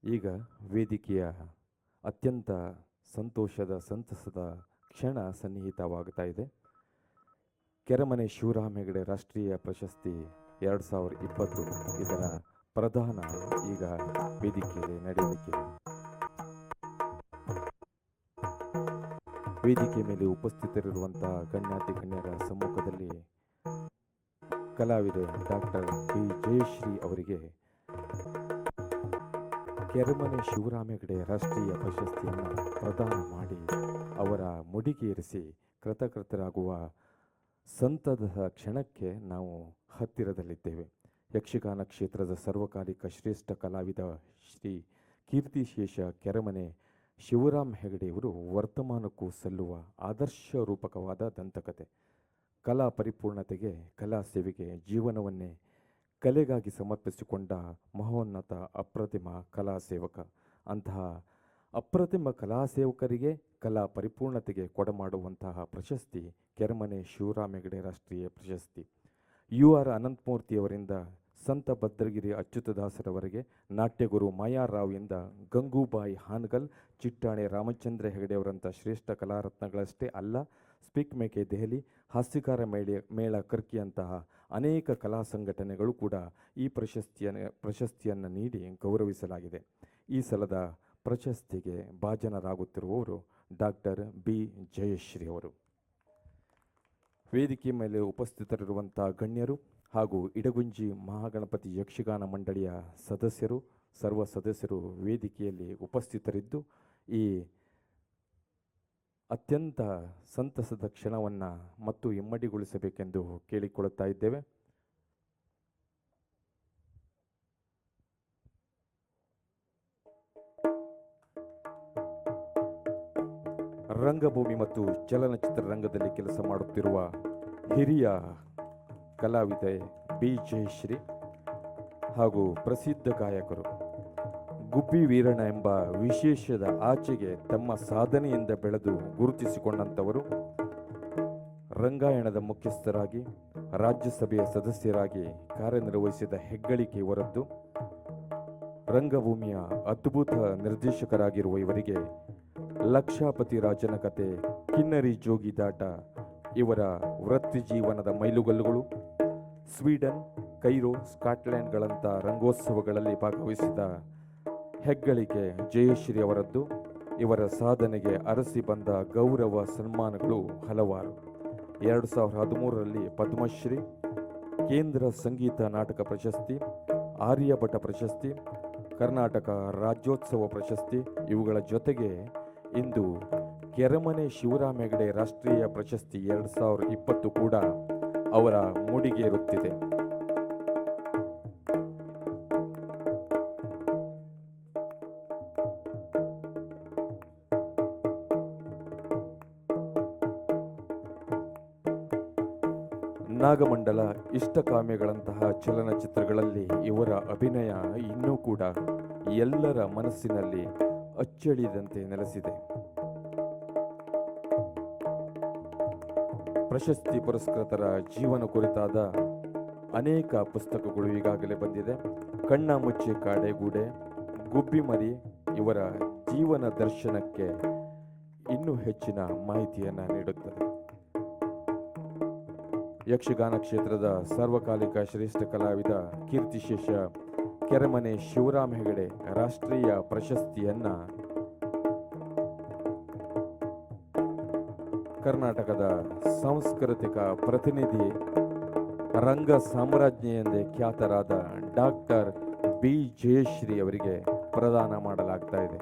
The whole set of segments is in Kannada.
ಈಗ ವೇದಿಕೆಯ ಅತ್ಯಂತ ಸಂತಸದ ಕ್ಷಣ ಸನ್ನಿಹಿತವಾಗ್ತಾ ಇದೆ. ಕೆರೆಮನೆ ಶಿವರಾಮ ಹೆಗಡೆ ರಾಷ್ಟ್ರೀಯ ಪ್ರಶಸ್ತಿ 2020 ಇದರ ಪ್ರದಾನ ಈಗ ವೇದಿಕೆಯಲ್ಲಿ ನಡೆಯಲಿಕ್ಕಿದೆ. ವೇದಿಕೆ ಮೇಲೆ ಉಪಸ್ಥಿತರಿರುವಂತಹ ಗಣ್ಯರ ಸಮ್ಮುಖದಲ್ಲಿ ಕಲಾವಿದೆ ಡಾಕ್ಟರ್ ಬಿ ಜಯಶ್ರೀ ಅವರಿಗೆ ಕೆರೆಮನೆ ಶಿವರಾಮ ಹೆಗಡೆ ರಾಷ್ಟ್ರೀಯ ಪ್ರಶಸ್ತಿಯನ್ನು ಪ್ರದಾನ ಮಾಡಿ ಅವರ ಮುಡಿಗೇರಿಸಿ ಕೃತಕೃತರಾಗುವ ಸಂತದ ಕ್ಷಣಕ್ಕೆ ನಾವು ಹತ್ತಿರದಲ್ಲಿದ್ದೇವೆ. ಯಕ್ಷಗಾನ ಕ್ಷೇತ್ರದ ಸರ್ವಕಾಲಿಕ ಶ್ರೇಷ್ಠ ಕಲಾವಿದ ಶ್ರೀ ಕೀರ್ತಿಶೇಷ ಕೆರೆಮನೆ ಶಿವರಾಮ ಹೆಗಡೆಯವರು ವರ್ತಮಾನಕ್ಕೂ ಸಲ್ಲುವ ಆದರ್ಶ ರೂಪಕವಾದ ದಂತಕತೆ. ಕಲಾ ಪರಿಪೂರ್ಣತೆಗೆ, ಕಲಾ ಸೇವೆಗೆ ಜೀವನವನ್ನೇ ಕಲೆಗಾಗಿ ಸಮರ್ಪಿಸಿಕೊಂಡ ಮಹೋನ್ನತ ಅಪ್ರತಿಮ ಕಲಾ ಸೇವಕ. ಅಂತಹ ಅಪ್ರತಿಮ ಕಲಾ ಸೇವಕರಿಗೆ ಕಲಾ ಪರಿಪೂರ್ಣತೆಗೆ ಕೊಡಮಾಡುವಂತಹ ಪ್ರಶಸ್ತಿ ಕೆರೆಮನೆ ಶಿವರಾಮ ಹೆಗಡೆ ರಾಷ್ಟ್ರೀಯ ಪ್ರಶಸ್ತಿ. UR ಅನಂತಮೂರ್ತಿಯವರಿಂದ ಸಂತ ಭದ್ರಗಿರಿ ಅಚ್ಯುತದಾಸರವರೆಗೆ, ನಾಟ್ಯಗುರು ಮಾಯಾರಾವ್ ಇಂದ ಗಂಗೂಬಾಯಿ ಹಾನಗಲ್, ಚಿಟ್ಟಾಣಿ ರಾಮಚಂದ್ರ ಹೆಗಡೆಯವರಂಥ ಶ್ರೇಷ್ಠ ಕಲಾರತ್ನಗಳಷ್ಟೇ ಅಲ್ಲ, ಸ್ಪೀಕ್ ಮೇಕೆ ದೆಹಲಿ, ಹಾಸ್ಯಕಾರ ಮೇಳ ಕರ್ಕಿಯಂತಹ ಅನೇಕ ಕಲಾ ಸಂಘಟನೆಗಳು ಕೂಡ ಈ ಪ್ರಶಸ್ತಿಯನ್ನು ನೀಡಿ ಗೌರವಿಸಲಾಗಿದೆ. ಈ ಸಲದ ಪ್ರಶಸ್ತಿಗೆ ಭಾಜನರಾಗುತ್ತಿರುವವರು ಡಾಕ್ಟರ್ ಬಿ ಜಯಶ್ರೀ ಅವರು. ವೇದಿಕೆ ಮೇಲೆ ಉಪಸ್ಥಿತರಿರುವಂಥ ಗಣ್ಯರು ಹಾಗೂ ಇಡಗುಂಜಿ ಮಹಾಗಣಪತಿ ಯಕ್ಷಗಾನ ಮಂಡಳಿಯ ಸದಸ್ಯರು, ಸರ್ವ ಸದಸ್ಯರು ವೇದಿಕೆಯಲ್ಲಿ ಉಪಸ್ಥಿತರಿದ್ದು ಈ ಅತ್ಯಂತ ಸಂತಸದ ಕ್ಷಣವನ್ನು ಮತ್ತು ಇಮ್ಮಡಿಗೊಳಿಸಬೇಕೆಂದು ಕೇಳಿಕೊಳ್ಳುತ್ತಾ ಇದ್ದೇವೆ. ರಂಗಭೂಮಿ ಮತ್ತು ಚಲನಚಿತ್ರ ರಂಗದಲ್ಲಿ ಕೆಲಸ ಮಾಡುತ್ತಿರುವ ಹಿರಿಯ ಕಲಾವಿದೆ ಬಿ ಜಯಶ್ರೀ ಹಾಗೂ ಪ್ರಸಿದ್ಧ ಗಾಯಕರು ಗುಬ್ಬಿ ವೀರಣ್ಣ ಎಂಬ ವಿಶೇಷದ ಆಚೆಗೆ ತಮ್ಮ ಸಾಧನೆಯಿಂದ ಬೆಳೆದು ಗುರುತಿಸಿಕೊಂಡಂಥವರು. ರಂಗಾಯಣದ ಮುಖ್ಯಸ್ಥರಾಗಿ, ರಾಜ್ಯಸಭೆಯ ಸದಸ್ಯರಾಗಿ ಕಾರ್ಯನಿರ್ವಹಿಸಿದ ಹೆಗ್ಗಳಿಕೆ ಇವರದ್ದು. ರಂಗಭೂಮಿಯ ಅದ್ಭುತ ನಿರ್ದೇಶಕರಾಗಿರುವ ಇವರಿಗೆ ಲಕ್ಷಾಪತಿ ರಾಜನ ಕತೆ, ಕಿನ್ನರಿ ಜೋಗಿದಾಟ ಇವರ ವೃತ್ತಿ ಜೀವನದ ಮೈಲುಗಲ್ಲುಗಳು. ಸ್ವೀಡನ್, ಕೈರೋ, ಸ್ಕಾಟ್ಲೆಂಡ್ಗಳಂಥ ರಂಗೋತ್ಸವಗಳಲ್ಲಿ ಭಾಗವಹಿಸಿದ ಹೆಗ್ಗಳಿಕೆ ಜಯಶ್ರೀ ಅವರದ್ದು. ಇವರ ಸಾಧನೆಗೆ ಅರಸಿ ಬಂದ ಗೌರವ ಸನ್ಮಾನಗಳು ಹಲವಾರು. 2013ರಲ್ಲಿ ಪದ್ಮಶ್ರೀ, ಕೇಂದ್ರ ಸಂಗೀತ ನಾಟಕ ಪ್ರಶಸ್ತಿ, ಆರ್ಯಭಟ ಪ್ರಶಸ್ತಿ, ಕರ್ನಾಟಕ ರಾಜ್ಯೋತ್ಸವ ಪ್ರಶಸ್ತಿ, ಇವುಗಳ ಜೊತೆಗೆ ಇಂದು ಕೆರೆಮನೆ ಶಿವರಾಮ ಹೆಗಡೆ ರಾಷ್ಟ್ರೀಯ ಪ್ರಶಸ್ತಿ 2020 ಕೂಡ ಅವರ ಮುಡಿಗೇರುತ್ತಿದೆ. ನಾಗಮಂಡಲ, ಇಷ್ಟಕಾಮ್ಯಗಳಂತಹ ಚಲನಚಿತ್ರಗಳಲ್ಲಿ ಇವರ ಅಭಿನಯ ಇನ್ನೂ ಕೂಡ ಎಲ್ಲರ ಮನಸ್ಸಿನಲ್ಲಿ ಅಚ್ಚಳಿದಂತೆ ನೆಲೆಸಿದೆ. ಪ್ರಶಸ್ತಿ ಪುರಸ್ಕೃತರ ಜೀವನ ಕುರಿತಾದ ಅನೇಕ ಪುಸ್ತಕಗಳು ಈಗಾಗಲೇ ಬಂದಿದೆ. ಕಣ್ಣ ಮುಚ್ಚೆ ಕಾಡೆಗೂಡೆ, ಗುಬ್ಬಿಮರಿ ಇವರ ಜೀವನ ದರ್ಶನಕ್ಕೆ ಇನ್ನೂ ಹೆಚ್ಚಿನ ಮಾಹಿತಿಯನ್ನು ನೀಡುತ್ತದೆ. ಯಕ್ಷಗಾನ ಕ್ಷೇತ್ರದ ಸಾರ್ವಕಾಲಿಕ ಶ್ರೇಷ್ಠ ಕಲಾವಿದ ಕೀರ್ತಿಶೇಷ ಕೆರೆಮನೆ ಶಿವರಾಮ ಹೆಗಡೆ ರಾಷ್ಟ್ರೀಯ ಪ್ರಶಸ್ತಿಯನ್ನ ಕರ್ನಾಟಕದ ಸಾಂಸ್ಕೃತಿಕ ಪ್ರತಿನಿಧಿ, ರಂಗ ಸಾಮ್ರಾಜ್ಞಿ ಎಂದೇ ಖ್ಯಾತರಾದ ಡಾಕ್ಟರ್ ಬಿ ಜಯಶ್ರೀ ಅವರಿಗೆ ಪ್ರದಾನ ಮಾಡಲಾಗ್ತಾ ಇದೆ.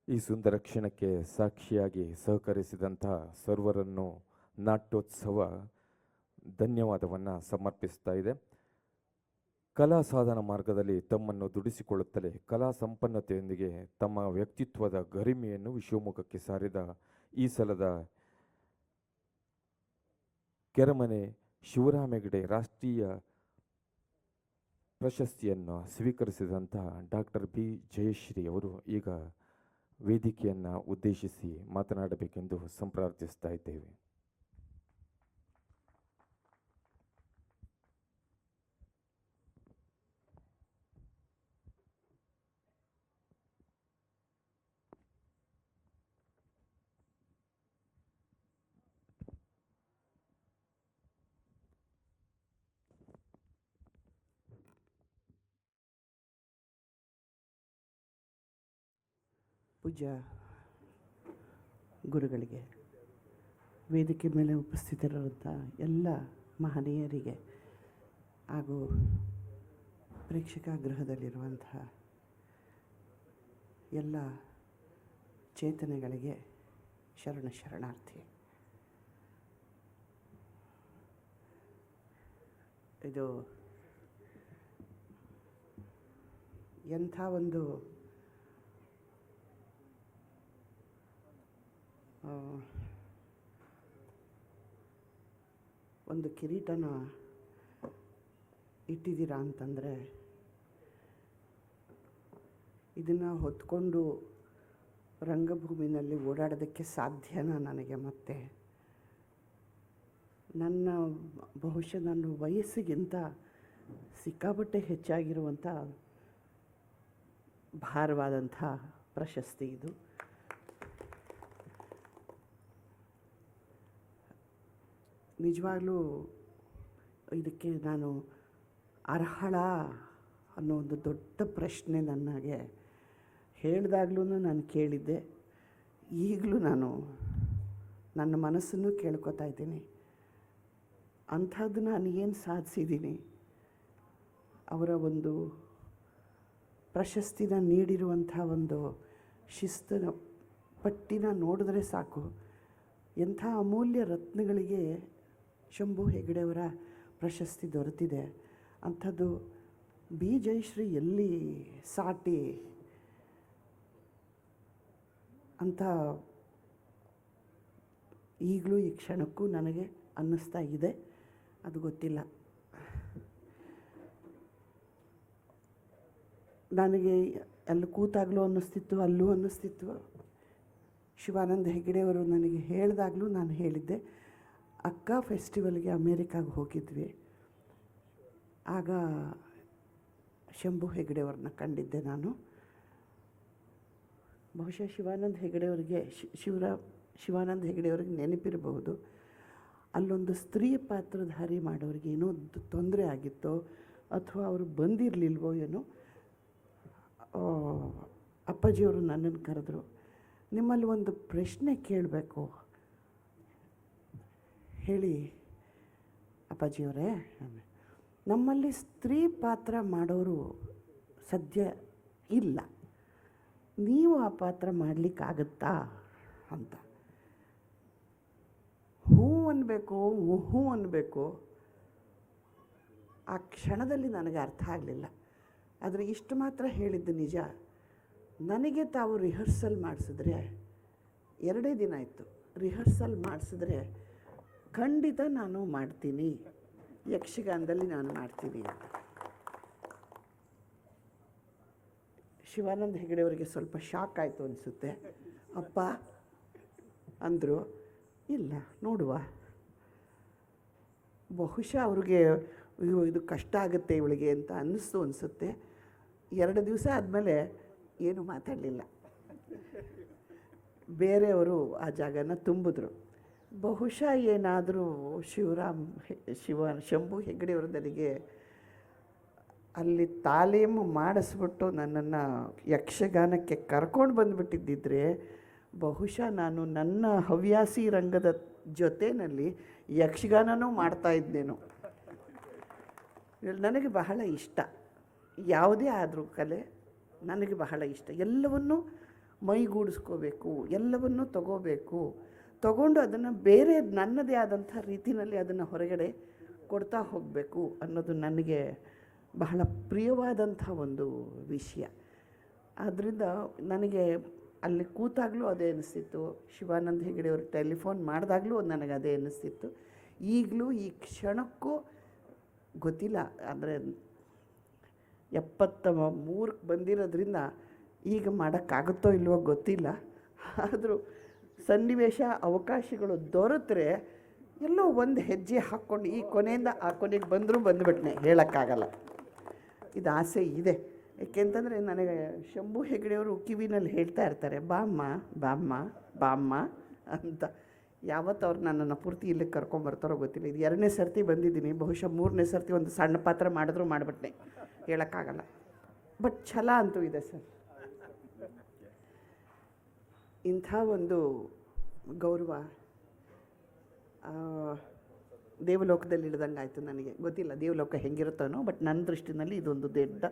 ಈ ಸುಂದರ ಕ್ಷಣಕ್ಕೆ ಸಾಕ್ಷಿಯಾಗಿ ಸಹಕರಿಸಿದಂತಹ ಸರ್ವರನ್ನು ನಾಟ್ಯೋತ್ಸವ ಧನ್ಯವಾದವನ್ನು ಸಮರ್ಪಿಸ್ತಾ ಇದೆ. ಕಲಾ ಸಾಧನ ಮಾರ್ಗದಲ್ಲಿ ತಮ್ಮನ್ನು ದುಡಿಸಿಕೊಳ್ಳುತ್ತಲೇ ಕಲಾ ಸಂಪನ್ನತೆಯೊಂದಿಗೆ ತಮ್ಮ ವ್ಯಕ್ತಿತ್ವದ ಗರಿಮೆಯನ್ನು ವಿಶ್ವಮುಖಕ್ಕೆ ಸಾರಿದ ಈ ಸಲದ ಕೆರೆಮನೆ ಶಿವರಾಮ ಹೆಗಡೆ ರಾಷ್ಟ್ರೀಯ ಪ್ರಶಸ್ತಿಯನ್ನು ಸ್ವೀಕರಿಸಿದಂತಹ ಡಾಕ್ಟರ್ ಬಿ ಜಯಶ್ರೀ ಅವರು ಈಗ ವೇದಿಕೆಯನ್ನು ಉದ್ದೇಶಿಸಿ ಮಾತನಾಡಬೇಕೆಂದು ಸಂಪ್ರಾರ್ಥಿಸ್ತಾ ಇದ್ದೇವೆ. ಪೂಜ್ಯ ಗುರುಗಳಿಗೆ, ವೇದಿಕೆ ಮೇಲೆ ಉಪಸ್ಥಿತರಿರುವಂಥ ಎಲ್ಲ ಮಹನೀಯರಿಗೆ ಹಾಗೂ ಪ್ರೇಕ್ಷಕಾಗೃಹದಲ್ಲಿರುವಂತಹ ಎಲ್ಲ ಚೇತನೆಗಳಿಗೆ ಶರಣಾರ್ಥಿ. ಇದು ಎಂಥ ಒಂದು ಕಿರೀಟನ ಇಟ್ಟಿದ್ದೀರಾ ಅಂತಂದರೆ, ಇದನ್ನು ಹೊತ್ಕೊಂಡು ರಂಗಭೂಮಿನಲ್ಲಿ ಓಡಾಡೋದಕ್ಕೆ ಸಾಧ್ಯನಾ ನನಗೆ? ಮತ್ತೆ ಬಹುಶಃ ನನ್ನ ವಯಸ್ಸಿಗಿಂತ ಸಿಕ್ಕಾಪಟ್ಟೆ ಹೆಚ್ಚಾಗಿರುವಂಥ ಭಾರವಾದಂಥ ಪ್ರಶಸ್ತಿ ಇದು. ನಿಜವಾಗ್ಲೂ ಇದಕ್ಕೆ ನಾನು ಅರ್ಹಳ ಅನ್ನೋ ಒಂದು ದೊಡ್ಡ ಪ್ರಶ್ನೆ ನನಗೆ ಹೇಳಿದಾಗ್ಲೂ ನಾನು ಕೇಳಿದ್ದೆ. ಈಗಲೂ ನಾನು ನನ್ನ ಮನಸ್ಸನ್ನು ಕೇಳ್ಕೊತಾ ಇದ್ದೀನಿ. ಅಂಥದ್ದು ನಾನು ಏನು ಸಾಧಿಸಿದ್ದೀನಿ? ಅವರ ಒಂದು ಪ್ರಶಸ್ತಿನ ನೀಡಿರುವಂಥ ಒಂದು ಶಿಸ್ತಿನ ಪಟ್ಟಿನ ನೋಡಿದ್ರೆ ಸಾಕು. ಎಂಥ ಅಮೂಲ್ಯ ರತ್ನಗಳಿಗೆ ಶಂಭು ಹೆಗಡೆಯವರ ಪ್ರಶಸ್ತಿ ದೊರೆತಿದೆ. ಅಂಥದ್ದು ಬಿ ಜಯಶ್ರೀ ಎಲ್ಲಿ ಸಾಟಿ ಅಂತ ಈಗಲೂ ಈ ಕ್ಷಣಕ್ಕೂ ನನಗೆ ಅನ್ನಿಸ್ತಾ ಇದೆ. ಅದು ಗೊತ್ತಿಲ್ಲ. ನನಗೆ ಅಲ್ಲಿ ಕೂತಾಗಲೂ ಅನ್ನಿಸ್ತಿತ್ತು, ಅಲ್ಲೂ ಅನ್ನಿಸ್ತಿತ್ತು. ಶಿವಾನಂದ ಹೆಗಡೆಯವರು ನನಗೆ ಹೇಳಿದಾಗಲೂ ನಾನು ಹೇಳಿದ್ದೆ. ಅಕ್ಕ ಫೆಸ್ಟಿವಲ್ಗೆ ಅಮೇರಿಕಾಗೆ ಹೋಗಿದ್ವಿ. ಆಗ ಶಂಭು ಹೆಗಡೆಯವ್ರನ್ನ ಕಂಡಿದ್ದೆ ನಾನು. ಬಹುಶಃ ಶಿವಾನಂದ ಹೆಗಡೆಯವರಿಗೆ ಶಿವಾನಂದ ಹೆಗಡೆಯವ್ರಿಗೆ ನೆನಪಿರಬಹುದು. ಅಲ್ಲೊಂದು ಸ್ತ್ರೀ ಪಾತ್ರಧಾರಿ ಮಾಡೋರಿಗೆ ಏನೋ ತೊಂದರೆ ಆಗಿತ್ತೋ ಅಥವಾ ಅವರು ಬಂದಿರಲಿಲ್ವೋ ಏನೋ. ಅಪ್ಪಾಜಿಯವರು ನನ್ನನ್ನು ಕರೆದ್ರು. ನಿಮ್ಮಲ್ಲಿ ಒಂದು ಪ್ರಶ್ನೆ ಕೇಳಬೇಕು, ಹೇಳಿ ಅಪ್ಪಾಜಿಯವರೇ. ನಮ್ಮಲ್ಲಿ ಸ್ತ್ರೀ ಪಾತ್ರ ಮಾಡೋರು ಸದ್ಯ ಇಲ್ಲ, ನೀವು ಆ ಪಾತ್ರ ಮಾಡಲಿಕ್ಕಾಗತ್ತಾ ಅಂತ. ಹ್ಞೂ ಅನ್ನಬೇಕು, ಹ್ಞೂ ಅನ್ನಬೇಕು. ಆ ಕ್ಷಣದಲ್ಲಿ ನನಗೆ ಅರ್ಥ ಆಗಲಿಲ್ಲ. ಆದರೆ ಇಷ್ಟು ಮಾತ್ರ ಹೇಳಿದ್ದು ನಿಜ. ನನಗೆ ತಾವು ರಿಹರ್ಸಲ್ ಮಾಡಿಸಿದ್ರೆ, 2 ದಿನ ಇತ್ತು ರಿಹರ್ಸಲ್ ಮಾಡಿಸಿದ್ರೆ, ಖಂಡಿತ ನಾನು ಮಾಡ್ತೀನಿ, ಯಕ್ಷಗಾನದಲ್ಲಿ ನಾನು ಮಾಡ್ತೀನಿ ಅಂತ. ಶಿವಾನಂದ ಹೆಗಡೆಯವರಿಗೆ ಸ್ವಲ್ಪ ಶಾಕ್ ಆಯಿತು ಅನಿಸುತ್ತೆ. ಅಪ್ಪ ಅಂದರು. ಇಲ್ಲ ನೋಡುವ, ಬಹುಶಃ ಅವ್ರಿಗೆ ಇದು ಕಷ್ಟ ಆಗುತ್ತೆ ಇವಳಿಗೆ ಅಂತ ಅನ್ನಿಸ್ತು ಅನಿಸುತ್ತೆ. 2 ದಿವಸ ಆದಮೇಲೆ ಏನು ಮಾತಾಡಲಿಲ್ಲ. ಬೇರೆಯವರು ಆ ಜಾಗನ ತುಂಬಿದ್ರು. ಬಹುಶಃ ಏನಾದರೂ ಶಂಭು ಹೆಗಡೆಯವರು ನನಗೆ ಅಲ್ಲಿ ತಾಲೀಮು ಮಾಡಿಸ್ಬಿಟ್ಟು ನನ್ನನ್ನು ಯಕ್ಷಗಾನಕ್ಕೆ ಕರ್ಕೊಂಡು ಬಂದುಬಿಟ್ಟಿದ್ದಿದ್ರೆ, ಬಹುಶಃ ನಾನು ನನ್ನ ಹವ್ಯಾಸಿ ರಂಗದ ಜೊತೆಯಲ್ಲಿ ಯಕ್ಷಗಾನನೂ ಮಾಡ್ತಾಯಿದ್ದೇನೋ. ನನಗೆ ಬಹಳ ಇಷ್ಟ, ಯಾವುದೇ ಆದರೂ ಕಲೆ ನನಗೆ ಬಹಳ ಇಷ್ಟ. ಎಲ್ಲವನ್ನೂ ಮೈಗೂಡಿಸ್ಕೋಬೇಕು, ಎಲ್ಲವನ್ನೂ ತಗೊಂಡು ಅದನ್ನು ಬೇರೆ ನನ್ನದೇ ಆದಂಥ ರೀತಿಯಲ್ಲಿ ಅದನ್ನು ಹೊರಗಡೆ ಕೊಡ್ತಾ ಹೋಗಬೇಕು ಅನ್ನೋದು ನನಗೆ ಬಹಳ ಪ್ರಿಯವಾದಂಥ ಒಂದು ವಿಷಯ. ಆದ್ದರಿಂದ ನನಗೆ ಅಲ್ಲಿ ಕೂತಾಗಲೂ ಅದೇ ಅನ್ನಿಸ್ತಿತ್ತು, ಶಿವಾನಂದ ಹೆಗಡೆಯವರು ಟೆಲಿಫೋನ್ ಮಾಡಿದಾಗಲೂ ನನಗೆ ಅದೇ ಅನ್ನಿಸ್ತಿತ್ತು. ಈಗಲೂ ಈ ಕ್ಷಣಕ್ಕೂ ಗೊತ್ತಿಲ್ಲ, ಅಂದರೆ 73ಕ್ಕೆ ಬಂದಿರೋದ್ರಿಂದ ಈಗ ಮಾಡೋಕ್ಕಾಗುತ್ತೋ ಇಲ್ವೋ ಗೊತ್ತಿಲ್ಲ. ಆದರೂ ಸನ್ನಿವೇಶ ಅವಕಾಶಗಳು ದೊರೆತರೆ ಎಲ್ಲೋ ಒಂದು ಹೆಜ್ಜೆ ಹಾಕ್ಕೊಂಡು ಈ ಕೊನೆಯಿಂದ ಆ ಕೊನೆಗೆ ಬಂದುಬಿಟ್ನೆ, ಹೇಳೋಕ್ಕಾಗಲ್ಲ. ಇದು ಆಸೆ ಇದೆ. ಏಕೆಂತಂದರೆ ನನಗೆ ಶಂಭು ಹೆಗಡೆಯವರು ಕಿವಿನಲ್ಲಿ ಹೇಳ್ತಾ ಇರ್ತಾರೆ, ಬಾಮ್ಮ ಬಾಮ್ಮ ಬಾಮ್ಮ ಅಂತ. ಯಾವತ್ತು ಅವ್ರು ನನ್ನನ್ನು ಪೂರ್ತಿ ಇಲ್ಲಿಗೆ ಕರ್ಕೊಂಬರ್ತಾರೋ ಗೊತ್ತಿಲ್ಲ. ಇದು 2ನೇ ಸರ್ತಿ ಬಂದಿದ್ದೀನಿ, ಬಹುಶಃ 3ನೇ ಸರ್ತಿ ಒಂದು ಸಣ್ಣ ಪಾತ್ರ ಮಾಡಿದ್ರೂ ಮಾಡಿಬಿಟ್ನೆ, ಹೇಳೋಕ್ಕಾಗಲ್ಲ. ಬಟ್ ಛಲ ಅಂತೂ ಇದೆ ಸರ್. ಇಂಥ ಒಂದು ಗೌರವ ದೇವಲೋಕದಲ್ಲಿ ಇಳಿದಂಗೆ ಆಯಿತು. ನನಗೆ ಗೊತ್ತಿಲ್ಲ ದೇವಲೋಕ ಹೆಂಗಿರುತ್ತೋ, ಬಟ್ ನನ್ನ ದೃಷ್ಟಿನಲ್ಲಿ ಇದೊಂದು ದೊಡ್ಡ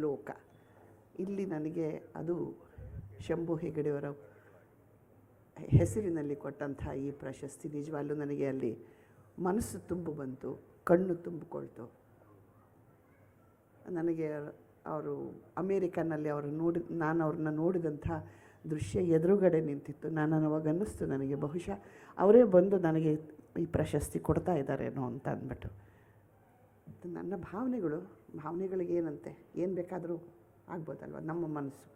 ಲೋಕ. ಇಲ್ಲಿ ನನಗೆ ಅದು ಶಂಭು ಹೆಗಡೆಯವರ ಹೆಸರಿನಲ್ಲಿ ಕೊಟ್ಟಂಥ ಈ ಪ್ರಶಸ್ತಿ ನಿಜವಾಗ್ಲೂ ನನಗೆ ಅಲ್ಲಿ ಮನಸ್ಸು ತುಂಬು ಬಂತು, ಕಣ್ಣು ತುಂಬಿಕೊಳ್ತು. ನನಗೆ ಅವರು ಅಮೇರಿಕನ್ನಲ್ಲಿ ನಾನು ಅವ್ರನ್ನ ನೋಡಿದಂಥ ದೃಶ್ಯ ಎದುರುಗಡೆ ನಿಂತಿತ್ತು. ನಾನು ಅವಾಗ ಅನ್ನಿಸ್ತು ನನಗೆ, ಬಹುಶಃ ಅವರೇ ಬಂದು ನನಗೆ ಈ ಪ್ರಶಸ್ತಿ ಕೊಡ್ತಾ ಇದ್ದಾರೇನೋ ಅಂತ ಅಂದ್ಬಿಟ್ಟು. ನನ್ನ ಭಾವನೆಗಳಿಗೆ ಏನಂತೆ, ಏನು ಬೇಕಾದರೂ ಆಗ್ಬೋದಲ್ವ ನಮ್ಮ ಮನಸ್ಸು.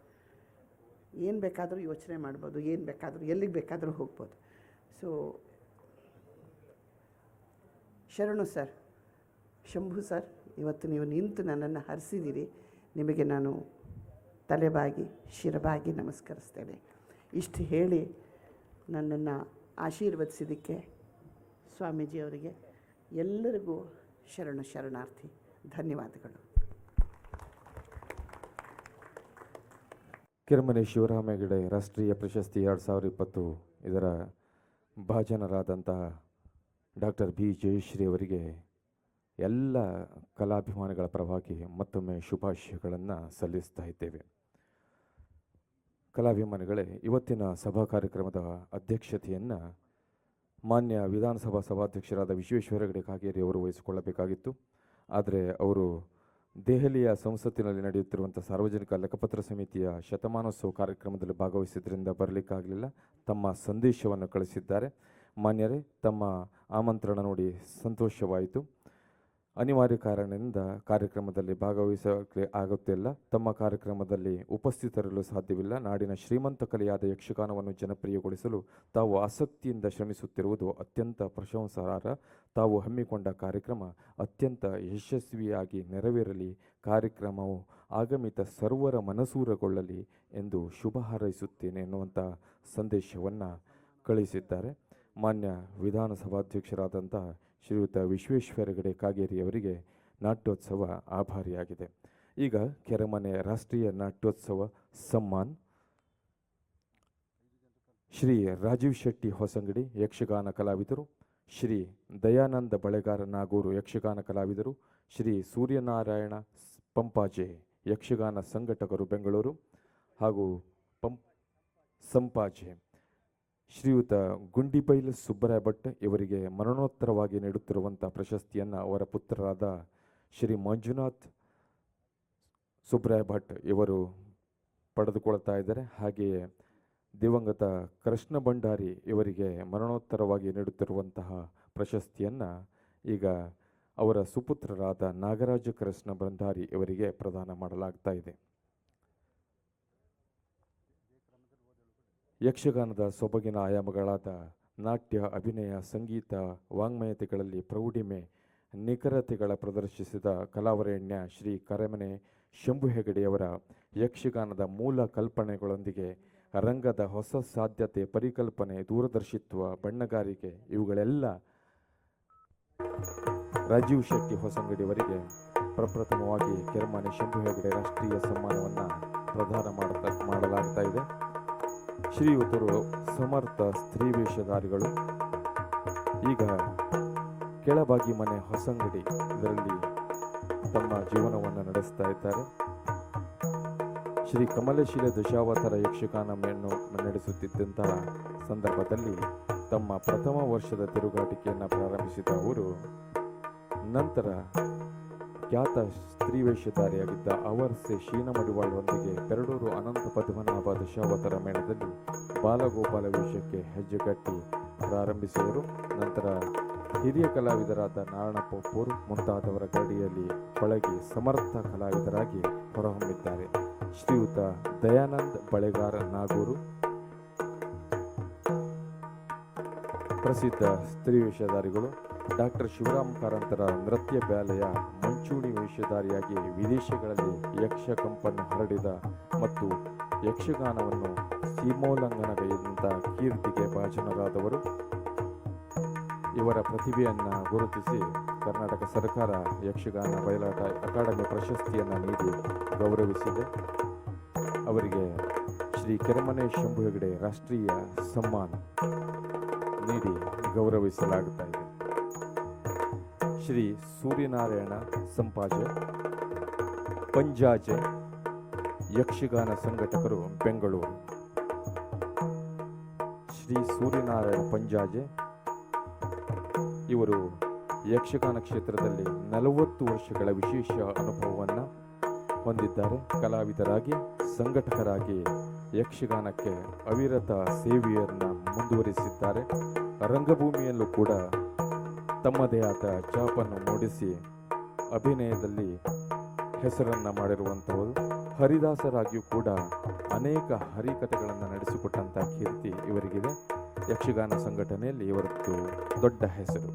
ಏನು ಬೇಕಾದರೂ ಯೋಚನೆ ಮಾಡ್ಬೋದು, ಏನು ಬೇಕಾದರೂ ಎಲ್ಲಿಗೆ ಬೇಕಾದರೂ ಹೋಗ್ಬೋದು. ಸೊ ಶರಣು ಸರ್, ಶಂಭು ಸರ್, ಇವತ್ತು ನೀವು ನಿಂತು ನನ್ನನ್ನು ಹರಿಸಿದ್ದೀರಿ. ನಿಮಗೆ ನಾನು ತಲೆಬಾಗಿ ಶಿರಬಾಗಿ ನಮಸ್ಕರಿಸ್ತೇನೆ. ಇಷ್ಟು ಹೇಳಿ ನನ್ನನ್ನು ಆಶೀರ್ವದಿಸಿದ್ದಕ್ಕೆ ಸ್ವಾಮೀಜಿಯವರಿಗೆ ಎಲ್ಲರಿಗೂ ಶರಣಾರ್ಥಿ. ಧನ್ಯವಾದಗಳು. ಕೆರೆಮನೆ ಶಿವರಾಮ ಹೆಗಡೆ ರಾಷ್ಟ್ರೀಯ ಪ್ರಶಸ್ತಿ 2020 ಇದರ ಭಾಜನರಾದಂತಹ ಡಾಕ್ಟರ್ ಬಿ ಜಯಶ್ರೀ ಅವರಿಗೆ ಎಲ್ಲ ಕಲಾಭಿಮಾನಿಗಳ ಪರವಾಗಿ ಮತ್ತೊಮ್ಮೆ ಶುಭಾಶಯಗಳನ್ನು ಸಲ್ಲಿಸ್ತಾ ಇದ್ದೇವೆ. ಕಲಾಭಿಮಾನಿಗಳೇ, ಇವತ್ತಿನ ಸಭಾ ಕಾರ್ಯಕ್ರಮದ ಅಧ್ಯಕ್ಷತೆಯನ್ನು ಮಾನ್ಯ ವಿಧಾನಸಭಾ ಸಭಾಧ್ಯಕ್ಷರಾದ ವಿಶ್ವೇಶ್ವರ ಹೆಗಡೆ ಕಾಗೇರಿ ಅವರು ವಹಿಸಿಕೊಳ್ಳಬೇಕಾಗಿತ್ತು. ಆದರೆ ಅವರು ದೆಹಲಿಯ ಸಂಸತ್ತಿನಲ್ಲಿ ನಡೆಯುತ್ತಿರುವಂಥ ಸಾರ್ವಜನಿಕ ಲೆಕ್ಕಪತ್ರ ಸಮಿತಿಯ ಶತಮಾನೋತ್ಸವ ಕಾರ್ಯಕ್ರಮದಲ್ಲಿ ಭಾಗವಹಿಸಿದ್ರಿಂದ ಬರಲಿಕ್ಕಾಗಲಿಲ್ಲ. ತಮ್ಮ ಸಂದೇಶವನ್ನು ಕಳಿಸಿದ್ದಾರೆ. ಮಾನ್ಯರೇ, ತಮ್ಮ ಆಮಂತ್ರಣ ನೋಡಿ ಸಂತೋಷವಾಯಿತು. ಅನಿವಾರ್ಯ ಕಾರಣದಿಂದ ಕಾರ್ಯಕ್ರಮದಲ್ಲಿ ಭಾಗವಹಿಸೋಕ್ಕೆ ಆಗುತ್ತಿಲ್ಲ. ತಮ್ಮ ಕಾರ್ಯಕ್ರಮದಲ್ಲಿ ಉಪಸ್ಥಿತರಿರಲು ಸಾಧ್ಯವಿಲ್ಲ. ನಾಡಿನ ಶ್ರೀಮಂತ ಕಲೆಯಾದ ಯಕ್ಷಗಾನವನ್ನು ಜನಪ್ರಿಯಗೊಳಿಸಲು ತಾವು ಆಸಕ್ತಿಯಿಂದ ಶ್ರಮಿಸುತ್ತಿರುವುದು ಅತ್ಯಂತ ಪ್ರಶಂಸಾರ್ಹ. ತಾವು ಹಮ್ಮಿಕೊಂಡ ಕಾರ್ಯಕ್ರಮ ಅತ್ಯಂತ ಯಶಸ್ವಿಯಾಗಿ ನೆರವೇರಲಿ. ಕಾರ್ಯಕ್ರಮವು ಆಗಮಿತ ಸರ್ವರ ಮನಸೂರೆಗೊಳ್ಳಲಿ ಎಂದು ಶುಭ ಹಾರೈಸುತ್ತೇನೆ ಎನ್ನುವಂಥ ಸಂದೇಶವನ್ನು ಕಳಿಸಿದ್ದಾರೆ. ಮಾನ್ಯ ವಿಧಾನಸಭಾಧ್ಯಕ್ಷರಾದಂಥ ಶ್ರೀಯುತ ವಿಶ್ವೇಶ್ವರ ಹೆಗಡೆ ಕಾಗೇರಿಯವರಿಗೆ ನಾಟ್ಯೋತ್ಸವ ಆಭಾರಿಯಾಗಿದೆ. ಈಗ ಕೆರೆಮನೆ ರಾಷ್ಟ್ರೀಯ ನಾಟ್ಯೋತ್ಸವ ಸಮ್ಮಾನ್ ಶ್ರೀ ರಾಜೀವ್ ಶೆಟ್ಟಿ ಹೊಸಂಗಡಿ ಯಕ್ಷಗಾನ ಕಲಾವಿದರು, ಶ್ರೀ ದಯಾನಂದ ಬಳೆಗಾರ ನಾಗೂರು ಯಕ್ಷಗಾನ ಕಲಾವಿದರು, ಶ್ರೀ ಸೂರ್ಯನಾರಾಯಣ ಪಂಪಾಜೆ ಯಕ್ಷಗಾನ ಸಂಘಟಕರು ಬೆಂಗಳೂರು ಹಾಗೂ ಸಂಪಾಜೆ, ಶ್ರೀಯುತ ಗುಂಡಿಬೈಲ್ ಸುಬ್ಬರಾಯ ಭಟ್ ಇವರಿಗೆ ಮರಣೋತ್ತರವಾಗಿ ನೀಡುತ್ತಿರುವಂಥ ಪ್ರಶಸ್ತಿಯನ್ನು ಅವರ ಪುತ್ರರಾದ ಶ್ರೀ ಮಂಜುನಾಥ್ ಸುಬ್ಬರಾಯ ಭಟ್ ಇವರು ಪಡೆದುಕೊಳ್ತಾ ಇದ್ದಾರೆ. ಹಾಗೆಯೇ ದಿವಂಗತ ಕೃಷ್ಣ ಭಂಡಾರಿ ಇವರಿಗೆ ಮರಣೋತ್ತರವಾಗಿ ನೀಡುತ್ತಿರುವಂತಹ ಪ್ರಶಸ್ತಿಯನ್ನು ಈಗ ಅವರ ಸುಪುತ್ರರಾದ ನಾಗರಾಜ ಕೃಷ್ಣ ಭಂಡಾರಿ ಇವರಿಗೆ ಪ್ರದಾನ ಮಾಡಲಾಗ್ತಾ ಇದೆ. ಯಕ್ಷಗಾನದ ಸೊಬಗಿನ ಆಯಾಮಗಳಾದ ನಾಟ್ಯ, ಅಭಿನಯ, ಸಂಗೀತ, ವಾಂಗ್ಮಯತೆಗಳಲ್ಲಿ ಪ್ರೌಢಿಮೆ, ನಿಖರತೆಗಳ ಪ್ರದರ್ಶಿಸಿದ ಕಲಾವರೇಣ್ಯ ಶ್ರೀ ಕೆರೆಮನೆ ಶಂಭು ಹೆಗಡೆಯವರ ಯಕ್ಷಗಾನದ ಮೂಲ ಕಲ್ಪನೆಗಳೊಂದಿಗೆ ರಂಗದ ಹೊಸ ಸಾಧ್ಯತೆ, ಪರಿಕಲ್ಪನೆ, ದೂರದರ್ಶಿತ್ವ, ಬಣ್ಣಗಾರಿಕೆ ಇವುಗಳೆಲ್ಲ ರಾಜೀವ್ ಶೆಟ್ಟಿ ಹೊಸಂಗಡಿಯವರಿಗೆ ಪ್ರಪ್ರಥಮವಾಗಿ ಕೆರೆಮನೆ ಶಂಭು ಹೆಗಡೆ ರಾಷ್ಟ್ರೀಯ ಸಮ್ಮಾನವನ್ನು ಪ್ರದಾನ ಮಾಡಲಾಗ್ತಾ ಇದೆ. ಶ್ರೀಯುತರು ಸಮರ್ಥ ಸ್ತ್ರೀ ವೇಷಧಾರಿಗಳು. ಈಗ ಕೆಳಬಾಗಿ ಮನೆ ಹೊಸಂಗಡಿ ಇದರಲ್ಲಿ ತಮ್ಮ ಜೀವನವನ್ನು ನಡೆಸ್ತಾ ಇದ್ದಾರೆ. ಶ್ರೀ ಕಮಲಶೀಲ ದಶಾವತಾರ ಯಕ್ಷಗಾನವನ್ನು ನಡೆಸುತ್ತಿದ್ದಂತಹ ಸಂದರ್ಭದಲ್ಲಿ ತಮ್ಮ ಪ್ರಥಮ ವರ್ಷದ ತಿರುಗಾಟಿಕೆಯನ್ನು ಪ್ರಾರಂಭಿಸಿದ ಅವರು ನಂತರ ಖ್ಯಾತ ಸ್ತ್ರೀ ವೇಷಧಾರಿಯಾಗಿದ್ದ ಅವರ್ಸೆ ಶೀನ ಮಡಿವಾಳರೊಂದಿಗೆ ಪೆರಡೂರು ಅನಂತ ಪದ್ಮನಾಭ ದಶಾವತಾರ ಮೇಳದಲ್ಲಿ ಬಾಲಗೋಪಾಲ ವೇಷಕ್ಕೆ ಹೆಜ್ಜೆಗಟ್ಟಿ ಪ್ರಾರಂಭಿಸಿದರು. ನಂತರ ಹಿರಿಯ ಕಲಾವಿದರಾದ ನಾರಾಯಣಪ್ಪ ಪೂರ್ ಮುಂತಾದವರ ಗಡಿಯಲ್ಲಿ ಪಳಗಿ ಸಮರ್ಥ ಕಲಾವಿದರಾಗಿ ಹೊರಹೊಮ್ಮಿದ್ದಾರೆ. ಶ್ರೀಯುತ ದಯಾನಂದ್ ಬಳೆಗಾರ ನಾಗೂರು ಪ್ರಸಿದ್ಧ ಸ್ತ್ರೀ ವೇಷಧಾರಿಗಳು. ಡಾಕ್ಟರ್ ಶಿವರಾಮ್ ಕಾರಂತರ ನೃತ್ಯ ಬ್ಯಾಲೆಯ ಮಂಚೂಣಿ ವೇಷಧಾರಿಯಾಗಿ ವಿದೇಶಗಳಲ್ಲಿ ಯಕ್ಷ ಕಂಪನ್ನು ಹರಡಿದ ಮತ್ತು ಯಕ್ಷಗಾನವನ್ನು ಸೀಮೋಲ್ಲಂಘನಗೈದಂಥ ಕೀರ್ತಿಗೆ ಭಾಜನರಾದವರು. ಇವರ ಪ್ರತಿಭೆಯನ್ನು ಗುರುತಿಸಿ ಕರ್ನಾಟಕ ಸರ್ಕಾರ ಯಕ್ಷಗಾನ ಬಯಲಾಟ ಅಕಾಡೆಮಿ ಪ್ರಶಸ್ತಿಯನ್ನು ನೀಡಿ ಗೌರವಿಸಿದೆ. ಅವರಿಗೆ ಶ್ರೀ ಕೆರೆಮನೆ ಶಂಭು ಹೆಗಡೆ ರಾಷ್ಟ್ರೀಯ ಸಮ್ಮಾನ ನೀಡಿ ಗೌರವಿಸಲಾಗುತ್ತಾ ಇದೆ. ಶ್ರೀ ಸೂರ್ಯನಾರಾಯಣ ಸಂಪಾಜೆ ಪಂಜಾಜೆ ಯಕ್ಷಗಾನ ಸಂಘಟಕರು ಬೆಂಗಳೂರು. ಶ್ರೀ ಸೂರ್ಯನಾರಾಯಣ ಪಂಜಾಜೆ ಇವರು ಯಕ್ಷಗಾನ ಕ್ಷೇತ್ರದಲ್ಲಿ 40 ವರ್ಷಗಳ ವಿಶೇಷ ಅನುಭವವನ್ನು ಹೊಂದಿದ್ದಾರೆ. ಕಲಾವಿದರಾಗಿ ಸಂಘಟಕರಾಗಿ ಯಕ್ಷಗಾನಕ್ಕೆ ಅವಿರತ ಸೇವೆಯನ್ನು ಮುಂದುವರಿಸಿದ್ದಾರೆ. ರಂಗಭೂಮಿಯಲ್ಲೂ ಕೂಡ ತಮ್ಮದೇ ಆದ ಛಾಪನ್ನು ಮೂಡಿಸಿ ಅಭಿನಯದಲ್ಲಿ ಹೆಸರನ್ನು ಮಾಡಿರುವಂಥವರು. ಹರಿದಾಸರಾಗಿಯೂ ಕೂಡ ಅನೇಕ ಹರಿಕಥೆಗಳನ್ನು ನಡೆಸಿಕೊಟ್ಟಂಥ ಕೀರ್ತಿ ಇವರಿಗಿದೆ. ಯಕ್ಷಗಾನ ಸಂಘಟನೆಯಲ್ಲಿ ಇವರದ್ದು ದೊಡ್ಡ ಹೆಸರು.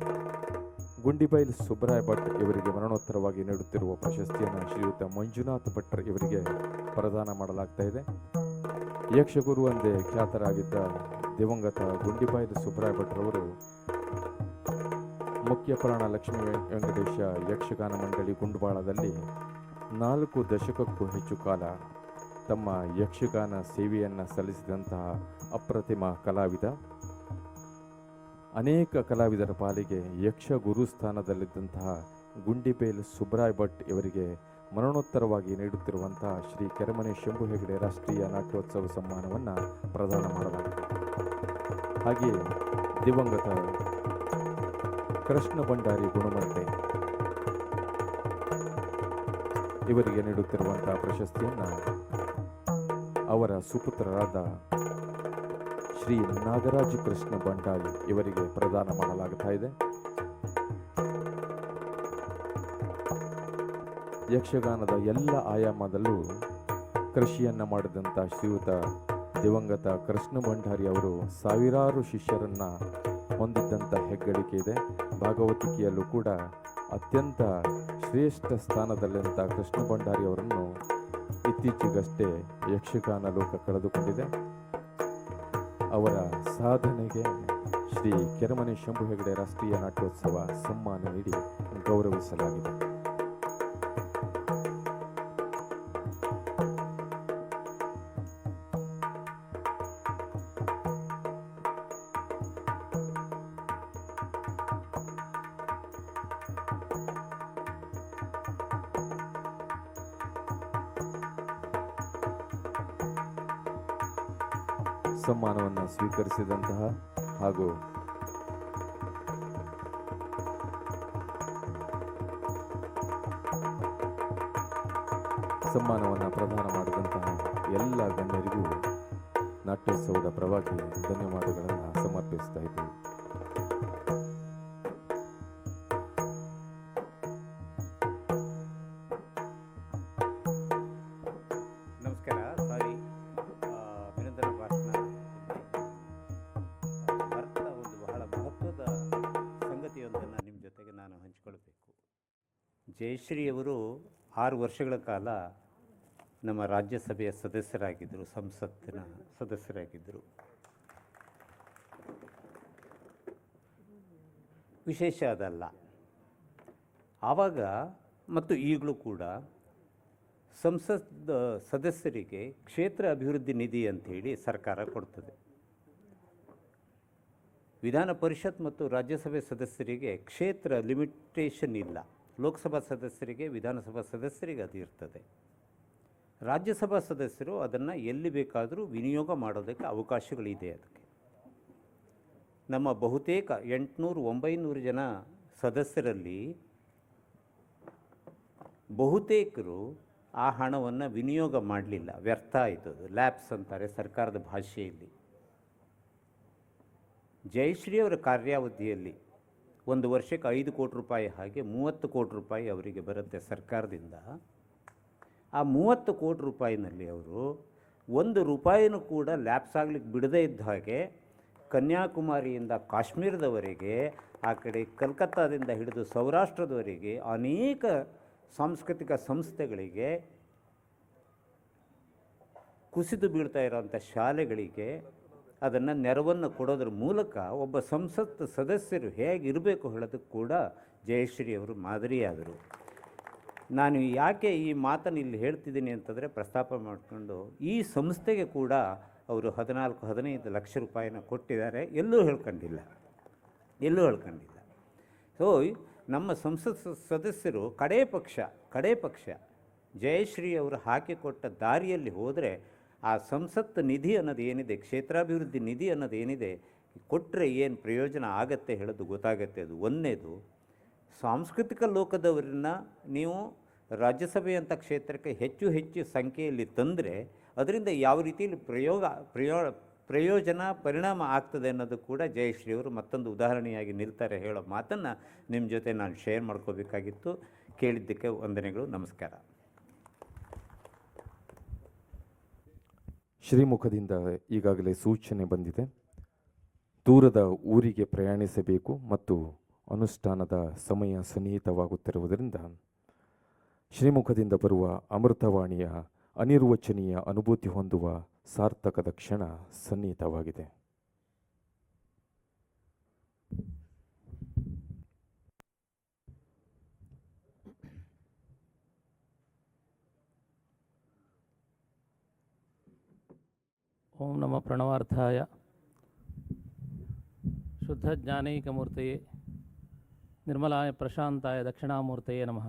ಗುಂಡಿಬೈಲ್ ಸುಬ್ರಾಯ ಭಟ್ ಇವರಿಗೆ ಮರಣೋತ್ತರವಾಗಿ ನೀಡುತ್ತಿರುವ ಪ್ರಶಸ್ತಿಯನ್ನು ಶ್ರೀಯುತ ಮಂಜುನಾಥ್ ಭಟ್ರ್ ಇವರಿಗೆ ಪ್ರದಾನ ಮಾಡಲಾಗ್ತಾ ಇದೆ. ಯಕ್ಷಗುರು ಎಂದೇ ಖ್ಯಾತರಾಗಿದ್ದ ದಿವಂಗತ ಗುಂಡಿಬೈಲ್ ಸುಬ್ರಾಯ ಭಟ್ರವರು ಮುಖ್ಯ ಪ್ರಾಣ ಲಕ್ಷ್ಮೀ ವೆಂಕಟೇಶ ಯಕ್ಷಗಾನ ಮಂಡಳಿ ಗುಂಡ್ಬಾಳದಲ್ಲಿ 4 ದಶಕಕ್ಕೂ ಹೆಚ್ಚು ಕಾಲ ತಮ್ಮ ಯಕ್ಷಗಾನ ಸೇವೆಯನ್ನು ಸಲ್ಲಿಸಿದಂತಹ ಅಪ್ರತಿಮ ಕಲಾವಿದ. ಅನೇಕ ಕಲಾವಿದರ ಪಾಲಿಗೆ ಯಕ್ಷ ಗುರುಸ್ಥಾನದಲ್ಲಿದ್ದಂತಹ ಗುಂಡಿಬೇಲ್ ಸುಬ್ರಾಯ ಭಟ್ ಇವರಿಗೆ ಮರಣೋತ್ತರವಾಗಿ ನೀಡುತ್ತಿರುವಂತಹ ಶ್ರೀ ಕೆರೆಮನೆ ಶಂಭು ಹೆಗಡೆ ರಾಷ್ಟ್ರೀಯ ನಾಟ್ಯೋತ್ಸವ ಸಮ್ಮಾನವನ್ನು ಪ್ರದಾನ ಮಾಡಲಾಗಿದೆ. ಹಾಗೆಯೇ ದಿವಂಗತ ಕೃಷ್ಣ ಭಂಡಾರಿ ಗುಣಮಂತೆ ಇವರಿಗೆ ನೀಡುತ್ತಿರುವಂತಹ ಪ್ರಶಸ್ತಿಯನ್ನು ಅವರ ಸುಪುತ್ರರಾದ ಶ್ರೀ ನಾಗರಾಜ ಕೃಷ್ಣ ಭಂಡಾರಿ ಇವರಿಗೆ ಪ್ರದಾನ ಮಾಡಲಾಗುತ್ತಾ ಇದೆ. ಯಕ್ಷಗಾನದ ಎಲ್ಲ ಆಯಾಮದಲ್ಲೂ ಕೃಷಿಯನ್ನು ಮಾಡಿದಂಥ ಶ್ರೀಯುತ ದಿವಂಗತ ಕೃಷ್ಣ ಭಂಡಾರಿ ಅವರು ಸಾವಿರಾರು ಶಿಷ್ಯರನ್ನು ಹೊಂದಿದ್ದಂಥ ಹೆಗ್ಗಳಿಕೆ ಇದೆ. ಭಾಗವತಿಕೆಯಲ್ಲೂ ಕೂಡ ಅತ್ಯಂತ ಶ್ರೇಷ್ಠ ಸ್ಥಾನದಲ್ಲಿದ್ದಂಥ ಕೃಷ್ಣ ಭಂಡಾರಿ ಅವರನ್ನು ಇತ್ತೀಚೆಗಷ್ಟೇ ಯಕ್ಷಗಾನ ಲೋಕ ಕಳೆದುಕೊಂಡಿದೆ. ಅವರ ಸಾಧನೆಗೆ ಶ್ರೀ ಕೆರೆಮನೆ ಶಂಭು ಹೆಗಡೆ ರಾಷ್ಟ್ರೀಯ ನಾಟ್ಯೋತ್ಸವ ಸಮ್ಮಾನ ನೀಡಿ ಗೌರವಿಸಲಾಗಿದೆ. ಸಮ್ಮಾನವನ್ನು ಸ್ವೀಕರಿಸಿದಂತಹ ಹಾಗೂ ಸಮ್ಮಾನವನ್ನು ಪ್ರದಾನ ಮಾಡಿದಂತಹ ಎಲ್ಲ ಗಣ್ಯರಿಗೂ ನಾಟ್ಯೋತ್ಸವದ ಪರವಾಗಿ ಧನ್ಯವಾದಗಳನ್ನು ಸಮರ್ಪಿಸ್ತಾ ಇದ್ದೀವಿ. ನಮಸ್ಕಾರ. ಸಾರಿ, ಅಭಿನಂದನಾ ಭಾಷಣ ಭಾರತದ ಒಂದು ಬಹಳ ಮಹತ್ವದ ಸಂಗತಿಯೊಂದನ್ನು ನಿಮ್ಮ ಜೊತೆಗೆ ನಾನು ಹಂಚಿಕೊಳ್ಬೇಕು. ಜಯಶ್ರೀಯವರು 6 ವರ್ಷಗಳ ಕಾಲ ನಮ್ಮ ರಾಜ್ಯಸಭೆಯ ಸದಸ್ಯರಾಗಿದ್ದರು, ಸಂಸತ್ತಿನ ಸದಸ್ಯರಾಗಿದ್ದರು. ವಿಶೇಷ ಅದಲ್ಲ, ಆವಾಗ ಮತ್ತು ಈಗಲೂ ಕೂಡ ಸಂಸತ್ ಸದಸ್ಯರಿಗೆ ಕ್ಷೇತ್ರ ಅಭಿವೃದ್ಧಿ ನಿಧಿ ಅಂಥೇಳಿ ಸರ್ಕಾರ ಕೊಡ್ತದೆ. ವಿಧಾನ ಪರಿಷತ್ ಮತ್ತು ರಾಜ್ಯಸಭೆ ಸದಸ್ಯರಿಗೆ ಕ್ಷೇತ್ರ ಲಿಮಿಟೇಷನ್ ಇಲ್ಲ. ಲೋಕಸಭಾ ಸದಸ್ಯರಿಗೆ, ವಿಧಾನಸಭಾ ಸದಸ್ಯರಿಗೆ ಅದು ಇರ್ತದೆ. ರಾಜ್ಯಸಭಾ ಸದಸ್ಯರು ಅದನ್ನು ಎಲ್ಲಿ ಬೇಕಾದರೂ ವಿನಿಯೋಗ ಮಾಡೋದಕ್ಕೆ ಅವಕಾಶಗಳಿದೆ. ಅದಕ್ಕೆ ನಮ್ಮ ಬಹುತೇಕ 800-900 ಜನ ಸದಸ್ಯರಲ್ಲಿ ಬಹುತೇಕರು ಆ ಹಣವನ್ನು ವಿನಿಯೋಗ ಮಾಡಲಿಲ್ಲ, ವ್ಯರ್ಥ ಆಯಿತು. ಅದು ಲ್ಯಾಪ್ಸ್ ಅಂತಾರೆ ಸರ್ಕಾರದ ಭಾಷೆಯಲ್ಲಿ. ಜಯಶ್ರೀ ಅವರ ಕಾರ್ಯಾವಧಿಯಲ್ಲಿ 1 ವರ್ಷಕ್ಕೆ 5 ಕೋಟಿ ರೂಪಾಯಿ ಹಾಗೆ 30 ಕೋಟಿ ರೂಪಾಯಿ ಅವರಿಗೆ ಬರುತ್ತೆ ಸರ್ಕಾರದಿಂದ. ಆ 30 ಕೋಟಿ ರೂಪಾಯಿನಲ್ಲಿ ಅವರು 1 ರೂಪಾಯಿನೂ ಕೂಡ ಲ್ಯಾಪ್ಸ್ ಆಗಲಿಕ್ಕೆ ಬಿಡದೇ ಇದ್ದ ಹಾಗೆ ಕನ್ಯಾಕುಮಾರಿಯಿಂದ ಕಾಶ್ಮೀರದವರೆಗೆ, ಆ ಕಡೆ ಕಲ್ಕತ್ತಾದಿಂದ ಹಿಡಿದು ಸೌರಾಷ್ಟ್ರದವರೆಗೆ ಅನೇಕ ಸಾಂಸ್ಕೃತಿಕ ಸಂಸ್ಥೆಗಳಿಗೆ, ಕುಸಿದು ಬೀಳ್ತಾ ಇರೋಂಥ ಶಾಲೆಗಳಿಗೆ ಅದನ್ನು ನೆರವನ್ನು ಕೊಡೋದ್ರ ಮೂಲಕ ಒಬ್ಬ ಸಂಸತ್ ಸದಸ್ಯರು ಹೇಗಿರಬೇಕು ಹೇಳೋದಕ್ಕೆ ಕೂಡ ಜಯಶ್ರೀ ಅವರು ಮಾದರಿಯಾದರು. ನಾನು ಯಾಕೆ ಈ ಮಾತನ್ನು ಇಲ್ಲಿ ಹೇಳ್ತಿದ್ದೀನಿ ಅಂತಂದರೆ, ಪ್ರಸ್ತಾಪ ಮಾಡಿಕೊಂಡು ಈ ಸಂಸ್ಥೆಗೆ ಕೂಡ ಅವರು 14-15 ಲಕ್ಷ ರೂಪಾಯಿನ ಕೊಟ್ಟಿದ್ದಾರೆ. ಎಲ್ಲೂ ಹೇಳ್ಕೊಂಡಿಲ್ಲ. ಸೊ ನಮ್ಮ ಸಂಸತ್ ಸದಸ್ಯರು ಕಡೇ ಪಕ್ಷ ಜಯಶ್ರೀ ಅವರು ಹಾಕಿಕೊಟ್ಟ ದಾರಿಯಲ್ಲಿ ಹೋದರೆ ಆ ಸಂಸತ್ ನಿಧಿ ಅನ್ನೋದು ಏನಿದೆ, ಕ್ಷೇತ್ರಾಭಿವೃದ್ಧಿ ನಿಧಿ ಅನ್ನೋದು ಏನಿದೆ, ಕೊಟ್ಟರೆ ಏನು ಪ್ರಯೋಜನ ಆಗತ್ತೆ ಹೇಳೋದು ಗೊತ್ತಾಗತ್ತೆ. ಅದು ಒಂದನೇದು. ಸಾಂಸ್ಕೃತಿಕ ಲೋಕದವರನ್ನ ನೀವು ರಾಜ್ಯಸಭೆಯಂಥ ಕ್ಷೇತ್ರಕ್ಕೆ ಹೆಚ್ಚು ಸಂಖ್ಯೆಯಲ್ಲಿ ತಂದರೆ ಅದರಿಂದ ಯಾವ ರೀತಿಯಲ್ಲಿ ಪ್ರಯೋಜನ ಪರಿಣಾಮ ಆಗ್ತದೆ ಅನ್ನೋದು ಕೂಡ ಜಯಶ್ರೀ ಅವರು ಮತ್ತೊಂದು ಉದಾಹರಣೆಯಾಗಿ ನಿಲ್ತಾರೆ ಹೇಳೋ ಮಾತನ್ನು ನಿಮ್ಮ ಜೊತೆ ನಾನು ಶೇರ್ ಮಾಡ್ಕೋಬೇಕಾಗಿತ್ತು. ಕೇಳಿದ್ದಕ್ಕೆ ವಂದನೆಗಳು. ನಮಸ್ಕಾರ. ಶ್ರೀಮುಖದಿಂದ ಈಗಾಗಲೇ ಸೂಚನೆ ಬಂದಿದೆ. ದೂರದ ಊರಿಗೆ ಪ್ರಯಾಣಿಸಬೇಕು ಮತ್ತು ಅನುಷ್ಠಾನದ ಸಮಯ ಸನ್ನಿಹಿತವಾಗುತ್ತಿರುವುದರಿಂದ ಶ್ರೀಮುಖದಿಂದ ಬರುವ ಅಮೃತವಾಣಿಯ ಅನಿರ್ವಚನೀಯ ಅನುಭೂತಿ ಹೊಂದುವ ಸಾರ್ಥಕದ ಕ್ಷಣ ಸನ್ನಿಹಿತವಾಗಿದೆ. ಓಂ ನಮಃ ಪ್ರಣವಾರ್ಥಾಯ ಶುದ್ಧ ಜ್ಞಾನೈಕಮೂರ್ತಯೇ ನಿರ್ಮಲಾಯ ಪ್ರಶಾಂತಾಯ ದಕ್ಷಿಣಾಮೂರ್ತಯೇ ನಮಃ.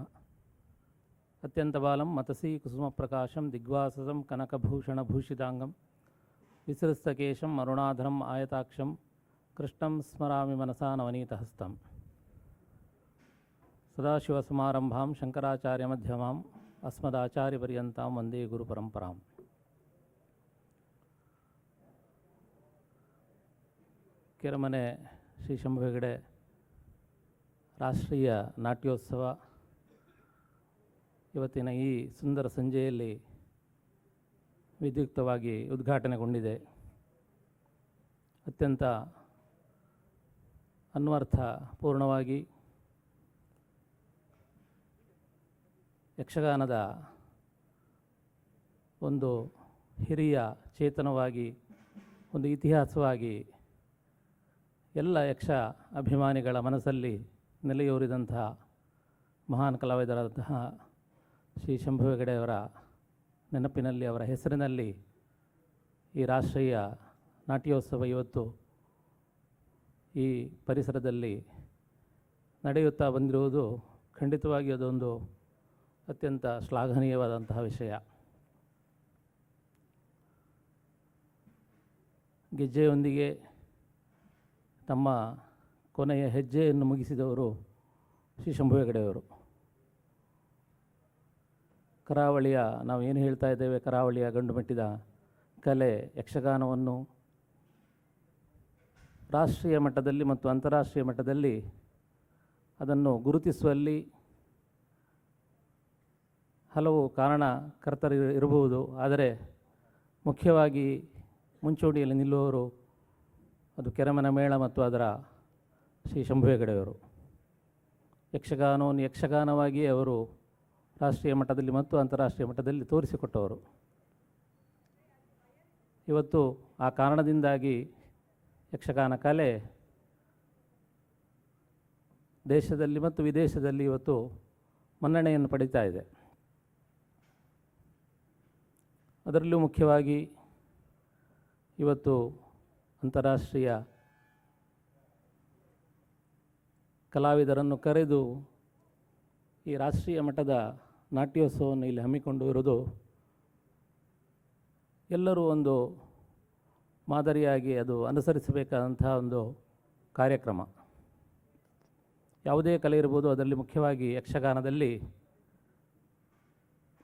ಅತ್ಯಂತಬಾಲಂ ಮತಸಿ ಕುಸುಮಪ್ರಕಾಶಂ ದಿಗ್ವಾಸಸಂ ಕನಕಭೂಷಣಭೂಷಿತಾಂಗಂ ವಿಸೃಸ್ತಕೇಶಂ ಅರುಣಾಧರಂ ಆಯತಾಕ್ಷಂ ಕೃಷ್ಣಂ ಸ್ಮರಾಮಿ ಮನಸಾ ನವನೀತಹಸ್ತಂ. ಸದಾಶಿವಸಮಾರಂಭಾಂ ಶಂಕರಾಚಾರ್ಯಮಧ್ಯಮಾಂ ಅಸ್ಮದಾಚಾರ್ಯಪರ್ಯಂತಾಂ ವಂದೇ ಗುರುಪರಂಪರಾಂ. ಕೆರೆಮನೆ ಶ್ರೀ ಶಂಭು ಹೆಗಡೆ ರಾಷ್ಟ್ರೀಯ ನಾಟ್ಯೋತ್ಸವ ಇವತ್ತಿನ ಈ ಸುಂದರ ಸಂಜೆಯಲ್ಲಿ ವಿದ್ಯುಕ್ತವಾಗಿ ಉದ್ಘಾಟನೆಗೊಂಡಿದೆ. ಅತ್ಯಂತ ಅನ್ವರ್ಥಪೂರ್ಣವಾಗಿ ಯಕ್ಷಗಾನದ ಒಂದು ಹಿರಿಯ ಚೇತನವಾಗಿ, ಒಂದು ಇತಿಹಾಸವಾಗಿ ಎಲ್ಲ ಯಕ್ಷ ಅಭಿಮಾನಿಗಳ ಮನಸ್ಸಲ್ಲಿ ನೆಲೆಯೂರಿದಂತಹ ಮಹಾನ್ ಕಲಾವಿದರಾದಂತಹ ಶ್ರೀ ಶಂಭು ಹೆಗಡೆಯವರ ನೆನಪಿನಲ್ಲಿ, ಅವರ ಹೆಸರಿನಲ್ಲಿ ಈ ರಾಷ್ಟ್ರೀಯ ನಾಟ್ಯೋತ್ಸವ ಇವತ್ತು ಈ ಪರಿಸರದಲ್ಲಿ ನಡೆಯುತ್ತಾ ಬಂದಿರುವುದು ಖಂಡಿತವಾಗಿ ಅದೊಂದು ಅತ್ಯಂತ ಶ್ಲಾಘನೀಯವಾದಂತಹ ವಿಷಯ. ಗೆಜ್ಜೆಯೊಂದಿಗೆ ತಮ್ಮ ಕೊನೆಯ ಹೆಜ್ಜೆಯನ್ನು ಮುಗಿಸಿದವರು ಶ್ರೀ ಶಂಭು ಹೆಗಡೆಯವರು. ಕರಾವಳಿಯ, ನಾವು ಏನು ಹೇಳ್ತಾ ಇದ್ದೇವೆ, ಕರಾವಳಿಯ ಗಂಡು ಮೆಟ್ಟಿದ ಕಲೆ ಯಕ್ಷಗಾನವನ್ನು ರಾಷ್ಟ್ರೀಯ ಮಟ್ಟದಲ್ಲಿ ಮತ್ತು ಅಂತಾರಾಷ್ಟ್ರೀಯ ಮಟ್ಟದಲ್ಲಿ ಅದನ್ನು ಗುರುತಿಸುವಲ್ಲಿ ಹಲವು ಕಾರಣಕರ್ತರು ಇರಬಹುದು. ಆದರೆ ಮುಖ್ಯವಾಗಿ ಮುಂಚೂಣಿಯಲ್ಲಿ ನಿಲ್ಲುವವರು ಅದು ಕೆರೆಮನ ಮೇಳ ಮತ್ತು ಅದರ ಶ್ರೀ ಶಂಭು ಹೆಗಡೆಯವರು. ಯಕ್ಷಗಾನವನ್ನು ಯಕ್ಷಗಾನವಾಗಿ ಅವರು ರಾಷ್ಟ್ರೀಯ ಮಟ್ಟದಲ್ಲಿ ಮತ್ತು ಅಂತಾರಾಷ್ಟ್ರೀಯ ಮಟ್ಟದಲ್ಲಿ ತೋರಿಸಿಕೊಟ್ಟವರು. ಇವತ್ತು ಆ ಕಾರಣದಿಂದಾಗಿ ಯಕ್ಷಗಾನ ಕಲೆ ದೇಶದಲ್ಲಿ ಮತ್ತು ವಿದೇಶದಲ್ಲಿ ಇವತ್ತು ಮನ್ನಣೆಯನ್ನು ಪಡೀತಾ ಇದೆ. ಅದರಲ್ಲೂ ಮುಖ್ಯವಾಗಿ ಇವತ್ತು ಅಂತಾರಾಷ್ಟ್ರೀಯ ಕಲಾವಿದರನ್ನು ಕರೆದು ಈ ರಾಷ್ಟ್ರೀಯ ಮಟ್ಟದ ನಾಟ್ಯೋತ್ಸವವನ್ನು ಇಲ್ಲಿ ಹಮ್ಮಿಕೊಂಡು ಇರುವುದು ಎಲ್ಲರೂ ಒಂದು ಮಾದರಿಯಾಗಿ ಅದು ಅನುಸರಿಸಬೇಕಾದಂತಹ ಒಂದು ಕಾರ್ಯಕ್ರಮ. ಯಾವುದೇ ಕಲೆ ಇರ್ಬೋದು, ಅದರಲ್ಲಿ ಮುಖ್ಯವಾಗಿ ಯಕ್ಷಗಾನದಲ್ಲಿ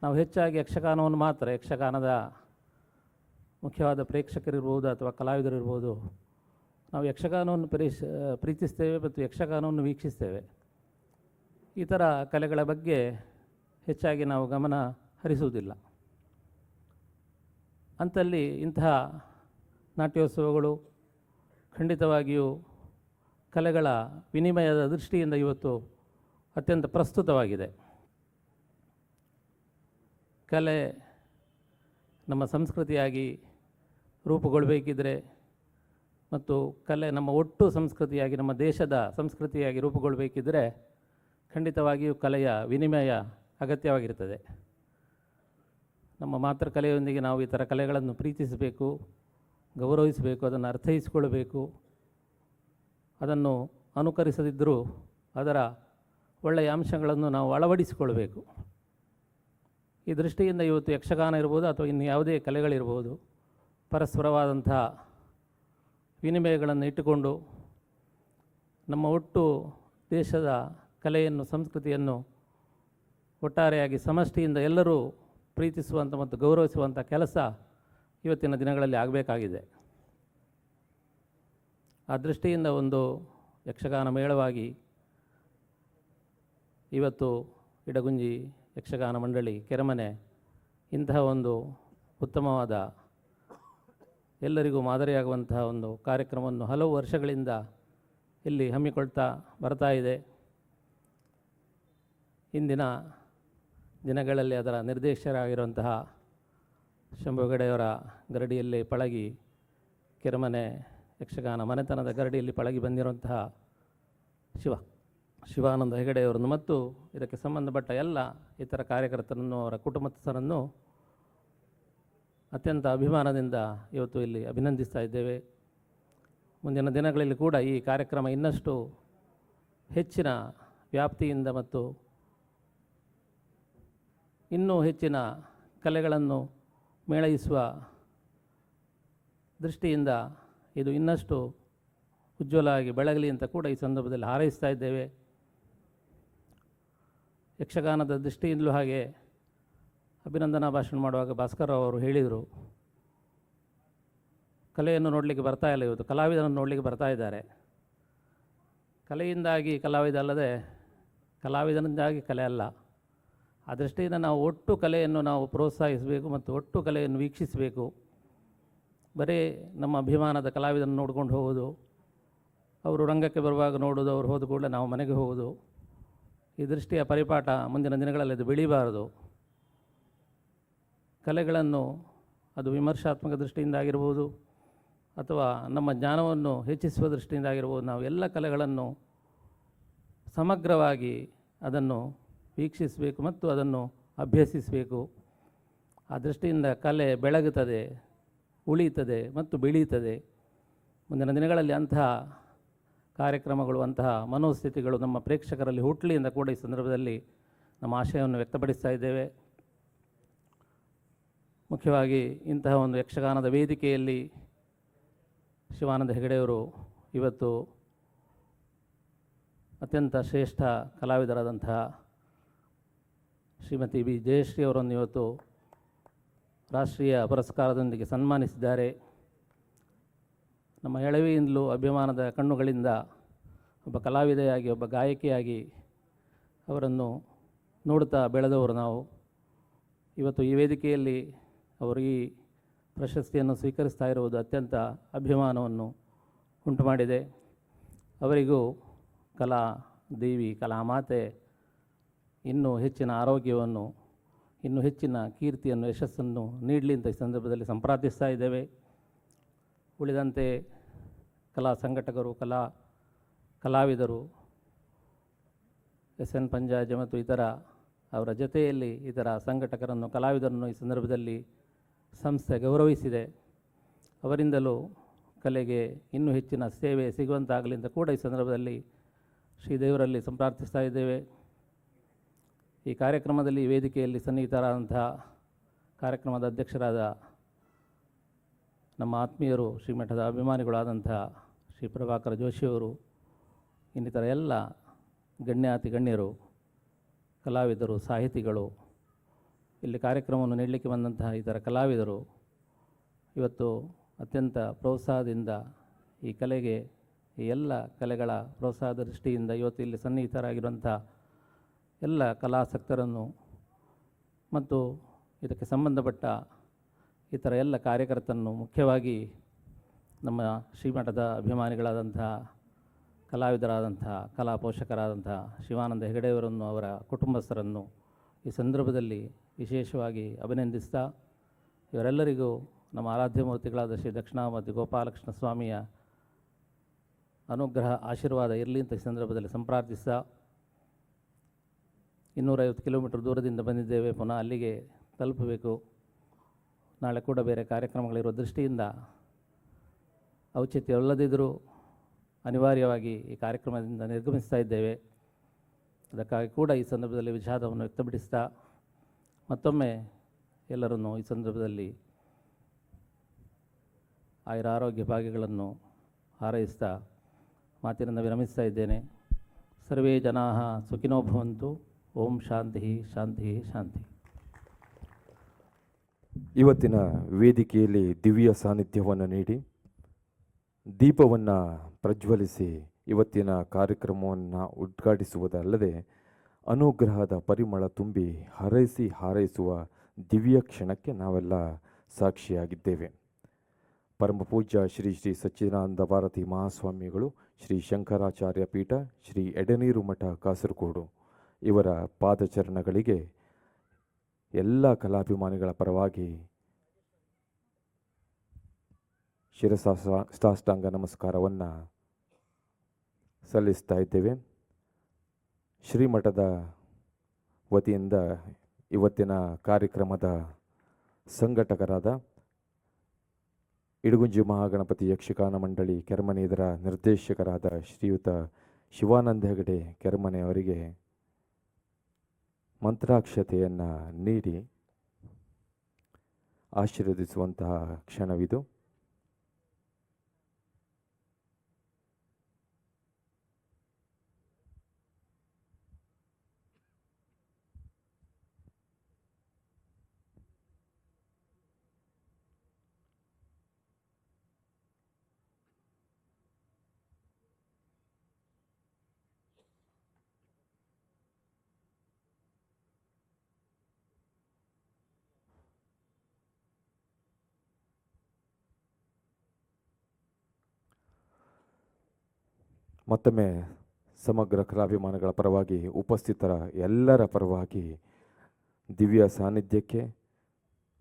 ನಾವು ಹೆಚ್ಚಾಗಿ ಯಕ್ಷಗಾನವನ್ನು ಮಾತ್ರ, ಯಕ್ಷಗಾನದ ಮುಖ್ಯವಾದ ಪ್ರೇಕ್ಷಕರಿರ್ಬೋದು ಅಥವಾ ಕಲಾವಿದರಿರ್ಬೋದು, ನಾವು ಯಕ್ಷಗಾನವನ್ನು ಪ್ರೀತಿಸ್ತೇವೆ ಮತ್ತು ಯಕ್ಷಗಾನವನ್ನು ವೀಕ್ಷಿಸ್ತೇವೆ. ಇತರ ಕಲೆಗಳ ಬಗ್ಗೆ ಹೆಚ್ಚಾಗಿ ನಾವು ಗಮನ ಹರಿಸುವುದಿಲ್ಲ. ಅಂಥಲ್ಲಿ ಇಂತಹ ನಾಟ್ಯೋತ್ಸವಗಳು ಖಂಡಿತವಾಗಿಯೂ ಕಲೆಗಳ ವಿನಿಮಯದ ದೃಷ್ಟಿಯಿಂದ ಇವತ್ತು ಅತ್ಯಂತ ಪ್ರಸ್ತುತವಾಗಿದೆ. ಕಲೆ ನಮ್ಮ ಸಂಸ್ಕೃತಿಯಾಗಿ ರೂಪುಗೊಳ್ಳಬೇಕಿದ್ರೆ ಮತ್ತು ಕಲೆ ನಮ್ಮ ಒಟ್ಟು ಸಂಸ್ಕೃತಿಯಾಗಿ, ನಮ್ಮ ದೇಶದ ಸಂಸ್ಕೃತಿಯಾಗಿ ರೂಪುಗೊಳ್ಳಬೇಕಿದ್ದರೆ ಖಂಡಿತವಾಗಿಯೂ ಕಲೆಯ ವಿನಿಮಯ ಅಗತ್ಯವಾಗಿರ್ತದೆ. ನಮ್ಮ ಮಾತೃಕಲೆಯೊಂದಿಗೆ ನಾವು ಇತರ ಕಲೆಗಳನ್ನು ಪ್ರೀತಿಸಬೇಕು, ಗೌರವಿಸಬೇಕು, ಅದನ್ನು ಅರ್ಥೈಸಿಕೊಳ್ಳಬೇಕು. ಅದನ್ನು ಅನುಕರಿಸದಿದ್ದರೂ ಅದರ ಒಳ್ಳೆಯ ಅಂಶಗಳನ್ನು ನಾವು ಅಳವಡಿಸಿಕೊಳ್ಬೇಕು. ಈ ದೃಷ್ಟಿಯಿಂದ ಇವತ್ತು ಯಕ್ಷಗಾನ ಇರ್ಬೋದು ಅಥವಾ ಇನ್ನು ಯಾವುದೇ ಕಲೆಗಳಿರ್ಬೋದು, ಪರಸ್ಪರವಾದಂಥ ವಿನಿಮಯಗಳನ್ನು ಇಟ್ಟುಕೊಂಡು ನಮ್ಮ ಒಟ್ಟು ದೇಶದ ಕಲೆಯನ್ನು, ಸಂಸ್ಕೃತಿಯನ್ನು ಒಟ್ಟಾರೆಯಾಗಿ ಸಮಷ್ಟಿಯಿಂದ ಎಲ್ಲರೂ ಪ್ರೀತಿಸುವಂಥ ಮತ್ತು ಗೌರವಿಸುವಂಥ ಕೆಲಸ ಇವತ್ತಿನ ದಿನಗಳಲ್ಲಿ ಆಗಬೇಕಾಗಿದೆ. ಆ ದೃಷ್ಟಿಯಿಂದ ಒಂದು ಯಕ್ಷಗಾನ ಮೇಳವಾಗಿ ಇವತ್ತು ಇಡಗುಂಜಿ ಯಕ್ಷಗಾನ ಮಂಡಳಿ ಕೆರೆಮನೆ ಇಂತಹ ಒಂದು ಉತ್ತಮವಾದ, ಎಲ್ಲರಿಗೂ ಮಾದರಿಯಾಗುವಂತಹ ಒಂದು ಕಾರ್ಯಕ್ರಮವನ್ನು ಹಲವು ವರ್ಷಗಳಿಂದ ಇಲ್ಲಿ ಹಮ್ಮಿಕೊಳ್ತಾ ಬರ್ತಾ ಇದೆ. ಇಂದಿನ ದಿನಗಳಲ್ಲಿ ಅದರ ನಿರ್ದೇಶಕರಾಗಿರುವಂತಹ ಶಂಭುಗಡೆಯವರ ಗರಡಿಯಲ್ಲಿ ಪಳಗಿ, ಕೆರೆಮನೆ ಯಕ್ಷಗಾನ ಮನೆತನದ ಗರಡಿಯಲ್ಲಿ ಪಳಗಿ ಬಂದಿರುವಂತಹ ಶಿವಾನಂದ ಹೆಗಡೆಯವರನ್ನು ಮತ್ತು ಇದಕ್ಕೆ ಸಂಬಂಧಪಟ್ಟ ಎಲ್ಲ ಇತರ ಕಾರ್ಯಕರ್ತರನ್ನು, ಅವರ ಕುಟುಂಬಸ್ಥರನ್ನು ಅತ್ಯಂತ ಅಭಿಮಾನದಿಂದ ಇವತ್ತು ಇಲ್ಲಿ ಅಭಿನಂದಿಸ್ತಾ ಇದ್ದೇವೆ. ಮುಂದಿನ ದಿನಗಳಲ್ಲಿ ಕೂಡ ಈ ಕಾರ್ಯಕ್ರಮ ಇನ್ನಷ್ಟು ಹೆಚ್ಚಿನ ವ್ಯಾಪ್ತಿಯಿಂದ ಮತ್ತು ಇನ್ನೂ ಹೆಚ್ಚಿನ ಕಲೆಗಳನ್ನು ಮೇಳೈಸುವ ದೃಷ್ಟಿಯಿಂದ ಇದು ಇನ್ನಷ್ಟು ಉಜ್ವಲವಾಗಿ ಬೆಳಗಲಿ ಅಂತ ಕೂಡ ಈ ಸಂದರ್ಭದಲ್ಲಿ ಹಾರೈಸ್ತಾ ಇದ್ದೇವೆ. ಯಕ್ಷಗಾನದ ದೃಷ್ಟಿಯಿಂದಲೂ ಹಾಗೆ ಅಭಿನಂದನಾ ಭಾಷಣ ಮಾಡುವಾಗ ಭಾಸ್ಕರ್ ಅವರು ಹೇಳಿದರು, ಕಲೆಯನ್ನು ನೋಡಲಿಕ್ಕೆ ಬರ್ತಾ ಇಲ್ಲ, ಇವತ್ತು ಕಲಾವಿದರನ್ನು ನೋಡಲಿಕ್ಕೆ ಬರ್ತಾ ಇದ್ದಾರೆ. ಕಲೆಯಿಂದಾಗಿ ಕಲಾವಿದ ಅಲ್ಲದೆ ಕಲಾವಿದನಿಂದಾಗಿ ಕಲೆ ಅಲ್ಲ. ಆ ದೃಷ್ಟಿಯಿಂದ ನಾವು ಒಟ್ಟು ಕಲೆಯನ್ನು ನಾವು ಪ್ರೋತ್ಸಾಹಿಸಬೇಕು ಮತ್ತು ಒಟ್ಟು ಕಲೆಯನ್ನು ವೀಕ್ಷಿಸಬೇಕು. ಬರೀ ನಮ್ಮ ಅಭಿಮಾನದ ಕಲಾವಿದನ್ನು ನೋಡ್ಕೊಂಡು ಹೋಗೋದು, ಅವರು ರಂಗಕ್ಕೆ ಬರುವಾಗ ನೋಡೋದು, ಅವರು ಹೋದ ಕೂಡಲೇ ನಾವು ಮನೆಗೆ ಹೋಗೋದು, ಈ ದೃಷ್ಟಿಯ ಪರಿಪಾಠ ಮುಂದಿನ ದಿನಗಳಲ್ಲಿ ಅದು ಬೆಳೀಬಾರದು. ಕಲೆಗಳನ್ನು ಅದು ವಿಮರ್ಶಾತ್ಮಕ ದೃಷ್ಟಿಯಿಂದಾಗಿರ್ಬೋದು ಅಥವಾ ನಮ್ಮ ಜ್ಞಾನವನ್ನು ಹೆಚ್ಚಿಸುವ ದೃಷ್ಟಿಯಿಂದಾಗಿರ್ಬೋದು, ನಾವು ಎಲ್ಲ ಕಲೆಗಳನ್ನು ಸಮಗ್ರವಾಗಿ ಅದನ್ನು ವೀಕ್ಷಿಸಬೇಕು ಮತ್ತು ಅದನ್ನು ಅಭ್ಯಸಿಸಬೇಕು. ಆ ದೃಷ್ಟಿಯಿಂದ ಕಲೆ ಬೆಳಗುತ್ತದೆ, ಉಳಿಯುತ್ತದೆ ಮತ್ತು ಬೆಳೆಯುತ್ತದೆ. ಮುಂದಿನ ದಿನಗಳಲ್ಲಿ ಅಂತಹ ಕಾರ್ಯಕ್ರಮಗಳು, ಅಂತಹ ಮನೋಸ್ಥಿತಿಗಳು ನಮ್ಮ ಪ್ರೇಕ್ಷಕರಲ್ಲಿ ಹುಟ್ಟಲಿ ಅಂತ ಕೂಡ ಈ ಸಂದರ್ಭದಲ್ಲಿ ನಮ್ಮ ಆಶಯವನ್ನು ವ್ಯಕ್ತಪಡಿಸ್ತಾ ಇದ್ದೇವೆ. ಮುಖ್ಯವಾಗಿ ಇಂತಹ ಒಂದು ಯಕ್ಷಗಾನದ ವೇದಿಕೆಯಲ್ಲಿ ಶಿವಾನಂದ ಹೆಗಡೆಯವರು ಇವತ್ತು ಅತ್ಯಂತ ಶ್ರೇಷ್ಠ ಕಲಾವಿದರಾದಂತಹ ಶ್ರೀಮತಿ ಬಿ ಜಯಶ್ರೀ ಅವರನ್ನು ಇವತ್ತು ರಾಷ್ಟ್ರೀಯ ಪುರಸ್ಕಾರದೊಂದಿಗೆ ಸನ್ಮಾನಿಸಿದ್ದಾರೆ. ನಮ್ಮ ಎಳವೆಯಿಂದಲೂ ಅಭಿಮಾನದ ಕಣ್ಣುಗಳಿಂದ ಒಬ್ಬ ಕಲಾವಿದೆಯಾಗಿ, ಒಬ್ಬ ಗಾಯಕಿಯಾಗಿ ಅವರನ್ನು ನೋಡುತ್ತಾ ಬೆಳೆದವರು ನಾವು. ಇವತ್ತು ಈ ವೇದಿಕೆಯಲ್ಲಿ ಅವರು ಈ ಪ್ರಶಸ್ತಿಯನ್ನು ಸ್ವೀಕರಿಸ್ತಾ ಇರುವುದು ಅತ್ಯಂತ ಅಭಿಮಾನವನ್ನು ಉಂಟು ಮಾಡಿದೆ. ಅವರಿಗೂ ಕಲಾ ದೇವಿ, ಕಲಾ ಮಾತೆ ಇನ್ನೂ ಹೆಚ್ಚಿನ ಆರೋಗ್ಯವನ್ನು, ಇನ್ನೂ ಹೆಚ್ಚಿನ ಕೀರ್ತಿಯನ್ನು, ಯಶಸ್ಸನ್ನು ನೀಡಲಿ ಅಂತ ಈ ಸಂದರ್ಭದಲ್ಲಿ ಸಂಪ್ರಾರ್ಥಿಸ್ತಾ ಇದ್ದೇವೆ. ಉಳಿದಂತೆ ಕಲಾ ಸಂಘಟಕರು, ಕಲಾವಿದರು, ಎಸ್.ಎನ್. ಪಂಜಾಜೆ ಮತ್ತು ಇತರ ಅವರ ಜೊತೆಯಲ್ಲಿ ಇತರ ಸಂಘಟಕರನ್ನು, ಕಲಾವಿದರನ್ನು ಈ ಸಂದರ್ಭದಲ್ಲಿ ಸಂಸ್ಥೆ ಗೌರವಿಸಿದೆ. ಅವರಿಂದಲೂ ಕಲೆಗೆ ಇನ್ನೂ ಹೆಚ್ಚಿನ ಸೇವೆ ಸಿಗುವಂತಾಗಲಿ ಅಂತ ಕೂಡ ಈ ಸಂದರ್ಭದಲ್ಲಿ ಶ್ರೀದೇವರಲ್ಲಿ ಸಂಪ್ರಾರ್ಥಿಸ್ತಾ ಇದ್ದೇವೆ. ಈ ಕಾರ್ಯಕ್ರಮದಲ್ಲಿ, ವೇದಿಕೆಯಲ್ಲಿ ಸನ್ನಿಹಿತರಾದಂತಹ ಕಾರ್ಯಕ್ರಮದ ಅಧ್ಯಕ್ಷರಾದ ನಮ್ಮ ಆತ್ಮೀಯರು, ಶ್ರೀಮಠದ ಅಭಿಮಾನಿಗಳಾದಂತಹ ಶ್ರೀ ಪ್ರಭಾಕರ ಜೋಶಿಯವರು, ಇನ್ನಿತರ ಎಲ್ಲ ಗಣ್ಯಾತಿ ಗಣ್ಯರು, ಕಲಾವಿದರು, ಸಾಹಿತಿಗಳು ಇಲ್ಲಿ ಕಾರ್ಯಕ್ರಮವನ್ನು ನೀಡಲಿಕ್ಕೆ ಬಂದಂತಹ ಇತರ ಕಲಾವಿದರು ಇವತ್ತು ಅತ್ಯಂತ ಪ್ರೋತ್ಸಾಹದಿಂದ ಈ ಕಲೆಗೆ, ಈ ಎಲ್ಲ ಕಲೆಗಳ ಪ್ರೋತ್ಸಾಹದ ದೃಷ್ಟಿಯಿಂದ ಇವತ್ತು ಇಲ್ಲಿ ಸನ್ನಿಹಿತರಾಗಿರುವಂಥ ಎಲ್ಲ ಕಲಾಸಕ್ತರನ್ನು ಮತ್ತು ಇದಕ್ಕೆ ಸಂಬಂಧಪಟ್ಟ ಇತರ ಎಲ್ಲ ಕಾರ್ಯಕರ್ತರನ್ನು, ಮುಖ್ಯವಾಗಿ ನಮ್ಮ ಶ್ರೀಮಠದ ಅಭಿಮಾನಿಗಳಾದಂತಹ ಕಲಾವಿದರಾದಂತಹ ಕಲಾ ಪೋಷಕರಾದಂತಹ ಶಿವಾನಂದ ಹೆಗಡೆಯವರನ್ನು, ಅವರ ಕುಟುಂಬಸ್ಥರನ್ನು ಈ ಸಂದರ್ಭದಲ್ಲಿ ವಿಶೇಷವಾಗಿ ಅಭಿನಂದಿಸ್ತಾ, ಇವರೆಲ್ಲರಿಗೂ ನಮ್ಮ ಆರಾಧ್ಯ ಮೂರ್ತಿಗಳಾದ ಶ್ರೀ ದಕ್ಷಿಣಾಮೂರ್ತಿ ಗೋಪಾಲಕೃಷ್ಣ ಸ್ವಾಮಿಯ ಅನುಗ್ರಹ ಆಶೀರ್ವಾದ ಇರಲಿ ಅಂತ ಈ ಸಂದರ್ಭದಲ್ಲಿ ಸಂಪ್ರಾರ್ಥಿಸ್ತಾ, 250 ಕಿಲೋಮೀಟರ್ ದೂರದಿಂದ ಬಂದಿದ್ದೇವೆ, ಪುನಃ ಅಲ್ಲಿಗೆ ತಲುಪಬೇಕು. ನಾಳೆ ಕೂಡ ಬೇರೆ ಕಾರ್ಯಕ್ರಮಗಳಿರುವ ದೃಷ್ಟಿಯಿಂದ ಔಚಿತ್ಯವಿಲ್ಲದಿದ್ದರೂ ಅನಿವಾರ್ಯವಾಗಿ ಈ ಕಾರ್ಯಕ್ರಮದಿಂದ ನಿರ್ಗಮಿಸ್ತಾ ಇದ್ದೇವೆ. ಅದಕ್ಕಾಗಿ ಕೂಡ ಈ ಸಂದರ್ಭದಲ್ಲಿ ವಿಷಾದವನ್ನು ವ್ಯಕ್ತಪಡಿಸ್ತಾ, ಮತ್ತೊಮ್ಮೆ ಎಲ್ಲರನ್ನೂ ಈ ಸಂದರ್ಭದಲ್ಲಿ ಆಯುರ ಆರೋಗ್ಯ ಭಾಗ್ಯಗಳನ್ನು ಹಾರೈಸ್ತಾ ಮಾತಿನಿಂದ ವಿರಮಿಸ್ತಾ ಇದ್ದೇನೆ. ಸರ್ವೇ ಜನಾಃ ಸುಖಿನೋ ಭವಂತು. ಓಂ ಶಾಂತಿ ಶಾಂತಿ ಶಾಂತಿ. ಇವತ್ತಿನ ವೇದಿಕೆಯಲ್ಲಿ ದಿವ್ಯ ಸಾನ್ನಿಧ್ಯವನ್ನು ನೀಡಿ ದೀಪವನ್ನು ಪ್ರಜ್ವಲಿಸಿ ಇವತ್ತಿನ ಕಾರ್ಯಕ್ರಮವನ್ನು ಉದ್ಘಾಟಿಸುವುದಲ್ಲದೆ ಅನುಗ್ರಹದ ಪರಿಮಳ ತುಂಬಿ ಹಾರೈಸುವ ದಿವ್ಯ ಕ್ಷಣಕ್ಕೆ ನಾವೆಲ್ಲ ಸಾಕ್ಷಿಯಾಗಿದ್ದೇವೆ. ಪರಮ ಪೂಜ್ಯ ಶ್ರೀ ಶ್ರೀ ಸಚ್ಚಿದಾನಂದ ಭಾರತಿ ಮಹಾಸ್ವಾಮಿಗಳು, ಶ್ರೀ ಶಂಕರಾಚಾರ್ಯ ಪೀಠ, ಶ್ರೀ ಎಡನೀರು ಮಠ ಕಾಸರಗೋಡು ಇವರ ಪಾದಚರಣಗಳಿಗೆ ಎಲ್ಲ ಕಲಾಭಿಮಾನಿಗಳ ಪರವಾಗಿ ಶಿರಸಾಷ್ಟಾಂಗ ನಮಸ್ಕಾರವನ್ನು ಸಲ್ಲಿಸ್ತಾ ಇದ್ದೇವೆ. ಶ್ರೀಮಠದ ವತಿಯಿಂದ ಇವತ್ತಿನ ಕಾರ್ಯಕ್ರಮದ ಸಂಘಟಕರಾದ ಇಡಗುಂಜಿ ಮಹಾಗಣಪತಿ ಯಕ್ಷಗಾನ ಮಂಡಳಿ ಕೆರಮನೆ ಇದರ ನಿರ್ದೇಶಕರಾದ ಶ್ರೀಯುತ ಶಿವಾನಂದ ಹೆಗಡೆ ಕೆರಮನೆ ಅವರಿಗೆ ಮಂತ್ರಾಕ್ಷತೆಯನ್ನು ನೀಡಿ ಆಶೀರ್ವದಿಸುವಂತಹ ಕ್ಷಣವಿದು. ಮತ್ತೊಮ್ಮೆ ಸಮಗ್ರ ಕಲಾಭಿಮಾನಿಗಳ ಪರವಾಗಿ, ಉಪಸ್ಥಿತರ ಎಲ್ಲರ ಪರವಾಗಿ ದಿವ್ಯ ಸಾನ್ನಿಧ್ಯಕ್ಕೆ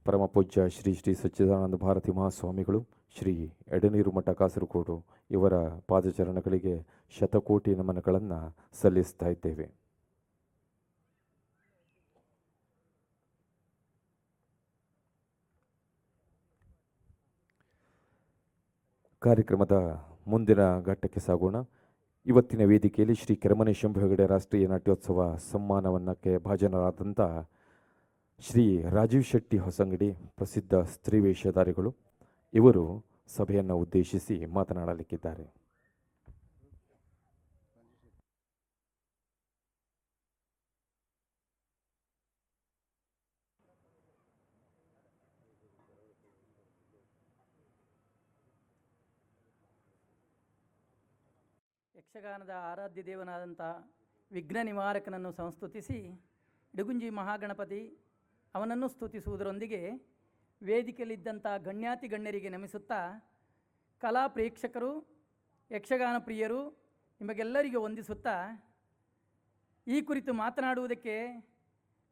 ಪರಮ ಪೂಜ್ಯ ಶ್ರೀ ಶ್ರೀ ಸಚ್ಚಿದಾನಂದ ಭಾರತಿ ಮಹಾಸ್ವಾಮಿಗಳು, ಶ್ರೀ ಎಡನೀರು ಮಠ ಕಾಸರಗೋಡು ಇವರ ಪಾದಚರಣಗಳಿಗೆ ಶತಕೋಟಿ ನಮನಗಳನ್ನು ಸಲ್ಲಿಸ್ತಾ ಇದ್ದೇವೆ. ಕಾರ್ಯಕ್ರಮದ ಮುಂದಿನ ಘಟ್ಟಕ್ಕೆ ಸಾಗೋಣ. ಇವತ್ತಿನ ವೇದಿಕೆಯಲ್ಲಿ ಶ್ರೀ ಕೆರಮನೆ ಶಂಭು ಹೆಗಡೆ ರಾಷ್ಟ್ರೀಯ ನಾಟ್ಯೋತ್ಸವ ಸಮ್ಮಾನವನ್ನಕ್ಕೆ ಭಾಜನರಾದಂಥ ಶ್ರೀ ರಾಜೀವ್ ಶೆಟ್ಟಿ ಹೊಸಂಗಡಿ, ಪ್ರಸಿದ್ಧ ಸ್ತ್ರೀ ವೇಷಧಾರಿಗಳು, ಇವರು ಸಭೆಯನ್ನು ಉದ್ದೇಶಿಸಿ ಮಾತನಾಡಲಿಕ್ಕಿದ್ದಾರೆ. ಯಕ್ಷಗಾನದ ಆರಾಧ್ಯ ದೇವನಾದಂಥ ವಿಘ್ನ ನಿವಾರಕನನ್ನು ಸಂಸ್ತುತಿಸಿ, ಇಡಗುಂಜಿ ಮಹಾಗಣಪತಿ ಅವನನ್ನು ಸ್ತುತಿಸುವುದರೊಂದಿಗೆ ವೇದಿಕೆಯಲ್ಲಿದ್ದಂಥ ಗಣ್ಯಾತಿ ಗಣ್ಯರಿಗೆ ನಮಿಸುತ್ತಾ, ಕಲಾ ಪ್ರೇಕ್ಷಕರು, ಯಕ್ಷಗಾನ ಪ್ರಿಯರು ನಿಮಗೆಲ್ಲರಿಗೂ ವಂದಿಸುತ್ತಾ, ಈ ಕುರಿತು ಮಾತನಾಡುವುದಕ್ಕೆ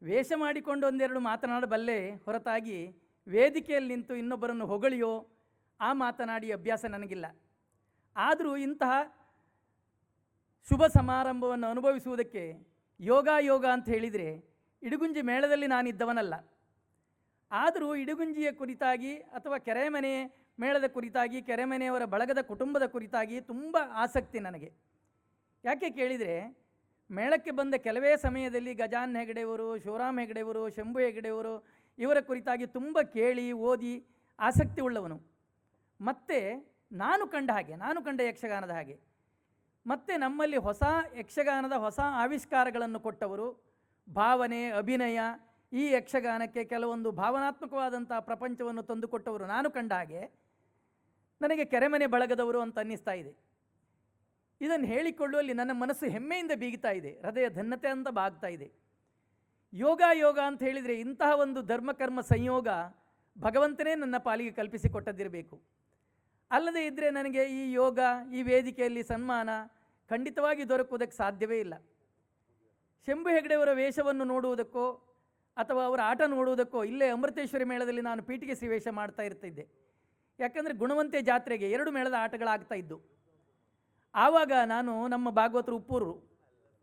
ವೇಷ ಮಾಡಿಕೊಂಡು ಒಂದೆರಡು ಮಾತನಾಡಬಲ್ಲೆ ಹೊರತಾಗಿ ವೇದಿಕೆಯಲ್ಲಿ ನಿಂತು ಇನ್ನೊಬ್ಬರನ್ನು ಹೊಗಳಿಯೋ ಆ ಮಾತನಾಡಿ ಅಭ್ಯಾಸ ನನಗಿಲ್ಲ. ಆದರೂ ಇಂತಹ ಶುಭ ಸಮಾರಂಭವನ್ನು ಅನುಭವಿಸುವುದಕ್ಕೆ ಯೋಗ ಅಂತ ಹೇಳಿದರೆ ಇಡಗುಂಜಿ ಮೇಳದಲ್ಲಿ ನಾನಿದ್ದವನಲ್ಲ. ಆದರೂ ಇಡಗುಂಜಿಯ ಕುರಿತಾಗಿ ಅಥವಾ ಕೆರೆಮನೆ ಮೇಳದ ಕುರಿತಾಗಿ, ಕೆರೆಮನೆಯವರ ಬಳಗದ ಕುಟುಂಬದ ಕುರಿತಾಗಿ ತುಂಬ ಆಸಕ್ತಿ ನನಗೆ. ಯಾಕೆ ಕೇಳಿದರೆ, ಮೇಳಕ್ಕೆ ಬಂದ ಕೆಲವೇ ಸಮಯದಲ್ಲಿ ಗಜಾನ್ ಹೆಗಡೆಯವರು, ಶಿವರಾಮ್ ಹೆಗಡೆಯವರು, ಶಂಭು ಹೆಗಡೆಯವರು ಇವರ ಕುರಿತಾಗಿ ತುಂಬ ಕೇಳಿ ಓದಿ ಆಸಕ್ತಿ ಉಳ್ಳವನು. ಮತ್ತು ನಾನು ಕಂಡ ಯಕ್ಷಗಾನದ ಹಾಗೆ ಮತ್ತು ನಮ್ಮಲ್ಲಿ ಹೊಸ ಯಕ್ಷಗಾನದ ಹೊಸ ಆವಿಷ್ಕಾರಗಳನ್ನು ಕೊಟ್ಟವರು, ಭಾವನೆ, ಅಭಿನಯ ಈ ಯಕ್ಷಗಾನಕ್ಕೆ ಕೆಲವೊಂದು ಭಾವನಾತ್ಮಕವಾದಂಥ ಪ್ರಪಂಚವನ್ನು ತಂದುಕೊಟ್ಟವರು ನಾನು ಕಂಡ ಹಾಗೆ ನನಗೆ ಕೆರೆಮನೆ ಬಳಗದವರು ಅಂತ ಅನ್ನಿಸ್ತಾ ಇದೆ. ಇದನ್ನು ಹೇಳಿಕೊಳ್ಳುವಲ್ಲಿ ನನ್ನ ಮನಸ್ಸು ಹೆಮ್ಮೆಯಿಂದ ಬೀಗ್ತಾ ಇದೆ, ಹೃದಯ ಧನ್ಯತೆ ಅಂತ ಬಾಗ್ತಾ ಇದೆ. ಯೋಗ ಅಂತ ಹೇಳಿದರೆ ಇಂತಹ ಒಂದು ಧರ್ಮಕರ್ಮ ಸಂಯೋಗ ಭಗವಂತನೇ ನನ್ನ ಪಾಲಿಗೆ ಕಲ್ಪಿಸಿಕೊಟ್ಟದ್ದಿರಬೇಕು. ಅಲ್ಲದೆ ಇದ್ದರೆ ನನಗೆ ಈ ಯೋಗ, ಈ ವೇದಿಕೆಯಲ್ಲಿ ಸನ್ಮಾನ ಖಂಡಿತವಾಗಿ ದೊರಕುವುದಕ್ಕೆ ಸಾಧ್ಯವೇ ಇಲ್ಲ. ಶಂಭು ಹೆಗಡೆಯವರ ವೇಷವನ್ನು ನೋಡುವುದಕ್ಕೋ ಅಥವಾ ಅವರ ಆಟ ನೋಡುವುದಕ್ಕೋ ಇಲ್ಲೇ ಅಮೃತೇಶ್ವರಿ ಮೇಳದಲ್ಲಿ ನಾನು ಪೀಠಿಗೆ ಶ್ರೀ ವೇಷ ಮಾಡ್ತಾ ಇರ್ತಿದ್ದೆ. ಯಾಕಂದರೆ ಗುಣವಂತೆ ಜಾತ್ರೆಗೆ 2 ಮೇಳದ ಆಟಗಳಾಗ್ತಾ ಇದ್ದು. ಆವಾಗ ನಾನು ನಮ್ಮ ಭಾಗವತರು ಉಪ್ಪೂರು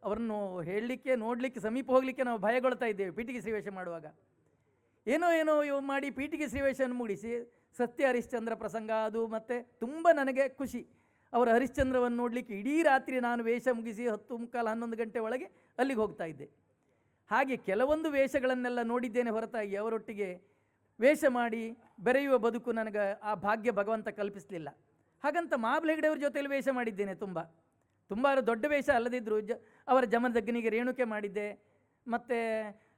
ಅವರನ್ನು ಹೇಳಲಿಕ್ಕೆ ನೋಡಲಿಕ್ಕೆ ಸಮೀಪ ಹೋಗಲಿಕ್ಕೆ ನಾವು ಭಯಗೊಳ್ತಾ ಇದ್ದೇವೆ. ಪೀಠಿಗೆ ಶ್ರೀವೇಷ ಮಾಡುವಾಗ ಏನೋ ಮಾಡಿ ಪೀಠಿಗೆ ಶ್ರೀವೇಷವನ್ನು ಮುಗಿಸಿ ಸತ್ಯ ಹರಿಶ್ಚಂದ್ರ ಪ್ರಸಂಗ ಅದು ಮತ್ತು ತುಂಬ ನನಗೆ ಖುಷಿ. ಅವರ ಹರಿಶ್ಚಂದ್ರವನ್ನು ನೋಡಲಿಕ್ಕೆ ಇಡೀ ರಾತ್ರಿ ನಾನು ವೇಷ ಮುಗಿಸಿ 10:15-11 ಗಂಟೆ ಒಳಗೆ ಅಲ್ಲಿಗೆ ಹೋಗ್ತಾ ಇದ್ದೆ. ಹಾಗೆ ಕೆಲವೊಂದು ವೇಷಗಳನ್ನೆಲ್ಲ ನೋಡಿದ್ದೇನೆ ಹೊರತಾಗಿ ಅವರೊಟ್ಟಿಗೆ ವೇಷ ಮಾಡಿ ಬೆರೆಯುವ ಬದುಕು ನನಗೆ ಆ ಭಾಗ್ಯ ಭಗವಂತ ಕಲ್ಪಿಸಲಿಲ್ಲ. ಹಾಗಂತ ಮಾಬ್ಲೆ ಹೆಗಡೆಯವ್ರ ಜೊತೆಯಲ್ಲಿ ವೇಷ ಮಾಡಿದ್ದೇನೆ. ತುಂಬ ದೊಡ್ಡ ವೇಷ ಅಲ್ಲದಿದ್ದರೂ ಅವರ ಜಮದಗ್ನಿಗೆ ರೇಣುಕೆ ಮಾಡಿದ್ದೆ, ಮತ್ತು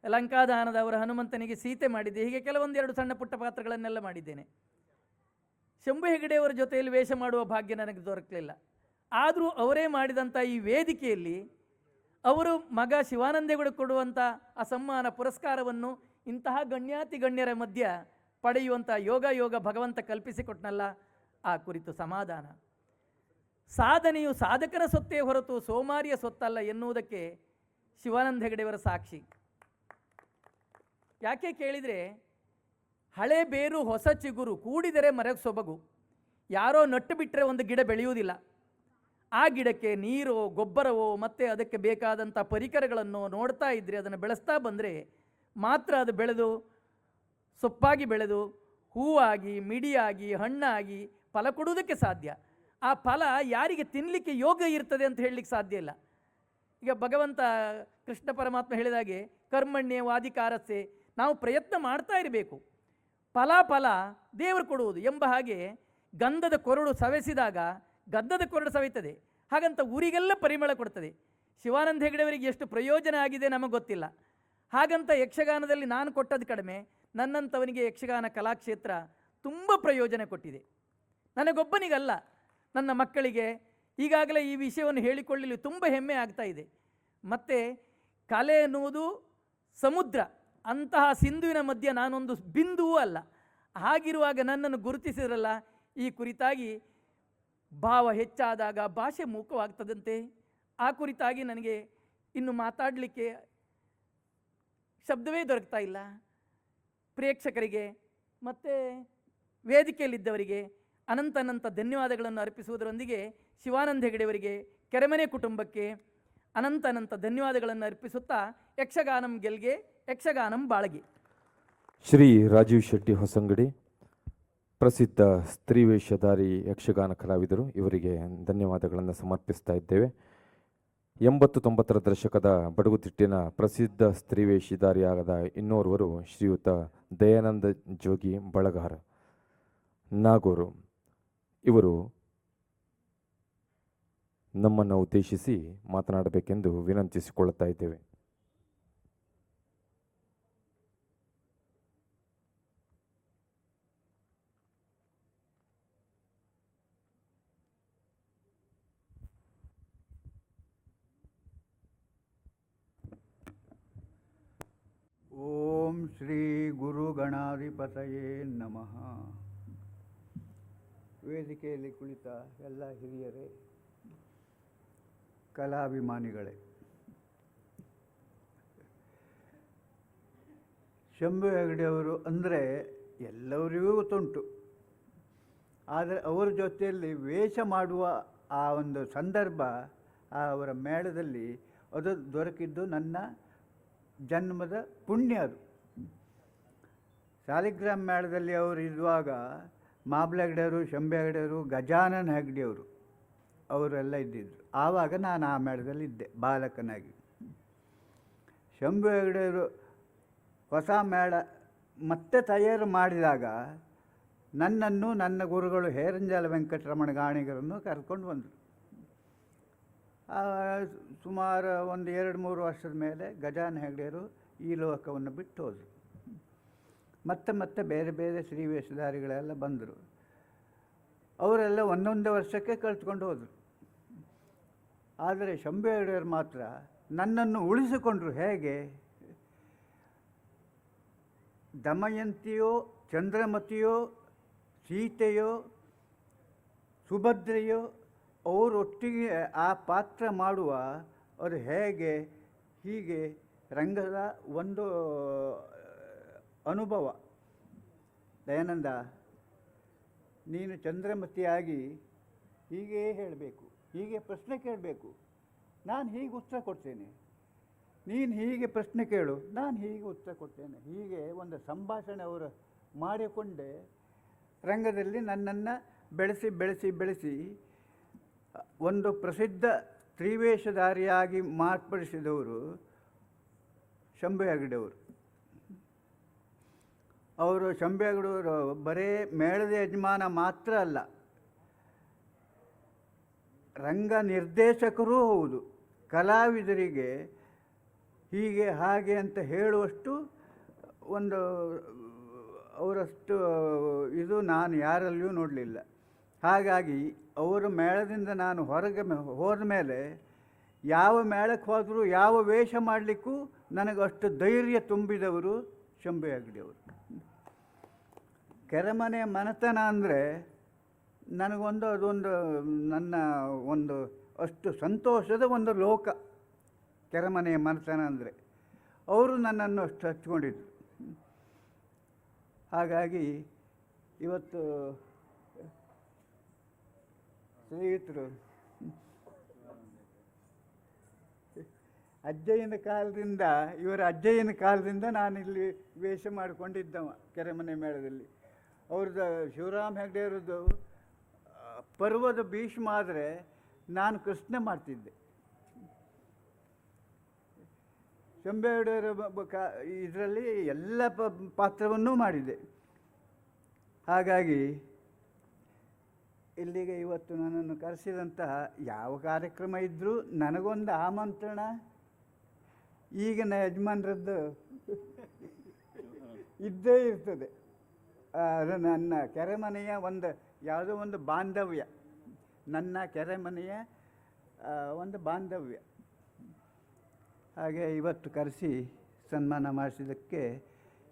ಲಂಕಾದಾನದ ಅವರ ಹನುಮಂತನಿಗೆ ಸೀತೆ ಮಾಡಿದ್ದೆ. ಹೀಗೆ ಕೆಲವೊಂದೆರಡು ಸಣ್ಣ ಪುಟ್ಟ ಪಾತ್ರಗಳನ್ನೆಲ್ಲ ಮಾಡಿದ್ದೇನೆ. ಶಂಭು ಹೆಗಡೆಯವರ ಜೊತೆಯಲ್ಲಿ ವೇಷ ಮಾಡುವ ಭಾಗ್ಯ ನನಗೆ ದೊರಕಲಿಲ್ಲ. ಆದರೂ ಅವರೇ ಮಾಡಿದಂಥ ಈ ವೇದಿಕೆಯಲ್ಲಿ ಅವರು ಮಗ ಶಿವಾನಂದೇಗೌಡ ಕೊಡುವಂಥ ಆ ಸಮ್ಮಾನ ಪುರಸ್ಕಾರವನ್ನು ಇಂತಹ ಗಣ್ಯಾತಿ ಗಣ್ಯರ ಮಧ್ಯ ಪಡೆಯುವಂಥ ಯೋಗ ಭಗವಂತ ಕಲ್ಪಿಸಿಕೊಟ್ನಲ್ಲ, ಆ ಕುರಿತು ಸಮಾಧಾನ. ಸಾಧನೆಯು ಸಾಧಕನ ಸೊತ್ತೇ ಹೊರತು ಸೋಮಾರಿಯ ಸೊತ್ತಲ್ಲ ಎನ್ನುವುದಕ್ಕೆ ಶಿವಾನಂದ ಹೆಗಡೆಯವರ ಸಾಕ್ಷಿ. ಯಾಕೆ ಕೇಳಿದರೆ, ಹಳೆ ಬೇರು ಹೊಸ ಚಿಗುರು ಕೂಡಿದರೆ ಮರಕ್ಕೆ ಸೊಬಗು. ಯಾರೋ ನಟ್ಟು ಬಿಟ್ಟರೆ ಒಂದು ಗಿಡ ಬೆಳೆಯುವುದಿಲ್ಲ. ಆ ಗಿಡಕ್ಕೆ ನೀರೋ ಗೊಬ್ಬರವೋ ಮತ್ತು ಅದಕ್ಕೆ ಬೇಕಾದಂಥ ಪರಿಕರಗಳನ್ನು ನೋಡ್ತಾ ಇದ್ದರೆ, ಅದನ್ನು ಬೆಳೆಸ್ತಾ ಬಂದರೆ ಮಾತ್ರ ಅದು ಬೆಳೆದು ಸೊಪ್ಪಾಗಿ ಬೆಳೆದು ಹೂವಾಗಿ ಮಿಡಿಯಾಗಿ ಹಣ್ಣಾಗಿ ಫಲ ಕೊಡುವುದಕ್ಕೆ ಸಾಧ್ಯ. ಆ ಫಲ ಯಾರಿಗೆ ತಿನ್ನಲಿಕ್ಕೆ ಯೋಗ ಇರ್ತದೆ ಅಂತ ಹೇಳಲಿಕ್ಕೆ ಸಾಧ್ಯ ಇಲ್ಲ. ಈಗ ಭಗವಂತ ಕೃಷ್ಣ ಪರಮಾತ್ಮ ಹೇಳಿದಾಗೆ ಕರ್ಮಣ್ಯ ವಾದಿಕಾರಸ್ಸೆ, ನಾವು ಪ್ರಯತ್ನ ಮಾಡ್ತಾ ಇರಬೇಕು, ಫಲ ದೇವರು ಕೊಡುವುದು ಎಂಬ ಹಾಗೆ ಗಂಧದ ಕೊರಡು ಸವೆಸಿದಾಗ ಗಂಧದ ಕೊರಡು ಸವೆಯುತ್ತದೆ, ಹಾಗಂತ ಊರಿಗೆಲ್ಲ ಪರಿಮಳ ಕೊಡ್ತದೆ. ಶಿವಾನಂದ ಹೆಗಡೆಯವರಿಗೆ ಎಷ್ಟು ಪ್ರಯೋಜನ ಆಗಿದೆ ನಮಗೆ ಗೊತ್ತಿಲ್ಲ. ಹಾಗಂತ ಯಕ್ಷಗಾನದಲ್ಲಿ ನಾನು ಕೊಟ್ಟದ್ದು ಕಡಿಮೆ, ನನ್ನಂಥವನಿಗೆ ಯಕ್ಷಗಾನ ಕಲಾಕ್ಷೇತ್ರ ತುಂಬ ಪ್ರಯೋಜನ ಕೊಟ್ಟಿದೆ. ನನಗೊಬ್ಬನಿಗಲ್ಲ, ನನ್ನ ಮಕ್ಕಳಿಗೆ ಈಗಾಗಲೇ ಈ ವಿಷಯವನ್ನು ಹೇಳಿಕೊಳ್ಳಲು ತುಂಬ ಹೆಮ್ಮೆ ಆಗ್ತಾ ಇದೆ. ಮತ್ತು ಕಲೆ ಎನ್ನುವುದು ಸಮುದ್ರ, ಅಂತಹ ಸಿಂಧುವಿನ ಮಧ್ಯೆ ನಾನೊಂದು ಬಿಂದುವೂ ಅಲ್ಲ. ಹಾಗಿರುವಾಗ ನನ್ನನ್ನು ಗುರುತಿಸಿದ್ರಲ್ಲ, ಈ ಕುರಿತಾಗಿ ಭಾವ ಹೆಚ್ಚಾದಾಗ ಭಾಷೆ ಮೂಕವಾಗ್ತದಂತೆ. ಆ ಕುರಿತಾಗಿ ನನಗೆ ಇನ್ನು ಮಾತಾಡಲಿಕ್ಕೆ ಶಬ್ದವೇ ದೊರಕ್ತಾ ಇಲ್ಲ. ಪ್ರೇಕ್ಷಕರಿಗೆ ಮತ್ತು ವೇದಿಕೆಯಲ್ಲಿದ್ದವರಿಗೆ ಅನಂತ ಧನ್ಯವಾದಗಳನ್ನು ಅರ್ಪಿಸುವುದರೊಂದಿಗೆ ಶಿವಾನಂದ ಹೆಗಡೆಯವರಿಗೆ, ಕೆರೆಮನೆ ಕುಟುಂಬಕ್ಕೆ ಅನಂತ ಧನ್ಯವಾದಗಳನ್ನು ಅರ್ಪಿಸುತ್ತಾ ಯಕ್ಷಗಾನಂ ಗೆಲ್ಗೆ, ಯಕ್ಷಗಾನಂ ಬಾಳಗೆ. ಶ್ರೀ ರಾಜೀವ್ ಶೆಟ್ಟಿ ಹೊಸಂಗಡಿ, ಪ್ರಸಿದ್ಧ ಸ್ತ್ರೀವೇಷಧಾರಿ ಯಕ್ಷಗಾನ ಕಲಾವಿದರು, ಇವರಿಗೆ ಧನ್ಯವಾದಗಳನ್ನು ಸಮರ್ಪಿಸ್ತಾ ಇದ್ದೇವೆ. 80-90ರ ದಶಕದ ಬಡಗುತಿಟ್ಟಿನ ಪ್ರಸಿದ್ಧ ಸ್ತ್ರೀವೇಷಧಾರಿಯಾದ ಇನ್ನೋರ್ವರು ಶ್ರೀಯುತ ದಯಾನಂದ ಜೋಗಿ ಬಳಗಾರ ನಾಗೂರು. ಇವರು ನಮ್ಮನ್ನು ಉದ್ದೇಶಿಸಿ ಮಾತನಾಡಬೇಕೆಂದು ವಿನಂತಿಸಿಕೊಳ್ಳುತ್ತಾ ಇದ್ದೇವೆ. ಓಂ ಶ್ರೀ ಗುರು ಗಣಾಧಿಪತಯೇ ನಮಃ. ವೇದಿಕೆಯಲ್ಲಿ ಕುಳಿತ ಎಲ್ಲ ಹಿರಿಯರೇ, ಕಲಾಭಿಮಾನಿಗಳೇ, ಶಂಭು ಹೆಗಡೆಯವರು ಅಂದರೆ ಎಲ್ಲರಿಗೂ ಗೊತ್ತುಂಟು. ಆದರೆ ಅವರ ಜೊತೆಯಲ್ಲಿ ವೇಷ ಮಾಡುವ ಆ ಒಂದು ಸಂದರ್ಭ, ಅವರ ಮೇಳದಲ್ಲಿ ಅದು ದೊರಕಿದ್ದು ನನ್ನ ಜನ್ಮದ ಪುಣ್ಯ. ಅದು ಸಾಲಿಗ್ರಾಮ ಮೇಳದಲ್ಲಿ ಅವರು ಇರುವಾಗ ಮಾಬ್ಲೆ ಹೆಗಡೆಯವರು, ಶಂಭು ಹೆಗಡೆಯವರು, ಗಜಾನನ ಹೆಗಡೆಯವರು ಅವರೆಲ್ಲ ಇದ್ದಿದ್ದರು. ಆವಾಗ ನಾನು ಆ ಮೇಳದಲ್ಲಿ ಇದ್ದೆ ಬಾಲಕನಾಗಿ. ಶಂಭು ಹೆಗಡೆಯವರು ಹೊಸ ಮೇಳ ಮತ್ತೆ ತಯಾರು ಮಾಡಿದಾಗ ನನ್ನನ್ನು ನನ್ನ ಗುರುಗಳು ಹೇರಂಜಾಲ ವೆಂಕಟರಮಣ ಗಾಣಿಗರನ್ನು ಕರ್ಕೊಂಡು ಬಂದರು. ಸುಮಾರು ಒಂದು 2-3 ವರ್ಷದ ಮೇಲೆ ಗಜಾನನ ಹೆಗ್ಡೆಯವರು ಈ ಲೋಕವನ್ನು ಬಿಟ್ಟು ಹೋದರು. ಮತ್ತೆ ಬೇರೆ ಬೇರೆ ಶ್ರೀ ವೇಷಧಾರಿಗಳೆಲ್ಲ ಬಂದರು. ಅವರೆಲ್ಲ ಒಂದೊಂದೇ ವರ್ಷಕ್ಕೆ ಕಳ್ತ್ಕೊಂಡು ಹೋದರು. ಆದರೆ ಶಂಭು ಹೆಗ್ಡೆಯವರು ಮಾತ್ರ ನನ್ನನ್ನು ಉಳಿಸಿಕೊಂಡ್ರು. ಹೇಗೆ? ದಮಯಂತಿಯೋ, ಚಂದ್ರಮತಿಯೋ, ಸೀತೆಯೋ, ಸುಭದ್ರೆಯೋ ಅವರೊಟ್ಟಿಗೆ ಆ ಪಾತ್ರ ಮಾಡುವ ಅವರು ಹೇಗೆ, ಹೀಗೆ ರಂಗದ ಒಂದು ಅನುಭವ. ದಯಾನಂದ, ನೀನು ಚಂದ್ರಮತಿಯಾಗಿ ಹೀಗೇ ಹೇಳಬೇಕು, ಹೀಗೆ ಪ್ರಶ್ನೆ ಕೇಳಬೇಕು, ನಾನು ಹೀಗೆ ಉತ್ತರ ಕೊಡ್ತೇನೆ, ನೀನು ಹೀಗೆ ಪ್ರಶ್ನೆ ಕೇಳು, ನಾನು ಹೀಗೆ ಉತ್ತರ ಕೊಡ್ತೇನೆ. ಹೀಗೆ ಒಂದು ಸಂಭಾಷಣೆ ಅವರು ಮಾಡಿಕೊಂಡೆ ರಂಗದಲ್ಲಿ ನನ್ನನ್ನು ಬೆಳೆಸಿ ಒಂದು ಪ್ರಸಿದ್ಧ ತ್ರಿವೇಷಧಾರಿಯಾಗಿ ಮಾರ್ಪಡಿಸಿದವರು ಶಂಭು ಹೆಗ್ಡೆಯವರು. ಅವರು ಶಂಭು ಹೆಗ್ಡೆಯವರು ಬರೇ ಮೇಳದ ಯಜಮಾನ ಮಾತ್ರ ಅಲ್ಲ, ರಂಗ ನಿರ್ದೇಶಕರೂ ಹೌದು. ಕಲಾವಿದರಿಗೆ ಹೀಗೆ ಹಾಗೆ ಅಂತ ಹೇಳುವಷ್ಟು ಒಂದು ಅವರಷ್ಟು ಇದು ನಾನು ಯಾರಲ್ಲಿಯೂ ನೋಡಲಿಲ್ಲ. ಹಾಗಾಗಿ ಅವರ ಮೇಳದಿಂದ ನಾನು ಹೊರಗೆ ಹೋದ ಮೇಲೆ ಯಾವ ಮೇಳಕ್ಕೆ ಹೋದರೂ ಯಾವ ವೇಷ ಮಾಡಲಿಕ್ಕೂ ನನಗಷ್ಟು ಧೈರ್ಯ ತುಂಬಿದವರು ಶಂಭು ಹೆಗ್ಡೆಯವರು. ಕೆರೆಮನೆ ಮನೆತನ ಅಂದರೆ ನನಗೊಂದು ಅದೊಂದು ನನ್ನ ಒಂದು ಅಷ್ಟು ಸಂತೋಷದ ಒಂದು ಲೋಕ. ಕೆರೆಮನೆಯ ಮನೆತನ ಅಂದರೆ ಅವರು ನನ್ನನ್ನು ಅಷ್ಟು ಹಚ್ಕೊಂಡಿದ್ರು. ಹಾಗಾಗಿ ಇವತ್ತು ಸ್ನೇಹಿತರು ಇವರ ಅಜ್ಜಯ್ಯನ ಕಾಲದಿಂದ ನಾನಿಲ್ಲಿ ವೇಷ ಮಾಡಿಕೊಂಡಿದ್ದವ ಕೆರೆಮನೆ ಮೇಳದಲ್ಲಿ. ಅವ್ರದ್ದು ಶಿವರಾಮ್ ಹೆಗ್ಡೆಯವ್ರದ್ದು ಪರ್ವದ ಭೀಷ್ಮ ಆದರೆ ನಾನು ಕೃಷ್ಣ ಮಾಡ್ತಿದ್ದೆ. ಶಂಭು ಹೆಗ್ಡೆಯವರ ಇದರಲ್ಲಿ ಎಲ್ಲ ಪಾತ್ರವನ್ನೂ ಮಾಡಿದೆ. ಹಾಗಾಗಿ ಇಲ್ಲಿಗೆ ಇವತ್ತು ನನ್ನನ್ನು ಕರೆಸಿದಂತಹ ಯಾವ ಕಾರ್ಯಕ್ರಮ ಇದ್ದರೂ ನನಗೊಂದು ಆಮಂತ್ರಣ ಈಗಿನ ಯಜಮಾನರದ್ದು ಇದ್ದೇ ಇರ್ತದೆ. ಅದು ನನ್ನ ಕೆರೆಮನೆಯ ಒಂದು ಯಾವುದೋ ಒಂದು ಬಾಂಧವ್ಯ, ನನ್ನ ಕೆರೆಮನೆಯ ಒಂದು ಬಾಂಧವ್ಯ. ಹಾಗೆ ಇವತ್ತು ಕರೆಸಿ ಸನ್ಮಾನ ಮಾಡಿಸಿದ್ದಕ್ಕೆ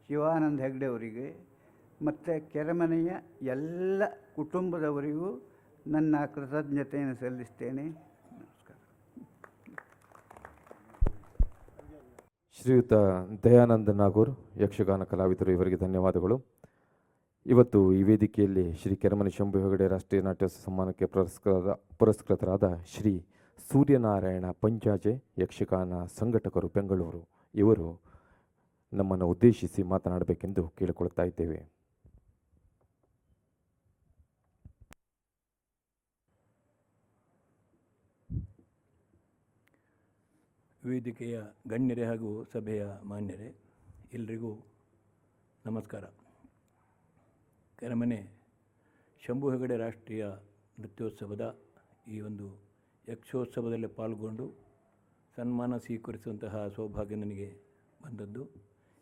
ಶಿವಾನಂದ ಹೆಗ್ಡೆಯವರಿಗೆ ಮತ್ತು ಕೆರೆಮನೆಯ ಎಲ್ಲ ಕುಟುಂಬದವರಿಗೂ ನನ್ನ ಕೃತಜ್ಞತೆಯನ್ನು ಸಲ್ಲಿಸ್ತೇನೆ. ನಮಸ್ಕಾರ. ಶ್ರೀಯುತ ದಯಾನಂದ ನಾಗೂರ್, ಯಕ್ಷಗಾನ ಕಲಾವಿದರು, ಇವರಿಗೆ ಧನ್ಯವಾದಗಳು. ಇವತ್ತು ಈ ವೇದಿಕೆಯಲ್ಲಿ ಶ್ರೀ ಕೆರೆಮನೆ ಶಂಭು ಹೆಗಡೆ ರಾಷ್ಟ್ರೀಯ ನಾಟ್ಯೋತ್ಸವ ಸಮ್ಮಾನಕ್ಕೆ ಪುರಸ್ಕೃತರಾದ ಶ್ರೀ ಸೂರ್ಯನಾರಾಯಣ ಪಂಚಾಜೆ ಯಕ್ಷಗಾನ ಸಂಘಟಕರು ಬೆಂಗಳೂರು, ಇವರು ನಮ್ಮನ್ನು ಉದ್ದೇಶಿಸಿ ಮಾತನಾಡಬೇಕೆಂದು ಕೇಳಿಕೊಳ್ತಾ ಇದ್ದೇವೆ. ವೇದಿಕೆಯ ಗಣ್ಯರೇ ಹಾಗೂ ಸಭೆಯ ಮಾನ್ಯರೇ, ಎಲ್ರಿಗೂ ನಮಸ್ಕಾರ. ಕೆರೆಮನೆ ಶಂಭು ಹೆಗಡೆ ರಾಷ್ಟ್ರೀಯ ನೃತ್ಯೋತ್ಸವದ ಈ ಒಂದು ಯಕ್ಷೋತ್ಸವದಲ್ಲಿ ಪಾಲ್ಗೊಂಡು ಸನ್ಮಾನ ಸ್ವೀಕರಿಸುವಂತಹ ಸೌಭಾಗ್ಯ ನನಗೆ ಬಂದದ್ದು.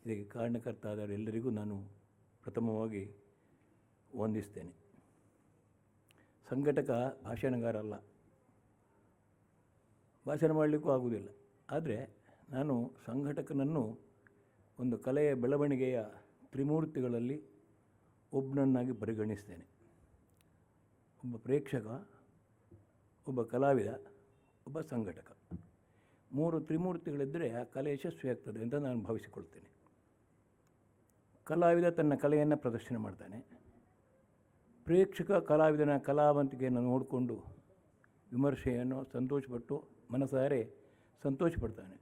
ಇದಕ್ಕೆ ಕಾರಣಕರ್ತಾದ ಎಲ್ಲರಿಗೂ ನಾನು ಪ್ರಥಮವಾಗಿ ವಂದಿಸ್ತೇನೆ. ಸಂಘಟಕ ಭಾಷಣಗಾರ ಅಲ್ಲ, ಭಾಷಣ ಮಾಡಲಿಕ್ಕೂ ಆಗುವುದಿಲ್ಲ. ಆದರೆ ನಾನು ಸಂಘಟಕನನ್ನು ಒಂದು ಕಲೆಯ ಬೆಳವಣಿಗೆಯ ತ್ರಿಮೂರ್ತಿಗಳಲ್ಲಿ ಒಬ್ಬನನ್ನಾಗಿ ಪರಿಗಣಿಸ್ತೇನೆ. ಒಬ್ಬ ಪ್ರೇಕ್ಷಕ, ಒಬ್ಬ ಕಲಾವಿದ, ಒಬ್ಬ ಸಂಘಟಕ. 3 ತ್ರಿಮೂರ್ತಿಗಳಿದ್ದರೆ ಆ ಕಲೆ ಯಶಸ್ವಿಯಾಗ್ತದೆ ಅಂತ ನಾನು ಭಾವಿಸಿಕೊಳ್ತೇನೆ. ಕಲಾವಿದ ತನ್ನ ಕಲೆಯನ್ನು ಪ್ರದರ್ಶನ ಮಾಡ್ತಾನೆ. ಪ್ರೇಕ್ಷಕ ಕಲಾವಿದನ ಕಲಾವಂತಿಕೆಯನ್ನು ನೋಡಿಕೊಂಡು ವಿಮರ್ಶೆಯನ್ನು ಸಂತೋಷಪಟ್ಟು ಮನಸಾರೆ ಸಂತೋಷಪಡ್ತಾನೆ.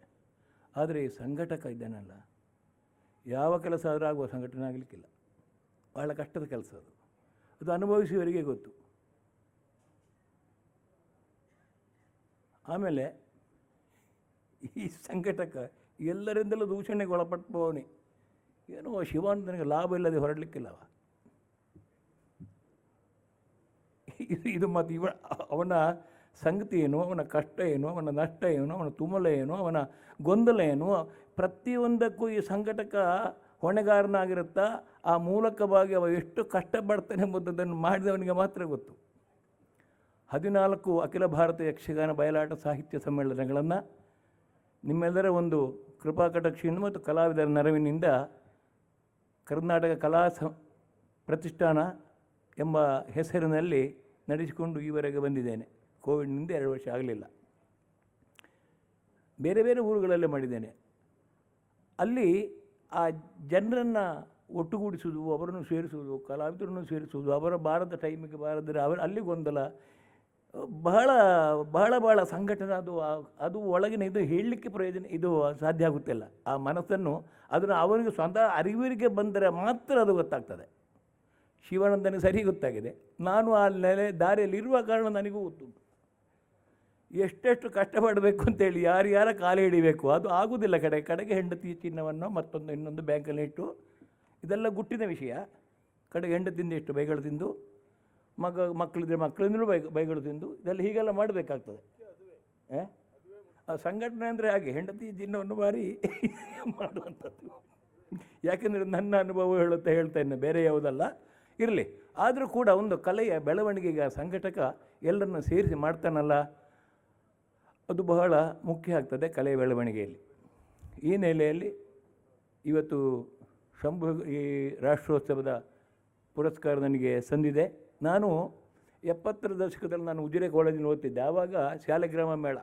ಆದರೆ ಈ ಸಂಘಟಕ ಇದ್ದಾನಲ್ಲ, ಯಾವ ಕೆಲಸ ಆದರೂ ಆಗುವ ಸಂಘಟನೆ ಆಗಲಿಕ್ಕಿಲ್ಲ. ಬಹಳ ಕಷ್ಟದ ಕೆಲಸ ಅದು. ಅದು ಅನುಭವಿಸುವವರಿಗೆ ಗೊತ್ತು. ಆಮೇಲೆ ಈ ಸಂಘಟಕ ಎಲ್ಲರಿಂದಲೂ ದೂಷಣೆಗೆ ಒಳಪಟ್ಟವನೇ. ಏನೋ ಶಿವಾನಂದನಿಗೆ ಲಾಭ ಇಲ್ಲದೆ ಹೊರಡಲಿಕ್ಕಿಲ್ಲವ. ಇದು ಮತ್ತು ಅವನ ಸಂಗತಿ ಏನು, ಅವನ ಕಷ್ಟ ಏನು, ಅವನ ನಷ್ಟ ಏನು, ಅವನ ತುಮಲ ಏನು, ಅವನ ಗೊಂದಲ ಏನು, ಪ್ರತಿಯೊಂದಕ್ಕೂ ಈ ಸಂಘಟಕ ಹೊಣೆಗಾರನಾಗಿರುತ್ತಾ ಆ ಮೂಲಕವಾಗಿ ಅವ ಎಷ್ಟು ಕಷ್ಟಪಡ್ತಾನೆ ಎಂಬುದನ್ನು ಮಾಡಿದವನಿಗೆ ಮಾತ್ರ ಗೊತ್ತು. 14 ಅಖಿಲ ಭಾರತ ಯಕ್ಷಗಾನ ಬಯಲಾಟ ಸಾಹಿತ್ಯ ಸಮ್ಮೇಳನಗಳನ್ನು ನಿಮ್ಮೆಲ್ಲರ ಒಂದು ಕೃಪಾ ಕಟಾಕ್ಷಿಯಿಂದ ಮತ್ತು ಕಲಾವಿದರ ನೆರವಿನಿಂದ ಕರ್ನಾಟಕ ಕಲಾ ಪ್ರತಿಷ್ಠಾನ ಎಂಬ ಹೆಸರಿನಲ್ಲಿ ನಡೆಸಿಕೊಂಡು ಈವರೆಗೆ ಬಂದಿದ್ದೇನೆ. ಕೋವಿಡ್ನಿಂದ 2 ವರ್ಷ ಆಗಲಿಲ್ಲ. ಬೇರೆ ಬೇರೆ ಊರುಗಳಲ್ಲೇ ಮಾಡಿದ್ದೇನೆ. ಅಲ್ಲಿ ಆ ಜನರನ್ನು ಒಟ್ಟುಗೂಡಿಸುವುದು, ಅವರನ್ನು ಸೇರಿಸುವುದು, ಕಲಾವಿದರನ್ನು ಸೇರಿಸುವುದು, ಅವರ ಬಾರದ ಟೈಮಿಗೆ ಬಾರದರೆ ಅಲ್ಲಿ ಗೊಂದಲ, ಬಹಳ ಬಹಳ ಬಹಳ ಸಂಘಟನೆ. ಅದು ಒಳಗಿನ ಇದು ಹೇಳಲಿಕ್ಕೆ ಪ್ರಯೋಜನ ಇದು ಸಾಧ್ಯ ಆಗುತ್ತಿಲ್ಲ. ಆ ಮನಸ್ಸನ್ನು ಅದನ್ನು ಅವರಿಗೆ ಸ್ವಂತ ಅರಿವಿಗೆ ಬಂದರೆ ಮಾತ್ರ ಅದು ಗೊತ್ತಾಗ್ತದೆ. ಶಿವಾನಂದನಿಗೆ ಸರಿ ಗೊತ್ತಾಗಿದೆ. ನಾನು ಆ ದಾರಿಯಲ್ಲಿ ಇರುವ ಕಾರಣ ನನಗೂ ಗೊತ್ತುಂಟು ಎಷ್ಟೆಷ್ಟು ಕಷ್ಟಪಡಬೇಕು ಅಂತೇಳಿ, ಯಾರ ಕಾಲು ಹಿಡಿಬೇಕು. ಅದು ಆಗುವುದಿಲ್ಲ. ಕಡೆಗೆ ಹೆಂಡತಿ ಚಿನ್ನವನ್ನು ಮತ್ತೊಂದು ಇನ್ನೊಂದು ಬ್ಯಾಂಕಲ್ಲಿ ಇಟ್ಟು, ಇದೆಲ್ಲ ಗುಟ್ಟಿನ ವಿಷಯ. ಕಡೆಗೆ ಹೆಂಡತಿಂದ ಎಷ್ಟು ಬೈಗಳು ತಿಂದು, ಮಕ್ಕಳಿದ್ರೆ ಮಕ್ಕಳಿಂದಲೂ ಬೈಗಳು ತಿಂದು, ಇದೆಲ್ಲ ಹೀಗೆಲ್ಲ ಮಾಡಬೇಕಾಗ್ತದೆ. ಆ ಸಂಘಟನೆ ಅಂದರೆ ಹಾಗೆ ಹೆಂಡತಿ ಚಿನ್ನವನ್ನು ಮಾರಿ ಮಾಡುವಂಥದ್ದು. ಯಾಕೆಂದರೆ ನನ್ನ ಅನುಭವ ಹೇಳ್ತೇನೆ, ಬೇರೆ ಯಾವುದಲ್ಲ. ಇರಲಿ. ಆದರೂ ಕೂಡ ಒಂದು ಕಲೆಯ ಬೆಳವಣಿಗೆಗೆ ಆ ಸಂಘಟಕ ಎಲ್ಲರನ್ನು ಸೇರಿಸಿ ಮಾಡ್ತಾನಲ್ಲ, ಅದು ಬಹಳ ಮುಖ್ಯ ಆಗ್ತದೆ ಕಲೆಯ ಬೆಳವಣಿಗೆಯಲ್ಲಿ. ಈ ನೆಲೆಯಲ್ಲಿ ಇವತ್ತು ಈ ರಾಷ್ಟ್ರೋತ್ಸವದ ಪುರಸ್ಕಾರ ನನಗೆ ಸಂದಿದೆ. ನಾನು 70ರ ದಶಕದಲ್ಲಿ ನಾನು ಉಜಿರೆ ಕಾಲೇಜಿನ ಓದ್ತಿದ್ದೆ. ಆವಾಗ ಶಾಲೆಗ್ರಾಮ ಮೇಳ.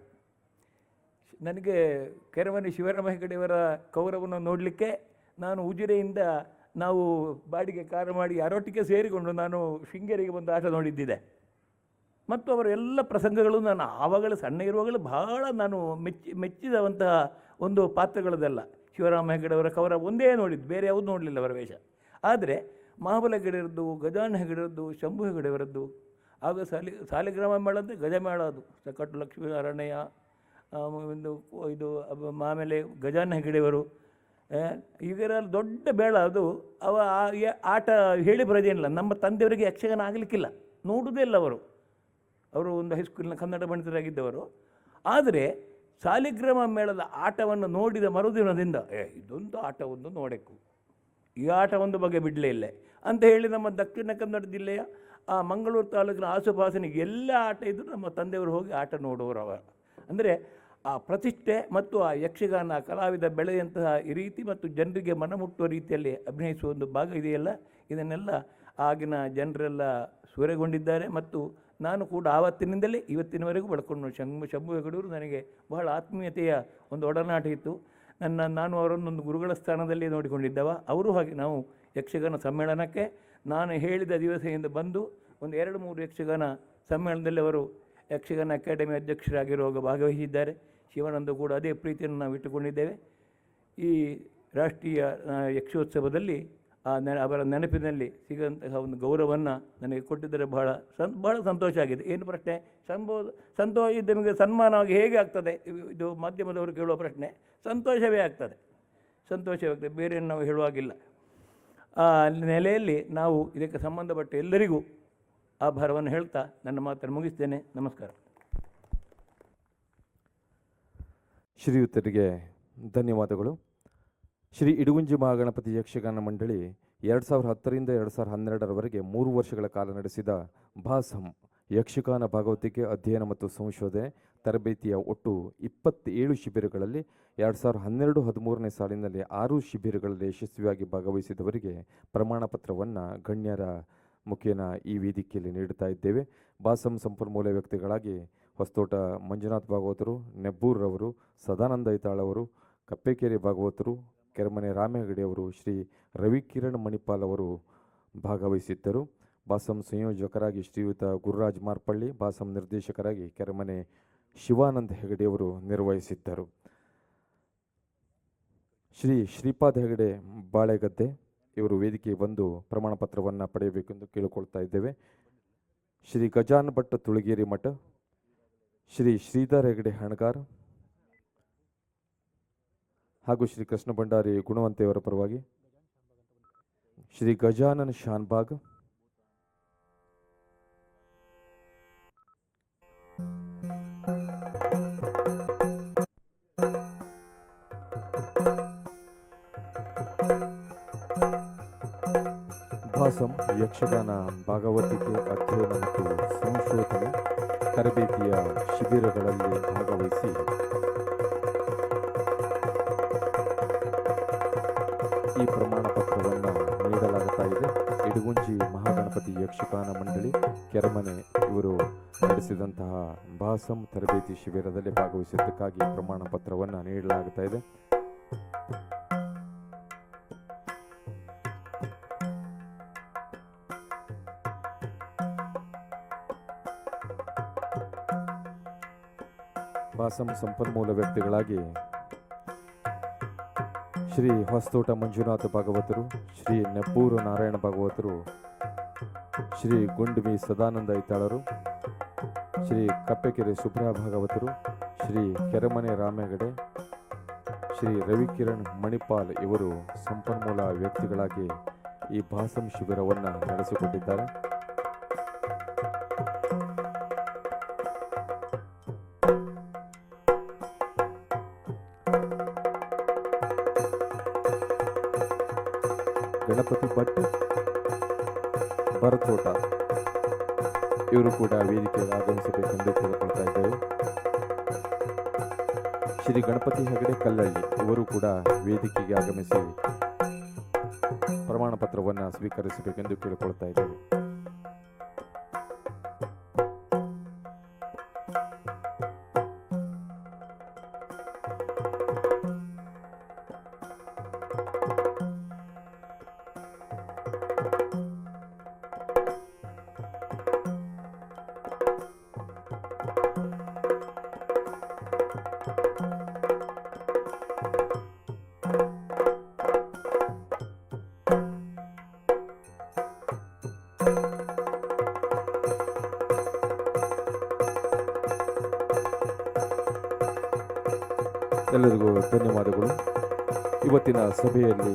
ನನಗೆ ಕೆರೆಮನೆ ಶಿವರಾಮ ಹೆಗಡೆಯವರ ಕೌರವವನ್ನು ನೋಡಲಿಕ್ಕೆ ನಾನು ಉಜಿರೆಯಿಂದ ನಾವು ಬಾಡಿಗೆ ಕಾರು ಮಾಡಿ ಯಾರೊಟ್ಟಿಗೆ ಸೇರಿಕೊಂಡು ನಾನು ಶೃಂಗೇರಿಗೆ ಬಂದು ಆಟ ನೋಡಿದ್ದಿದೆ. ಮತ್ತು ಅವರ ಎಲ್ಲ ಪ್ರಸಂಗಗಳು ನಾನು ಆವಾಗಲೇ ಸಣ್ಣ ಇರುವಾಗಲೇ ಬಹಳ ನಾನು ಮೆಚ್ಚಿದಂತಹ ಒಂದು ಪಾತ್ರಗಳದೆಲ್ಲ. ಶಿವರಾಮ ಹೆಗಡೆಯವರ ಕೌರವ ಒಂದೇ ನೋಡಿದ್ದು, ಬೇರೆ ಯಾವುದು ನೋಡಲಿಲ್ಲ ಅವರ ವೇಷ. ಆದರೆ ಮಹಾಬಲ ಹೆಗಡೆಯವರದ್ದು, ಗಜಾನ ಹೆಗಡೆಯವರದ್ದು, ಶಂಭು ಹೆಗಡೆಯವರದ್ದು, ಆಗ ಸಾಲಿಗ್ರಾಮ ಮೇಳ ಅಂದರೆ ಗಜಮೇಳ. ಅದು ಸಕಟ್ಟು ಲಕ್ಷ್ಮೀ ಅರಣ್ಯ ಇದು ಆಮೇಲೆ ಗಜಾನ ಹೆಗಡೆಯವರು, ಇವರ ದೊಡ್ಡ ಮೇಳ. ಅದು ಆಟ ಹೇಳಿ ಬರೋದೇನಿಲ್ಲ. ನಮ್ಮ ತಂದೆಯವರಿಗೆ ಯಕ್ಷಗಾನ ಆಗಲಿಕ್ಕಿಲ್ಲ, ನೋಡುವುದೇ ಇಲ್ಲ ಅವರು ಒಂದು ಹೈಸ್ಕೂಲಿನ ಕನ್ನಡ ಪಂಡಿತರಾಗಿದ್ದವರು. ಆದರೆ ಸಾಲಿಗ್ರಾಮ ಮೇಳದ ಆಟವನ್ನು ನೋಡಿದ ಮರುದಿನದಿಂದ ಇದೊಂದು ಆಟವೊಂದು ನೋಡಬೇಕು, ಈ ಆಟ ಒಂದು ಬಗೆ ಬಿಡಲೇ ಇಲ್ಲ ಅಂತ ಹೇಳಿ ನಮ್ಮ ದಕ್ಷಿಣ ಕನ್ನಡ ಜಿಲ್ಲೆಯ ಆ ಮಂಗಳೂರು ತಾಲೂಕಿನ ಆಸುಪಾಸಿನಿಗೆ ಎಲ್ಲ ಆಟ ಇದ್ದರೂ ನಮ್ಮ ತಂದೆಯವರು ಹೋಗಿ ಆಟ ನೋಡುವರು. ಅಂದರೆ ಆ ಪ್ರತಿಷ್ಠೆ ಮತ್ತು ಆ ಯಕ್ಷಗಾನ ಕಲಾವಿದ ಬೆಳೆಯಂತಹ ಈ ರೀತಿ ಮತ್ತು ಜನರಿಗೆ ಮನಮುಟ್ಟುವ ರೀತಿಯಲ್ಲಿ ಅಭಿನಯಿಸುವ ಒಂದು ಭಾಗ ಇದೆಯಲ್ಲ, ಇದನ್ನೆಲ್ಲ ಆಗಿನ ಜನರೆಲ್ಲ ಸೂರೆಗೊಂಡಿದ್ದಾರೆ. ಮತ್ತು ನಾನು ಕೂಡ ಆವತ್ತಿನಿಂದಲೇ ಇವತ್ತಿನವರೆಗೂ ಬಳಕೊಂಡು ಶಂಭು ಹೆಗಡೆಯವರು ನನಗೆ ಬಹಳ ಆತ್ಮೀಯತೆಯ ಒಂದು ಒಡನಾಟ ಇತ್ತು. ನಾನು ಅವರನ್ನೊಂದು ಗುರುಗಳ ಸ್ಥಾನದಲ್ಲಿ ನೋಡಿಕೊಂಡಿದ್ದವ. ಅವರು ಹಾಗೆ ನಾವು ಯಕ್ಷಗಾನ ಸಮ್ಮೇಳನಕ್ಕೆ ನಾನು ಹೇಳಿದ ದಿವಸದಿಂದ ಬಂದು ಒಂದು 2-3 ಯಕ್ಷಗಾನ ಸಮ್ಮೇಳನದಲ್ಲಿ ಅವರು ಯಕ್ಷಗಾನ ಅಕಾಡೆಮಿ ಅಧ್ಯಕ್ಷರಾಗಿರುವಾಗ ಭಾಗವಹಿಸಿದ್ದಾರೆ. ಶಿವಾನಂದ ಕೂಡ ಅದೇ ಪ್ರೀತಿಯನ್ನು ನಾವು ಇಟ್ಟುಕೊಂಡಿದ್ದೇವೆ. ಈ ರಾಷ್ಟ್ರೀಯ ಯಕ್ಷೋತ್ಸವದಲ್ಲಿ ಅವರ ನೆನಪಿನಲ್ಲಿ ಸಿಗುವಂತಹ ಒಂದು ಗೌರವವನ್ನು ನನಗೆ ಕೊಟ್ಟಿದ್ದರೆ ಬಹಳ ಸಂತೋಷ ಆಗಿದೆ. ಏನು ಪ್ರಶ್ನೆ? ಸಂತೋಷ ನಿಮಗೆ ಸನ್ಮಾನವಾಗಿ ಹೇಗೆ ಆಗ್ತದೆ? ಇದು ಮಾಧ್ಯಮದವರು ಕೇಳುವ ಪ್ರಶ್ನೆ. ಸಂತೋಷವೇ ಆಗ್ತದೆ. ಬೇರೆ ನಾವು ಹೇಳುವಾಗಿಲ್ಲ. ಆ ನೆಲೆಯಲ್ಲಿ ನಾವು ಇದಕ್ಕೆ ಸಂಬಂಧಪಟ್ಟ ಎಲ್ಲರಿಗೂ ಆಭಾರವನ್ನು ಹೇಳ್ತಾ ನನ್ನ ಮಾತನ್ನು ಮುಗಿಸ್ತೇನೆ. ನಮಸ್ಕಾರ. ಶ್ರೀಯುತರಿಗೆ ಧನ್ಯವಾದಗಳು. ಶ್ರೀ ಇಡಗುಂಜಿ ಮಹಾಗಣಪತಿ ಯಕ್ಷಗಾನ ಮಂಡಳಿ 2010ರಿಂದ 2012ರವರೆಗೆ 3 ವರ್ಷಗಳ ಕಾಲ ನಡೆಸಿದ ಭಾಸಂ ಯಕ್ಷಗಾನ ಭಾಗವತಿಕೆ ಅಧ್ಯಯನ ಮತ್ತು ಸಂಶೋಧನೆ ತರಬೇತಿಯ ಒಟ್ಟು 27 ಶಿಬಿರಗಳಲ್ಲಿ 2012-13ನೇ ಸಾಲಿನಲ್ಲಿ 6 ಶಿಬಿರಗಳಲ್ಲಿ ಯಶಸ್ವಿಯಾಗಿ ಭಾಗವಹಿಸಿದವರಿಗೆ ಪ್ರಮಾಣ ಪತ್ರವನ್ನು ಗಣ್ಯರ ಮುಖೇನ ಈ ವೇದಿಕೆಯಲ್ಲಿ ನೀಡುತ್ತಾ ಇದ್ದೇವೆ. ಭಾಸಂ ಸಂಪನ್ಮೂಲ ವ್ಯಕ್ತಿಗಳಾಗಿ ಹೊಸತೋಟ ಮಂಜುನಾಥ್ ಭಾಗವತರು, ನೆಬ್ಬೂರ್ರವರು, ಸದಾನಂದ ಐತಾಳವರು, ಕಪ್ಪೆಕೆರೆ ಭಾಗವತರು, ಕೆರೆಮನೆ ರಾಮೇಗಡೆಯವರು, ಶ್ರೀ ರವಿಕಿರಣ್ ಮಣಿಪಾಲ್ ಅವರು ಭಾಗವಹಿಸಿದ್ದರು. ಭಾಸಂ ಸಂಯೋಜಕರಾಗಿ ಶ್ರೀಯುತ ಗುರುರಾಜ್ ಮಾರ್ಪಳ್ಳಿ, ಭಾಸಂ ನಿರ್ದೇಶಕರಾಗಿ ಕೆರೆಮನೆ ಶಿವಾನಂದ ಹೆಗಡೆಯವರು ನಿರ್ವಹಿಸಿದ್ದರು. ಶ್ರೀ ಶ್ರೀಪಾದ್ ಹೆಗಡೆ ಬಾಳೆಗದ್ದೆ ಇವರು ವೇದಿಕೆಗೆ ಬಂದು ಪ್ರಮಾಣ ಪತ್ರವನ್ನು ಪಡೆಯಬೇಕೆಂದು ಕೇಳಿಕೊಳ್ತಾ ಇದ್ದೇವೆ. ಶ್ರೀ ಗಜಾನ್ ಭಟ್ ತುಳಗೇರಿ ಮಠ, ಶ್ರೀ ಶ್ರೀಧರ್ ಹೆಗಡೆ ಹಣಗಾರ್ ಹಾಗೂ ಶ್ರೀ ಕೃಷ್ಣ ಭಂಡಾರಿ ಗುಣವಂತೆಯವರ ಪರವಾಗಿ ಶ್ರೀ ಗಜಾನನ್ ಶಾನ್ಬಾಗ್, ಭಾಸಂ ಯಕ್ಷಗಾನ ಭಾಗವತಿಕೆ ಅಧ್ಯಯನ ಮತ್ತು ಸಂಶೋಧನೆ ತರಬೇತಿಯ ಶಿಬಿರಗಳಲ್ಲಿ ಭಾಗವಹಿಸಿ ಈ ಪ್ರಮಾಣ ಪತ್ರವನ್ನು ನೀಡಲಾಗುತ್ತಾ ಇದೆ. ಇಡಗುಂಜಿ ಮಹಾಗಣಪತಿ ಯಕ್ಷಗಾನ ಮಂಡಳಿ ಕೆರೆಮನೆ ಇವರು ನಡೆಸಿದಂತಹ ಭಾಸಂ ತರಬೇತಿ ಶಿಬಿರದಲ್ಲಿ ಭಾಗವಹಿಸಿದ್ದಕ್ಕಾಗಿ ಪ್ರಮಾಣ ಪತ್ರವನ್ನು ನೀಡಲಾಗುತ್ತಾ ಇದೆ. ಭಾಸಂ ಸಂಪನ್ಮೂಲ ವ್ಯಕ್ತಿಗಳಾಗಿ ಶ್ರೀ ಹೊಸತೋಟ ಮಂಜುನಾಥ ಭಾಗವತರು, ಶ್ರೀ ನೆಪ್ಪೂರು ನಾರಾಯಣ ಭಾಗವತರು, ಶ್ರೀ ಗುಂಡ್ಮಿ ಸದಾನಂದ ಐತಾಳರು, ಶ್ರೀ ಕಪ್ಪೆಕೆರೆ ಸುಬ್ರಾ ಭಾಗವತರು, ಶ್ರೀ ಕೆರೆಮನೆ ರಾಮೇಗಡೆ, ಶ್ರೀ ರವಿಕಿರಣ್ ಮಣಿಪಾಲ್ ಇವರು ಸಂಪನ್ಮೂಲ ವ್ಯಕ್ತಿಗಳಾಗಿ ಈ ಭಾಸಂ ಶಿಬಿರವನ್ನು ನಡೆಸಿಕೊಟ್ಟಿದ್ದಾರೆ. ಗಣಪತಿ ಭಟ್, ಭರತೋಟ ಇವರು ಕೂಡ ವೇದಿಕೆಗೆ ಆಗಮಿಸಬೇಕೆಂದು ಕೇಳಿಕೊಳ್ತಾ ಇದ್ದೇವೆ. ಶ್ರೀ ಗಣಪತಿ ಹೆಗಡೆ ಕಲ್ಲಳ್ಳಿ ಇವರು ಕೂಡ ವೇದಿಕೆಗೆ ಆಗಮಿಸಿ ಪ್ರಮಾಣ ಪತ್ರವನ್ನು ಸ್ವೀಕರಿಸಬೇಕೆಂದು ಕೇಳಿಕೊಳ್ತಾ ಇದ್ದೇವೆ. ಎಲ್ಲರಿಗೂ ಧನ್ಯವಾದಗಳು. ಇವತ್ತಿನ ಸಭೆಯಲ್ಲಿ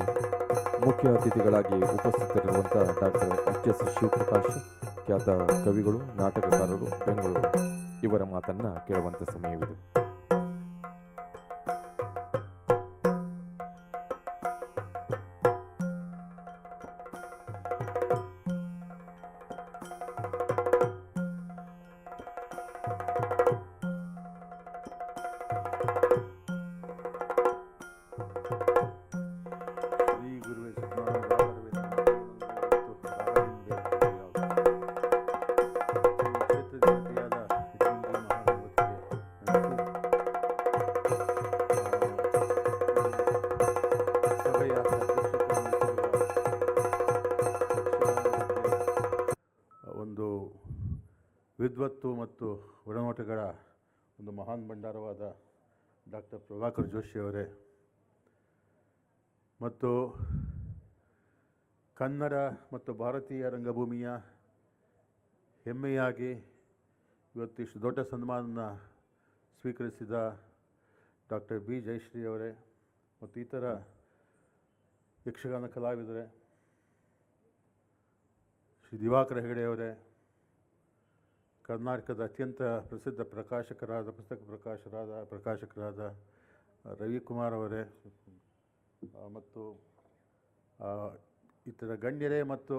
ಮುಖ್ಯ ಅತಿಥಿಗಳಾಗಿ ಉಪಸ್ಥಿತರಿರುವಂಥ ಡಾಕ್ಟರ್ HS ಶಿವಪ್ರಕಾಶ್, ಖ್ಯಾತ ಕವಿಗಳು, ನಾಟಕಕಾರರು, ಬೆಂಗಳೂರು ಇವರ ಮಾತನ್ನು ಕೇಳುವಂಥ ಸಮಯವಿದೆ. ಒಂದು ವಿದ್ವತ್ತು ಮತ್ತು ಒಳನೋಟಗಳ ಒಂದು ಮಹಾನ್ ಭಂಡಾರವಾದ ಡಾಕ್ಟರ್ ಪ್ರಭಾಕರ್ ಜೋಶಿಯವರೇ ಮತ್ತು ಕನ್ನಡ ಮತ್ತು ಭಾರತೀಯ ರಂಗಭೂಮಿಯ ಹೆಮ್ಮೆಯಾಗಿ ಇವತ್ತು ಇಷ್ಟು ದೊಡ್ಡ ಸನ್ಮಾನ ಸ್ವೀಕರಿಸಿದ ಡಾಕ್ಟರ್ B ಜಯಶ್ರೀ ಅವರೇ ಮತ್ತು ಇತರ ಯಕ್ಷಗಾನ ಕಲಾವಿದರೇ, ಶ್ರೀ ದಿವಾಕರ ಹೆಗಡೆಯವರೇ, ಕರ್ನಾಟಕದ ಅತ್ಯಂತ ಪ್ರಸಿದ್ಧ ಪುಸ್ತಕ ಪ್ರಕಾಶಕರಾದ ರವಿಕುಮಾರ್ ಅವರೇ ಮತ್ತು ಇತರ ಗಣ್ಯರೇ ಮತ್ತು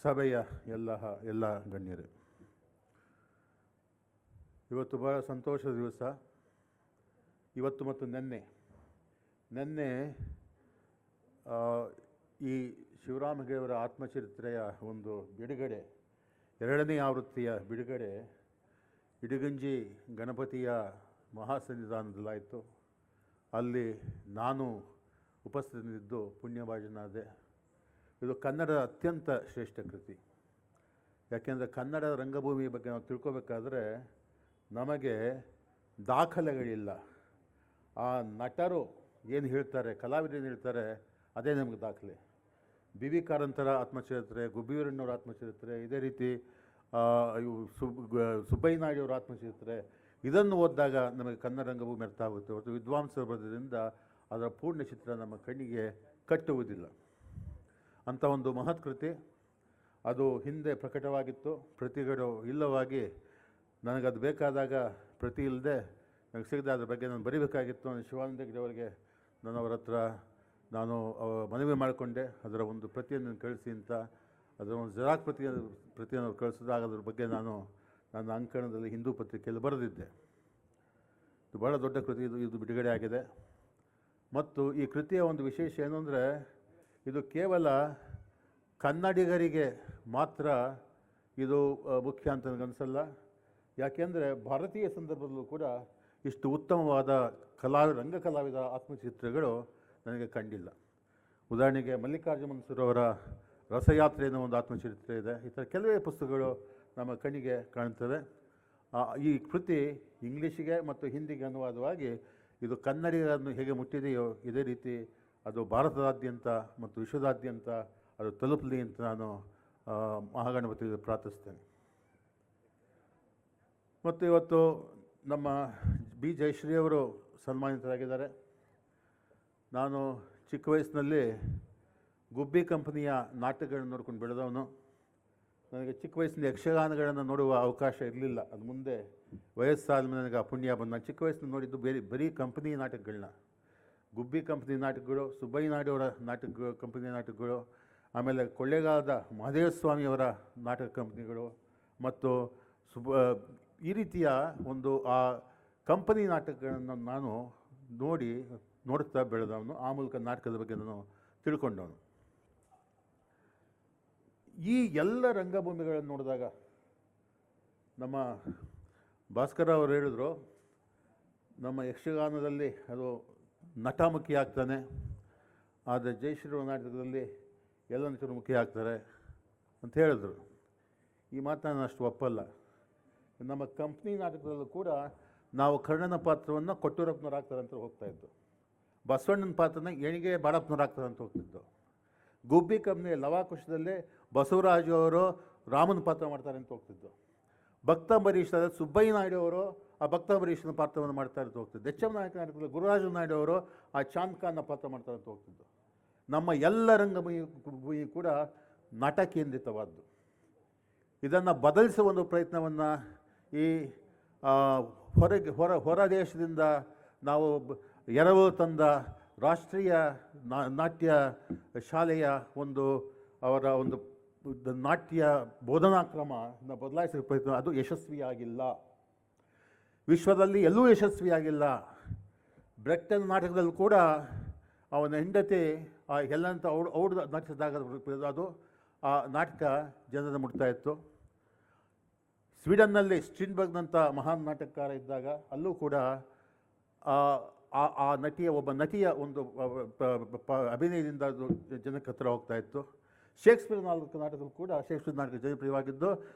ಸಭೆಯ ಎಲ್ಲ ಗಣ್ಯರೇ, ಇವತ್ತು ಬಹಳ ಸಂತೋಷದ ದಿವಸ. ಇವತ್ತು ಮತ್ತು ನೆನ್ನೆ ಈ ಶಿವರಾಮ ಹೆಗಡೆಯವರ ಆತ್ಮಚರಿತ್ರೆಯ ಒಂದು ಬಿಡುಗಡೆ, 2ನೇ ಆವೃತ್ತಿಯ ಬಿಡುಗಡೆ ಇಡಗುಂಜಿ ಗಣಪತಿಯ ಮಹಾಸನ್ನಿಧಾನದಲ್ಲಾಯಿತು. ಅಲ್ಲಿ ನಾನು ಉಪಸ್ಥಿತನಿದ್ದು ಪುಣ್ಯಭಾಜನಾದೆ. ಇದು ಕನ್ನಡದ ಅತ್ಯಂತ ಶ್ರೇಷ್ಠ ಕೃತಿ. ಯಾಕೆಂದರೆ ಕನ್ನಡ ರಂಗಭೂಮಿ ಬಗ್ಗೆ ನಾವು ತಿಳ್ಕೊಬೇಕಾದ್ರೆ ನಮಗೆ ದಾಖಲೆಗಳಿಲ್ಲ. ಆ ನಟರು ಏನು ಹೇಳ್ತಾರೆ, ಕಲಾವಿದರು ಏನು ಹೇಳ್ತಾರೆ, ಅದೇ ನಮಗೆ ದಾಖಲೆ. B.V. ಕಾರಂತರ ಆತ್ಮಚರಿತ್ರೆ, ಗುಬ್ಬಿವೀರಣ್ಣವರ ಆತ್ಮಚರಿತ್ರೆ, ಇದೇ ರೀತಿ ಸುಬ್ಬಯ್ಯ ನಾಯ್ಡುವರ ಆತ್ಮಚರಿತ್ರೆ, ಇದನ್ನು ಓದಿದಾಗ ನಮಗೆ ಕನ್ನಡ ರಂಗಭೂಮಿ ಅರ್ಥ ಆಗುತ್ತೆ. ಮತ್ತು ವಿದ್ವಾಂಸರ ಬರೆದಿಂದ ಅದರ ಪೂರ್ಣ ಚಿತ್ರ ನಮ್ಮ ಕಣ್ಣಿಗೆ ಕಟ್ಟುವುದಿಲ್ಲ. ಅಂಥ ಒಂದು ಮಹತ್ ಕೃತಿ. ಅದು ಹಿಂದೆ ಪ್ರಕಟವಾಗಿತ್ತು, ಪ್ರತಿಗಳು ಇಲ್ಲವಾಗಿ ನನಗದು ಬೇಕಾದಾಗ ಪ್ರತಿ ಇಲ್ಲದೆ ನನಗೆ ಸಿಗದೆ ಅದ್ರ ಬಗ್ಗೆ ನಾನು ಬರೀಬೇಕಾಗಿತ್ತು. ಶಿವಾನಂದ ಹೆಗಡೆ ಅವರಿಗೆ ನಾನು ಅವರ ಹತ್ರ ನಾನು ಮನವಿ ಮಾಡಿಕೊಂಡೆ, ಅದರ ಒಂದು ಪ್ರತಿಯನ್ನು ಕಳಿಸಿ ಅಂತ. ಅದರ ಒಂದು ಜೆರಾಕ್ಸ್ ಪ್ರತಿಯನ್ನು ಕಳಿಸಿದಾಗ ಅದ್ರ ಬಗ್ಗೆ ನಾನು ನನ್ನ ಅಂಕಣದಲ್ಲಿ ಹಿಂದೂ ಪತ್ರಿಕೆಯಲ್ಲಿ ಬರೆದಿದ್ದೆ. ಇದು ಭಾಳ ದೊಡ್ಡ ಕೃತಿ, ಇದು ಬಿಡುಗಡೆ ಆಗಿದೆ. ಮತ್ತು ಈ ಕೃತಿಯ ಒಂದು ವಿಶೇಷ ಏನು ಅಂದರೆ, ಇದು ಕೇವಲ ಕನ್ನಡಿಗರಿಗೆ ಮಾತ್ರ ಇದು ಮುಖ್ಯ ಅಂತ ನನಗನ್ಸಲ್ಲ. ಯಾಕೆಂದರೆ ಭಾರತೀಯ ಸಂದರ್ಭದಲ್ಲೂ ಕೂಡ ಇಷ್ಟು ಉತ್ತಮವಾದ ರಂಗ ಕಲಾವಿದರ ಆತ್ಮಚಿತ್ರಗಳು ನನಗೆ ಕಂಡಿಲ್ಲ. ಉದಾಹರಣೆಗೆ ಮಲ್ಲಿಕಾರ್ಜುನ ಮನ್ಸೂರವರ ರಸಯಾತ್ರೆ ಅನ್ನೋ ಒಂದು ಆತ್ಮಚರಿತ್ರೆ ಇದೆ. ಈ ಥರ ಕೆಲವೇ ಪುಸ್ತಕಗಳು ನಮ್ಮ ಕಣ್ಣಿಗೆ ಕಾಣ್ತವೆ. ಈ ಕೃತಿ ಇಂಗ್ಲೀಷಿಗೆ ಮತ್ತು ಹಿಂದಿಗೆ ಅನುವಾದವಾಗಿ ಇದು ಕನ್ನಡಿಗರನ್ನು ಹೇಗೆ ಮುಟ್ಟಿದೆಯೋ ಇದೇ ರೀತಿ ಅದು ಭಾರತದಾದ್ಯಂತ ಮತ್ತು ವಿಶ್ವದಾದ್ಯಂತ ಅದು ತಲುಪಲಿ ಅಂತ ನಾನು ಮಹಾಗಣಪತಿಗೆ ಪ್ರಾರ್ಥಿಸ್ತೇನೆ. ಮತ್ತು ಇವತ್ತು ನಮ್ಮ ಬಿ ಜಯಶ್ರೀ ಅವರು ಸನ್ಮಾನಿತರಾಗಿದ್ದಾರೆ. ನಾನು ಚಿಕ್ಕ ವಯಸ್ಸಿನಲ್ಲಿ ಗುಬ್ಬಿ ಕಂಪನಿಯ ನಾಟಕಗಳನ್ನು ನೋಡ್ಕೊಂಡು ಬೆಳೆದವನು. ನನಗೆ ಚಿಕ್ಕ ವಯಸ್ಸಿನಲ್ಲಿ ಯಕ್ಷಗಾನಗಳನ್ನು ನೋಡುವ ಅವಕಾಶ ಇರಲಿಲ್ಲ. ಅದು ಮುಂದೆ ವಯಸ್ಸಾದ ಮೇಲೆ ನನಗೆ ಆ ಪುಣ್ಯ ಬಂದು ನಾನು ಚಿಕ್ಕ ವಯಸ್ಸಿನಲ್ಲಿ ನೋಡಿದ್ದು ಬರೀ ಕಂಪನಿ ನಾಟಕಗಳನ್ನ, ಗುಬ್ಬಿ ಕಂಪನಿ ನಾಟಕಗಳು, ಸುಬ್ಬಯ್ಯ ನಾಯ್ಡುವರ ಕಂಪನಿ ನಾಟಕಗಳು, ಆಮೇಲೆ ಕೊಳ್ಳೇಗಾಲದ ಮಹದೇವ ಸ್ವಾಮಿಯವರ ನಾಟಕ ಕಂಪನಿಗಳು ಮತ್ತು ಈ ರೀತಿಯ ಒಂದು ಆ ಕಂಪನಿ ನಾಟಕಗಳನ್ನು ನಾನು ನೋಡ್ತಾ ಬೆಳೆದವನು. ಆ ಮೂಲಕ ನಾಟಕದ ಬಗ್ಗೆ ನಾನು ತಿಳ್ಕೊಂಡವನು. ಈ ಎಲ್ಲ ರಂಗಭೂಮಿಗಳನ್ನು ನೋಡಿದಾಗ ನಮ್ಮ ಭಾಸ್ಕರ ಅವರು ಹೇಳಿದ್ರು, ನಮ್ಮ ಯಕ್ಷಗಾನದಲ್ಲಿ ಅದು ನಟಮುಖಿ ಆಗ್ತಾನೆ, ಆದರೆ ಜಯಶ್ರೀ ನಾಟಕದಲ್ಲಿ ಎಲ್ಲ ನಟರು ಮುಖಿ ಆಗ್ತಾರೆ ಅಂತ ಹೇಳಿದ್ರು. ಈ ಮಾತನ್ನು ಅಷ್ಟು ಒಪ್ಪಲ್ಲ. ನಮ್ಮ ಕಂಪ್ನಿ ನಾಟಕದಲ್ಲೂ ಕೂಡ ನಾವು ಕರ್ಣನ ಪಾತ್ರವನ್ನು ಕೊಟ್ಟೂರಪ್ಪನವ್ರು ಆಗ್ತಾರೆ ಅಂತ ಹೋಗ್ತಾಯಿದ್ದು, ಬಸವಣ್ಣನ ಪಾತ್ರನ ಎಣಿಗೆ ಬಾಳಪ್ಪನವ್ರು ಆಗ್ತಾರೆ ಅಂತ ಹೋಗ್ತಿದ್ದು. ಗುಬ್ಬಿ ಕಂಪ್ನಿ ಲವಾಕುಶದಲ್ಲೇ ಬಸವರಾಜು ಅವರು ರಾಮನ ಪಾತ್ರ ಮಾಡ್ತಾರೆ ಅಂತ ಹೋಗ್ತಿದ್ದು. ಭಕ್ತಾಂಬರೀಷದ ಸುಬ್ಬಯ್ಯ ನಾಯ್ಡು ಅವರು ಆ ಭಕ್ತಾಂಬರೀಷನ ಪಾತ್ರವನ್ನು ಮಾಡ್ತಾರೆ ಅಂತ ಹೋಗ್ತಿದ್ದು. ಎಚ್ ಎಂ ನಾಯಕ ನಾಟಕದಲ್ಲಿ ಗುರುರಾಜ ನಾಯ್ಡು ಅವರು ಆ ಚಾಂದ್ ಖಾನ್ನ ಪಾತ್ರ ಮಾಡ್ತಾರೆ ಅಂತ ಹೋಗ್ತಿದ್ದು. ನಮ್ಮ ಎಲ್ಲ ರಂಗಭೂಮಿ ಕೂಡ ನಟ ಕೇಂದ್ರಿತವಾದ್ದು. ಇದನ್ನು ಬದಲಿಸುವ ಒಂದು ಪ್ರಯತ್ನವನ್ನು ಈ ಹೊರ ದೇಶದಿಂದ ನಾವು ಎರವು ತಂದ ರಾಷ್ಟ್ರೀಯ ನಾಟ್ಯ ಶಾಲೆಯ ಅವರ ಒಂದು ನಾಟ್ಯ ಬೋಧನಾ ಕ್ರಮನ ಬದಲಾಯಿಸುವ ಪ್ರಯತ್ನ ಅದು ಯಶಸ್ವಿಯಾಗಿಲ್ಲ. ವಿಶ್ವದಲ್ಲಿ ಎಲ್ಲೂ ಯಶಸ್ವಿಯಾಗಿಲ್ಲ. ಬ್ರೆಕ್ಟನ್ ನಾಟಕದಲ್ಲಿ ಕೂಡ ಅವನ ಹೆಂಡತಿ ಎಲ್ಲಂತ ಔಡ್ ನಟಿಸಿದಾಗ ಅದು ಆ ನಾಟಕ ಜನರನ್ನು ಮುಟ್ತಾ ಇತ್ತು. ಸ್ವೀಡನ್ನಲ್ಲಿ ಸ್ಟ್ರೀನ್ಬರ್ಗ್ನಂಥ ಮಹಾನ್ ನಾಟಕಕಾರ ಇದ್ದಾಗ ಅಲ್ಲೂ ಕೂಡ ಆ ಒಬ್ಬ ನಟಿಯ ಒಂದು ಅಭಿನಯದಿಂದ ಅದು ಜನಕ್ಕೆ ಹತ್ತಿರ ಹೋಗ್ತಾ ಇತ್ತು. ಶೇಕ್ಸ್ಪಿಯರ್ ನಾಟಕದಲ್ಲಿ ಕೂಡ ಶೇಕ್ಸ್ಪಿಯರ್ ನಾಟಕ ಜನಪ್ರಿಯವಾಗಿದ್ದು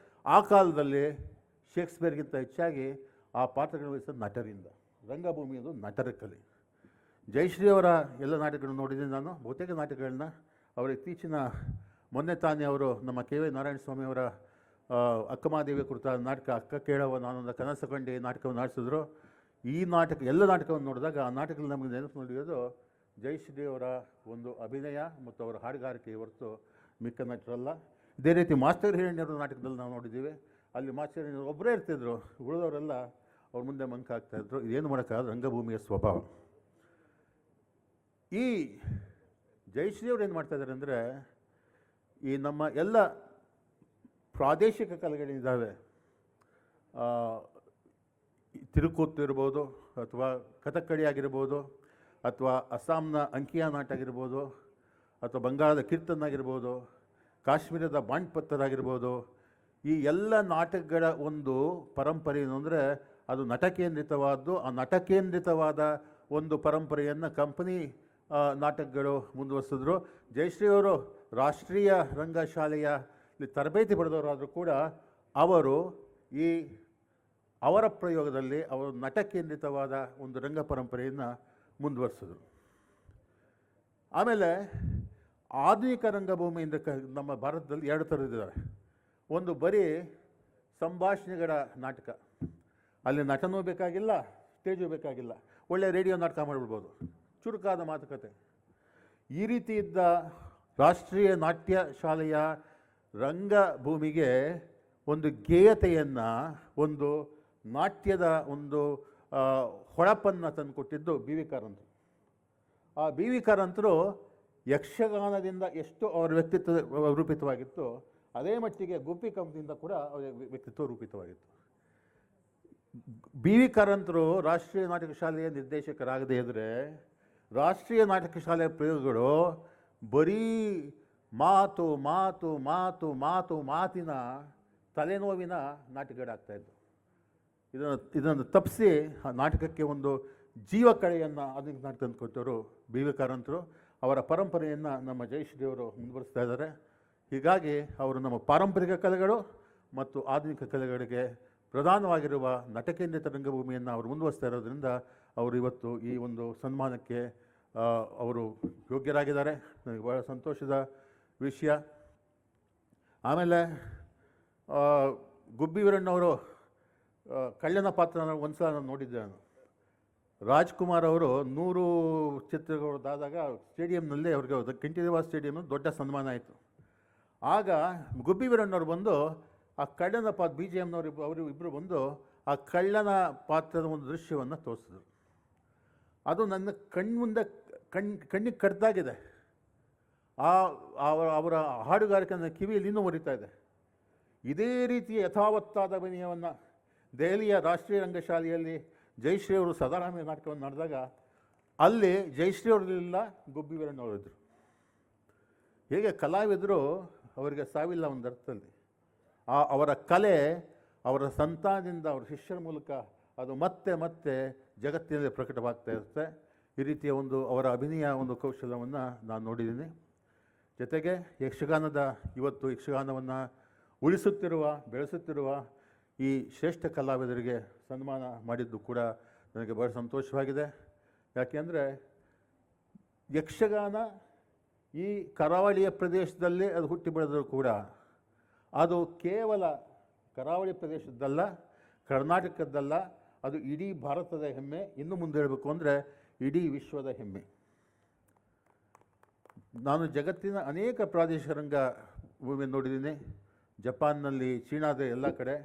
ಆ ಕಾಲದಲ್ಲಿ ಶೇಕ್ಸ್ಪಿಯರ್ಗಿಂತ ಹೆಚ್ಚಾಗಿ ಆ ಪಾತ್ರಗಳನ್ನು ವಹಿಸಿದ ನಟರಿಂದ. ರಂಗಭೂಮಿಯದು ನಟರ ಕಲೆ. ಜಯಶ್ರೀ ಅವರ ಎಲ್ಲ ನಾಟಕಗಳನ್ನು ನೋಡಿದ್ದೀನಿ ನಾನು, ಬಹುತೇಕ ನಾಟಕಗಳನ್ನ. ಅವರ ಇತ್ತೀಚಿನ ಮೊನ್ನೆ ತಾನೇ ಅವರು ನಮ್ಮ ಕೆ ವಿ ನಾರಾಯಣ ಸ್ವಾಮಿಯವರ ಅಕ್ಕಮಹಾದೇವಿ ಕುರಿತ ನಾಟಕ ಅಕ್ಕ ಕೇಳವ ನಾನೊಂದು ಕನಸು ಕಂಡು ನಾಟಕವನ್ನು ಆಡಿಸಿದ್ರು. ಈ ಎಲ್ಲ ನಾಟಕವನ್ನು ನೋಡಿದಾಗ ಆ ನಾಟಕದಲ್ಲಿ ನಮಗೆ ನೆನಪು ನೋಡಿರೋದು ಜಯಶ್ರೀ ಅವರ ಒಂದು ಅಭಿನಯ ಮತ್ತು ಅವರ ಹಾಡುಗಾರಿಕೆ ಹೊರತು ಮಿಕ್ಕ ನಟರಲ್ಲ. ಇದೇ ರೀತಿ ಮಾಸ್ಟರ್ ಹಿರಣ್ಯರ ನಾಟಕದಲ್ಲಿ ನಾವು ನೋಡಿದ್ದೀವಿ. ಅಲ್ಲಿ ಮಾಸ್ಟರ್ ಹಿರಣ್ಯರು ಒಬ್ಬರೇ ಇರ್ತಿದ್ರು, ಉಳಿದವರೆಲ್ಲ ಅವ್ರ ಮುಂದೆ ಮಂಕ ಆಗ್ತಾಯಿದ್ರು. ಇದೇನು ಮಾಡೋಕ್ಕಾಗಲ್ಲ, ರಂಗಭೂಮಿಯ ಸ್ವಭಾವ. ಈ ಜಯಶ್ರೀ ಅವರು ಏನು ಮಾಡ್ತಾಯಿದ್ದಾರೆ ಅಂದರೆ, ಈ ನಮ್ಮ ಎಲ್ಲ ಪ್ರಾದೇಶಿಕ ಕಲೆಗಳಿದ್ದಾವೆ, ತಿರುಕೂತ್ತು ಇರ್ಬೋದು, ಅಥವಾ ಕಥಕ್ಕಳಿ ಆಗಿರ್ಬೋದು, ಅಥವಾ ಅಸ್ಸಾಂನ ಅಂಕಿಯಾ ನಾಟ ಆಗಿರ್ಬೋದು, ಅಥವಾ ಬಂಗಾಳದ ಕೀರ್ತನ್ ಆಗಿರ್ಬೋದು, ಕಾಶ್ಮೀರದ ಬಾಂಡ್ ಪತ್ತರ್ ಆಗಿರ್ಬೋದು, ಈ ಎಲ್ಲ ನಾಟಕಗಳ ಒಂದು ಪರಂಪರೆ ಏನು ಅಂದರೆ ಅದು ನಟಕೇಂದ್ರಿತವಾದ್ದು. ಆ ನಟಕೇಂದ್ರಿತವಾದ ಒಂದು ಪರಂಪರೆಯನ್ನು ಕಂಪನಿ ನಾಟಕಗಳು ಮುಂದುವರಿಸಿದ್ರು. ಜಯಶ್ರೀ ಅವರು ರಾಷ್ಟ್ರೀಯ ರಂಗಶಾಲೆಯ ತರಬೇತಿ ಪಡೆದವರಾದರೂ ಕೂಡ ಅವರು ಅವರ ಪ್ರಯೋಗದಲ್ಲಿ ಅವರು ನಟಕೇಂದ್ರಿತವಾದ ಒಂದು ರಂಗ ಪರಂಪರೆಯನ್ನು ಮುಂದುವರಿಸಿದ್ರು. ಆಮೇಲೆ ಆಧುನಿಕ ರಂಗಭೂಮಿಯಿಂದ ನಮ್ಮ ಭಾರತದಲ್ಲಿ ಎರಡು ಥರದಿದ್ದಾವೆ. ಒಂದು ಬರೀ ಸಂಭಾಷಣೆಗಳ ನಾಟಕ, ಅಲ್ಲಿ ನಟನೂ ಬೇಕಾಗಿಲ್ಲ, ಸ್ಟೇಜು ಬೇಕಾಗಿಲ್ಲ, ಒಳ್ಳೆಯ ರೇಡಿಯೋ ನಾಟಕ ಮಾಡಿಬಿಡ್ಬೋದು, ಚುರುಕಾದ ಮಾತುಕತೆ. ಈ ರೀತಿ ಇದ್ದ ರಾಷ್ಟ್ರೀಯ ನಾಟ್ಯ ಶಾಲೆಯ ರಂಗಭೂಮಿಗೆ ಒಂದು ಗೇಯತೆಯನ್ನು, ಒಂದು ನಾಟ್ಯದ ಒಂದು ಹೊಳಪನ್ನು ತಂದುಕೊಟ್ಟಿದ್ದು ಬಿ ವಿ ಕಾರಂತರು. ಆ ಬಿ ವಿ ಕಾರಂತರು ಯಕ್ಷಗಾನದಿಂದ ಎಷ್ಟು ಅವರ ವ್ಯಕ್ತಿತ್ವ ರೂಪಿತವಾಗಿತ್ತು, ಅದೇ ಮಟ್ಟಿಗೆ ಗುಬ್ಬಿ ಕಂಪನಿಯಿಂದ ಕೂಡ ಅವರ ವ್ಯಕ್ತಿತ್ವ ರೂಪಿತವಾಗಿತ್ತು. ಬಿ ವಿ ಕಾರಂತರು ರಾಷ್ಟ್ರೀಯ ನಾಟಕ ಶಾಲೆಯ ನಿರ್ದೇಶಕರಾಗದೇ ಇದ್ದರೆ ರಾಷ್ಟ್ರೀಯ ನಾಟಕ ಶಾಲೆಯ ಪ್ರಯೋಗಗಳು ಬರೀ ಮಾತು ಮಾತು ಮಾತು ಮಾತು ಮಾತಿನ ತಲೆನೋವಿನ ನಾಟಕಗಳಾಗ್ತಾಯಿದ್ದು. ಇದನ್ನು ತಪ್ಪಿಸಿ ಆ ನಾಟಕಕ್ಕೆ ಒಂದು ಜೀವ ಕಳೆಯನ್ನು ಆಧುನಿಕ ನಾಟಕ ತಂದುಕೊಟ್ಟವರು ಬಿ ವಿ ಕಾರಂತರು. ಅವರ ಪರಂಪರೆಯನ್ನು ನಮ್ಮ ಜಯಶ್ರೀಯವರು ಮುಂದುವರಿಸ್ತಾ ಇದ್ದಾರೆ. ಹೀಗಾಗಿ ಅವರು ನಮ್ಮ ಪಾರಂಪರಿಕ ಕಲೆಗಳು ಮತ್ತು ಆಧುನಿಕ ಕಲೆಗಳಿಗೆ ಪ್ರಧಾನವಾಗಿರುವ ನಟಕೇಂದ್ರಿತ ರಂಗಭೂಮಿಯನ್ನು ಅವರು ಮುಂದುವರಿಸ್ತಾ ಇರೋದ್ರಿಂದ ಅವರು ಇವತ್ತು ಈ ಒಂದು ಸನ್ಮಾನಕ್ಕೆ ಅವರು ಯೋಗ್ಯರಾಗಿದ್ದಾರೆ. ನನಗೆ ಬಹಳ ಸಂತೋಷದ ವಿಷಯ. ಆಮೇಲೆ ಗುಬ್ಬಿ ವೀರಣ್ಣವರು ಕಳ್ಳನ ಪಾತ್ರನ ಒಂದು ಸಲ ನಾನು ನೋಡಿದ್ದೆ. ನಾನು ರಾಜ್ಕುಮಾರ್ ಅವರು 100 ಚಿತ್ರಗಳಾದಾಗ ಸ್ಟೇಡಿಯಂನಲ್ಲಿ ಅವ್ರಿಗೆ ಕಂಠೀರವ ಸ್ಟೇಡಿಯಂ ದೊಡ್ಡ ಸನ್ಮಾನ ಆಯಿತು. ಆಗ ಗುಬ್ಬಿ ವೀರಣ್ಣವ್ರು ಬಂದು ಆ ಕಳ್ಳನ ಪಾತ್ರ ಬಿ ಜಿ ಎಮ್ನವರು ಅವರು ಇಬ್ಬರು ಬಂದು ಆ ಕಳ್ಳನ ಪಾತ್ರದ ಒಂದು ದೃಶ್ಯವನ್ನು ತೋರಿಸಿದ್ರು. ಅದು ನನ್ನ ಕಣ್ಮುಂದೆ ಕಣ್ಣಿಗೆ ಕಡ್ದಾಗಿದೆ. ಅವರ ಹಾಡುಗಾರಿಕೆ ನನ್ನ ಕಿವಿಯಲ್ಲಿ ಇನ್ನೂ ಮುರಿತಾ ಇದೆ. ಇದೇ ರೀತಿಯ ಯಥಾವತ್ತಾದ ಅಭಿನಯವನ್ನು ದೆಹಲಿಯ ರಾಷ್ಟ್ರೀಯ ರಂಗಶಾಲೆಯಲ್ಲಿ ಜಯಶ್ರೀ ಅವರು ಸದಾರಾಮಯ್ಯ ನಾಟಕವನ್ನು ನಡೆದಾಗ ಅಲ್ಲಿ ಜಯಶ್ರೀ ಅವರಿಲ್ಲ, ಗುಬ್ಬಿ ವೀರಣ್ಣವರಿದ್ದರು. ಹೇಗೆ ಕಲಾವಿದರು ಅವರಿಗೆ ಸಾವಿಲ್ಲ ಒಂದು ಅರ್ಥದಲ್ಲಿ. ಅವರ ಕಲೆ ಅವರ ಸಂತಾನದಿಂದ ಅವರ ಶಿಷ್ಯರ ಮೂಲಕ ಅದು ಮತ್ತೆ ಮತ್ತೆ ಜಗತ್ತಿನಲ್ಲಿ ಪ್ರಕಟವಾಗ್ತಾ ಇರುತ್ತೆ. ಈ ರೀತಿಯ ಒಂದು ಅವರ ಅಭಿನಯ ಒಂದು ಕೌಶಲ್ಯವನ್ನು ನಾನು ನೋಡಿದ್ದೀನಿ. ಜೊತೆಗೆ ಇವತ್ತು ಯಕ್ಷಗಾನವನ್ನು ಉಳಿಸುತ್ತಿರುವ ಬೆಳೆಸುತ್ತಿರುವ ಈ ಶ್ರೇಷ್ಠ ಕಲಾವಿದರಿಗೆ ಸನ್ಮಾನ ಮಾಡಿದ್ದು ಕೂಡ ನನಗೆ ಬಹಳ ಸಂತೋಷವಾಗಿದೆ. ಯಾಕೆಂದರೆ ಯಕ್ಷಗಾನ ಈ ಕರಾವಳಿಯ ಪ್ರದೇಶದಲ್ಲೇ ಅದು ಹುಟ್ಟಿ ಬೆಳೆದರೂ ಕೂಡ ಅದು ಕೇವಲ ಕರಾವಳಿ ಪ್ರದೇಶದ್ದಲ್ಲ, ಕರ್ನಾಟಕದ್ದಲ್ಲ, ಅದು ಇಡೀ ಭಾರತದ ಹೆಮ್ಮೆ. ಇನ್ನು ಮುಂದೆ ಹೇಳಬೇಕು ಅಂದರೆ ಇಡೀ ವಿಶ್ವದ ಹೆಮ್ಮೆ. ನಾನು ಜಗತ್ತಿನ ಅನೇಕ ಪ್ರಾದೇಶಿಕ ರಂಗಭೂಮಿ ನೋಡಿದ್ದೀನಿ, ಜಪಾನ್ನಲ್ಲಿ, ಚೀನಾದ ಎಲ್ಲ ಕಡೆ.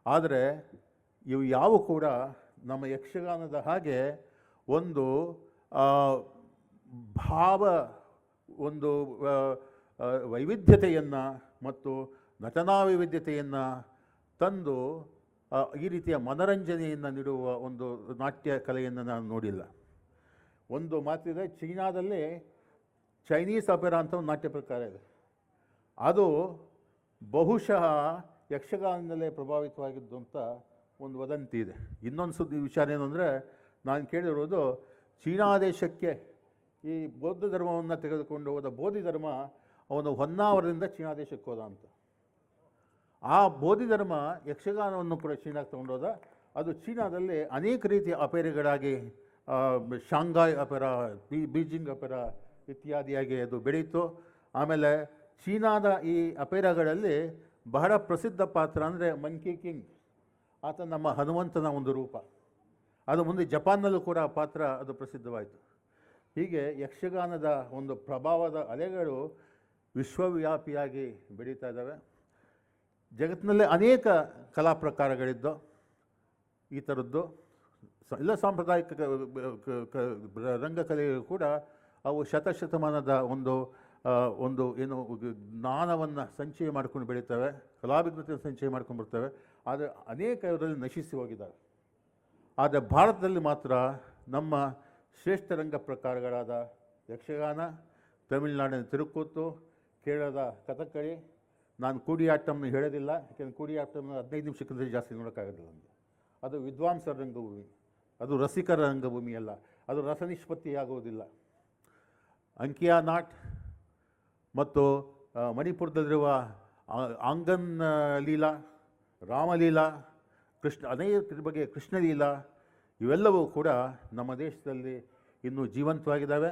ಆದರೆ ಇವು ಯಾವ ಕೂಡ ನಮ್ಮ ಯಕ್ಷಗಾನದ ಹಾಗೆ ಒಂದು ಒಂದು ವೈವಿಧ್ಯತೆಯನ್ನು ಮತ್ತು ನಟನಾ ವೈವಿಧ್ಯತೆಯನ್ನು ತಂದು ಈ ರೀತಿಯ ಮನರಂಜನೆಯನ್ನು ನೀಡುವ ಒಂದು ನಾಟ್ಯ ಕಲೆಯನ್ನು ನಾನು ನೋಡಿಲ್ಲ. ಒಂದು ಮಾತಿದೆ, ಚೀನಾದಲ್ಲಿ ಚೈನೀಸ್ ಅಪೆರಾ ಅಂತ ಒಂದು ನಾಟ್ಯ ಪ್ರಕಾರ ಇದೆ. ಅದು ಬಹುಶಃ ಯಕ್ಷಗಾನದಲ್ಲೇ ಪ್ರಭಾವಿತವಾಗಿದ್ದು ಅಂತ ಒಂದು ವದಂತಿ ಇದೆ. ಇನ್ನೊಂದು ವಿಚಾರ ಏನು ಅಂದರೆ, ನಾನು ಕೇಳಿರೋದು ಚೀನಾ ದೇಶಕ್ಕೆ ಈ ಬೌದ್ಧ ಧರ್ಮವನ್ನು ತೆಗೆದುಕೊಂಡು ಹೋದ ಬೋಧಿ ಧರ್ಮ ಅವನು ಹೊನ್ನಾವರದಿಂದ ಚೀನಾ ದೇಶಕ್ಕೆ ಹೋದ ಅಂತ. ಆ ಬೋಧಿ ಧರ್ಮ ಯಕ್ಷಗಾನವನ್ನು ಕೂಡ ಚೀನಾಕ್ಕೆ ತಗೊಂಡೋದ. ಅದು ಚೀನಾದಲ್ಲಿ ಅನೇಕ ರೀತಿಯ ಅಪೇರೆಗಳಾಗಿ ಶಾಂಘಾಯ್ ಅಪೆರಾ, ಬೀಜಿಂಗ್ ಅಪೆರಾ ಇತ್ಯಾದಿಯಾಗಿ ಅದು ಬೆಳೀತು. ಆಮೇಲೆ ಚೀನಾದ ಈ ಅಪೇರಾಗಳಲ್ಲಿ ಬಹಳ ಪ್ರಸಿದ್ಧ ಪಾತ್ರ ಅಂದರೆ ಮಂಕಿ ಕಿಂಗ್, ಆತ ನಮ್ಮ ಹನುಮಂತನ ಒಂದು ರೂಪ. ಅದು ಮುಂದೆ ಜಪಾನ್ನಲ್ಲೂ ಕೂಡ ಪಾತ್ರ ಅದು ಪ್ರಸಿದ್ಧವಾಯಿತು. ಹೀಗೆ ಯಕ್ಷಗಾನದ ಒಂದು ಪ್ರಭಾವದ ಅಲೆಗಳು ವಿಶ್ವವ್ಯಾಪಿಯಾಗಿ ಬೆಳೀತಾ ಇದ್ದಾವೆ. ಜಗತ್ತಿನಲ್ಲೇ ಅನೇಕ ಕಲಾ ಪ್ರಕಾರಗಳಿದ್ದು ಈ ಥರದ್ದು ಎಲ್ಲ ಸಾಂಪ್ರದಾಯಿಕ ರಂಗಕಲೆಗಳು ಕೂಡ ಅವು ಶತಶತಮಾನದ ಒಂದು ಏನು ಜ್ಞಾನವನ್ನು ಸಂಚಯ ಮಾಡ್ಕೊಂಡು ಬೆಳೀತವೆ, ಕಲಾಭಿಜ್ಞತೆಯನ್ನು ಸಂಚಯ ಮಾಡ್ಕೊಂಡು ಬರ್ತವೆ. ಆದರೆ ಅನೇಕ ಇವರಲ್ಲಿ ನಶಿಸಿ ಹೋಗಿದ್ದಾವೆ. ಆದರೆ ಭಾರತದಲ್ಲಿ ಮಾತ್ರ ನಮ್ಮ ಶ್ರೇಷ್ಠ ರಂಗ ಪ್ರಕಾರಗಳಾದ ಯಕ್ಷಗಾನ, ತಮಿಳುನಾಡಿನ ತಿರುಕೂತು, ಕೇರಳದ ಕಥಕ್ಕಳಿ, ನಾನು ಕೂಡಿಯಾಟ್ಟಮ್ನ ಹೇಳೋದಿಲ್ಲ, ಯಾಕೆಂದರೆ ಕೂಡಿಯಾಟ್ಟಮ್ನ 15 ನಿಮಿಷಕ್ಕಿಂತ ಜಾಸ್ತಿ ನೋಡೋಕ್ಕಾಗೋದಿಲ್ಲ ನನಗೆ. ಅದು ವಿದ್ವಾಂಸರ ರಂಗಭೂಮಿ, ಅದು ರಸಿಕರ ರಂಗಭೂಮಿ ಅಲ್ಲ, ಅದು ರಸನಿಷ್ಪತ್ತಿಯಾಗುವುದಿಲ್ಲ. ಅಂಕಿಯಾ ನಾಟ್ ಮತ್ತು ಮಣಿಪುರದಲ್ಲಿರುವ ಆಂಗನ್ ಲೀಲಾ, ರಾಮಲೀಲಾ, ಅನೇಕ ಬಗೆಯ ಕೃಷ್ಣಲೀಲಾ, ಇವೆಲ್ಲವೂ ಕೂಡ ನಮ್ಮ ದೇಶದಲ್ಲಿ ಇನ್ನೂ ಜೀವಂತವಾಗಿದ್ದಾವೆ.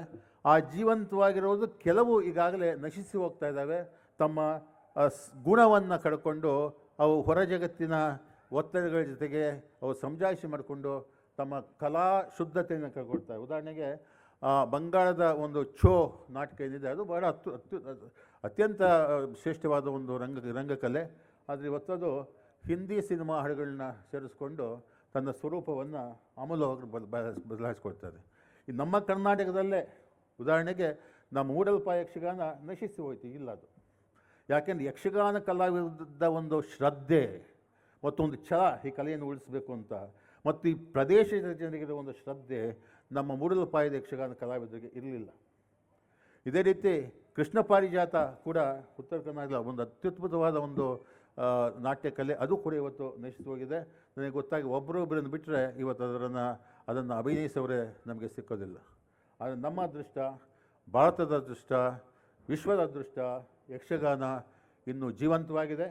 ಆ ಜೀವಂತವಾಗಿರೋದು ಕೆಲವು ಈಗಾಗಲೇ ನಶಿಸಿ ಹೋಗ್ತಾ ಇದ್ದಾವೆ. ತಮ್ಮ ಗುಣವನ್ನು ಕಳ್ಕೊಂಡು ಅವು ಹೊರ ಜಗತ್ತಿನ ಒತ್ತಡಗಳ ಜೊತೆಗೆ ಅವು ಸಮಜಾಯಿಷಿ ಮಾಡಿಕೊಂಡು ತಮ್ಮ ಕಲಾ ಶುದ್ಧತೆಯನ್ನು ಕಳ್ಕೊಳ್ತಾರೆ. ಉದಾಹರಣೆಗೆ ಬಂಗಾಳದ ಒಂದು ಛೋ ನಾಟಕ ಏನಿದೆ, ಅದು ಬಹಳ ಅತ್ಯಂತ ಶ್ರೇಷ್ಠವಾದ ಒಂದು ರಂಗಕಲೆ. ಆದರೆ ಇವತ್ತದು ಹಿಂದಿ ಸಿನಿಮಾ ಹಾಡುಗಳನ್ನ ಸೇರಿಸ್ಕೊಂಡು ತನ್ನ ಸ್ವರೂಪವನ್ನು ಆಮೂಲವಾಗಿ ಬದಲಾಯಿಸ್ಕೊಳ್ತಾರೆ. ಈ ನಮ್ಮ ಕರ್ನಾಟಕದಲ್ಲೇ ಉದಾಹರಣೆಗೆ ನಮ್ಮ ಮೂಡಲ್ಪಾಯ ಯಕ್ಷಗಾನ ನಶಿಸಿ ಹೋಯ್ತು, ಇಲ್ಲ ಅದು. ಯಾಕೆಂದರೆ ಯಕ್ಷಗಾನ ಕಲಾವಿದ ಒಂದು ಶ್ರದ್ಧೆ ಮತ್ತೊಂದು ಛಲ ಈ ಕಲೆಯನ್ನು ಉಳಿಸಬೇಕು ಅಂತ, ಮತ್ತು ಈ ಪ್ರದೇಶದ ಜನರಿಗೆ ಒಂದು ಶ್ರದ್ಧೆ ನಮ್ಮ ಮೂಡಲ್ಪಾಯದ ಯಕ್ಷಗಾನ ಕಲಾವಿದರಿಗೆ ಇರಲಿಲ್ಲ. ಇದೇ ರೀತಿ ಕೃಷ್ಣ ಪಾರಿಜಾತ ಕೂಡ ಉತ್ತರ ಕರ್ನಾಟಕದ ಒಂದು ಅತ್ಯುದ್ಭುತವಾದ ಒಂದು ನಾಟ್ಯ ಕಲೆ, ಅದು ಕೂಡ ಇವತ್ತು ನಶಿಸಿ ಹೋಗಿದೆ. ನನಗೆ ಗೊತ್ತಾಗಿ ಒಬ್ಬರೊಬ್ಬರನ್ನು ಬಿಟ್ಟರೆ ಇವತ್ತು ಅದನ್ನು ಅಭಿನಯಿಸೋರೇ ನಮಗೆ ಸಿಕ್ಕೋದಿಲ್ಲ. ಆದರೆ ನಮ್ಮ ಅದೃಷ್ಟ, ಭಾರತದ ಅದೃಷ್ಟ, ವಿಶ್ವದ ಅದೃಷ್ಟ, ಯಕ್ಷಗಾನ ಇನ್ನೂ ಜೀವಂತವಾಗಿದೆ.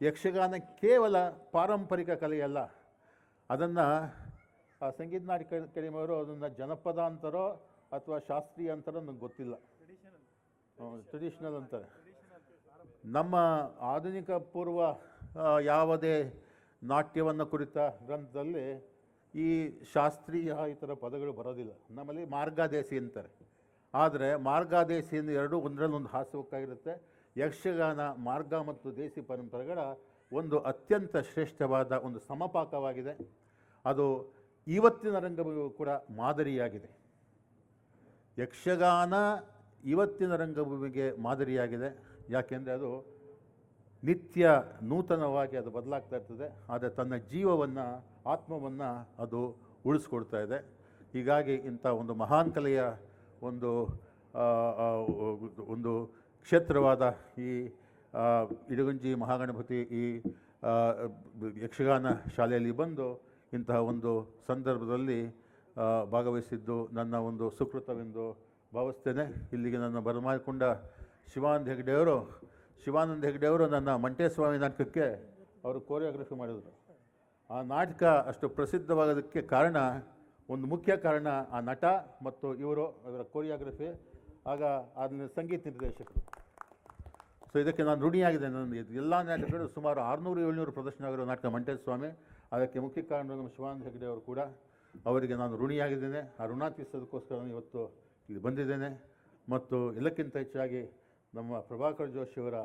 ಯಕ್ಷಗಾನ ಕೇವಲ ಪಾರಂಪರಿಕ ಕಲೆಯಲ್ಲ, ಅದನ್ನು ಸಂಗೀತ ನಾಟಕ ಅಕಾಡೆಮಿಯವರು ಅದನ್ನು ಜನಪದ ಅಂತಾರೋ ಅಥವಾ ಶಾಸ್ತ್ರೀಯ ಅಂತಾರೋ ನನಗೆ ಗೊತ್ತಿಲ್ಲ, ಟ್ರೆಡಿಷನಲ್ ಅಂತಾರೆ. ನಮ್ಮ ಆಧುನಿಕ ಪೂರ್ವ ಯಾವುದೇ ನಾಟ್ಯವನ್ನು ಕುರಿತ ಗ್ರಂಥದಲ್ಲಿ ಈ ಶಾಸ್ತ್ರೀಯ ಈ ಥರ ಪದಗಳು ಬರೋದಿಲ್ಲ. ನಮ್ಮಲ್ಲಿ ಮಾರ್ಗಾದೇಸಿ ಅಂತಾರೆ, ಆದರೆ ಮಾರ್ಗಾದೇಸಿಯನ್ನು ಎರಡೂ ಒಂದರಲ್ಲೊಂದು ಹಾಸುವಕ್ಕಾಗಿರುತ್ತೆ. ಯಕ್ಷಗಾನ ಮಾರ್ಗ ಮತ್ತು ದೇಸಿ ಪರಂಪರೆಗಳ ಒಂದು ಅತ್ಯಂತ ಶ್ರೇಷ್ಠವಾದ ಒಂದು ಸಮಪಾಕವಾಗಿದೆ. ಅದು ಇವತ್ತಿನ ರಂಗಭೂಮಿಗೂ ಕೂಡ ಮಾದರಿಯಾಗಿದೆ. ಯಕ್ಷಗಾನ ಇವತ್ತಿನ ರಂಗಭೂಮಿಗೆ ಮಾದರಿಯಾಗಿದೆ. ಯಾಕೆಂದರೆ ಅದು ನಿತ್ಯ ನೂತನವಾಗಿ ಅದು ಬದಲಾಗ್ತಾ ಇರ್ತದೆ, ಆದರೆ ತನ್ನ ಜೀವವನ್ನು, ಆತ್ಮವನ್ನು ಅದು ಉಳಿಸ್ಕೊಡ್ತಾ ಇದೆ. ಹೀಗಾಗಿ ಇಂಥ ಒಂದು ಮಹಾನ್ ಕಲೆಯ ಒಂದು ಒಂದು ಕ್ಷೇತ್ರವಾದ ಈ ಇಡಗುಂಜಿ ಮಹಾಗಣಪತಿ ಈ ಯಕ್ಷಗಾನ ಶಾಲೆಯಲ್ಲಿ ಬಂದು ಇಂತಹ ಒಂದು ಸಂದರ್ಭದಲ್ಲಿ ಭಾಗವಹಿಸಿದ್ದು ನನ್ನ ಒಂದು ಸುಕೃತವೆಂದು ಭಾವಿಸ್ತೇನೆ. ಇಲ್ಲಿಗೆ ನನ್ನ ಬರಮಾಡಿಕೊಂಡ ಶಿವಾನಂದ ಹೆಗ್ಡೆಯವರು ನನ್ನ ಮಂಟೇಸ್ವಾಮಿ ನಾಟಕಕ್ಕೆ ಅವರು ಕೋರಿಯೋಗ್ರಫಿ ಮಾಡಿದರು. ಆ ನಾಟಕ ಅಷ್ಟು ಪ್ರಸಿದ್ಧವಾಗೋದಕ್ಕೆ ಕಾರಣ, ಒಂದು ಮುಖ್ಯ ಕಾರಣ ಆ ನಟ ಮತ್ತು ಇವರು ಅದರ ಕೋರಿಯೋಗ್ರಫಿ, ಆಗ ಅದನ್ನ ಸಂಗೀತ ನಿರ್ದೇಶಕರು. ಸೊ ಇದಕ್ಕೆ ನಾನು ಋಣಿಯಾಗಿದೆ. ನನ್ನ ಎಲ್ಲ ನಾಟಕಗಳು ಸುಮಾರು 600-700 ಪ್ರದರ್ಶನ ಆಗಿರೋ ನಾಟಕ ಮಂಟೇಸ್ವಾಮಿ. ಅದಕ್ಕೆ ಮುಖ್ಯ ಕಾರಣ ನಮ್ಮ ಶಿವಾನಂದ ಹೆಗ್ಡೆ ಅವರು ಕೂಡ. ಅವರಿಗೆ ನಾನು ಋಣಿಯಾಗಿದ್ದೇನೆ. ಆ ಋಣ ತೀರಿಸೋದಕ್ಕೋಸ್ಕರ ನಾನು ಇವತ್ತು ಇಲ್ಲಿ ಬಂದಿದ್ದೇನೆ. ಮತ್ತು ಎಲ್ಲಕ್ಕಿಂತ ಹೆಚ್ಚಾಗಿ ನಮ್ಮ ಪ್ರಭಾಕರ್ ಜೋಶಿಯವರ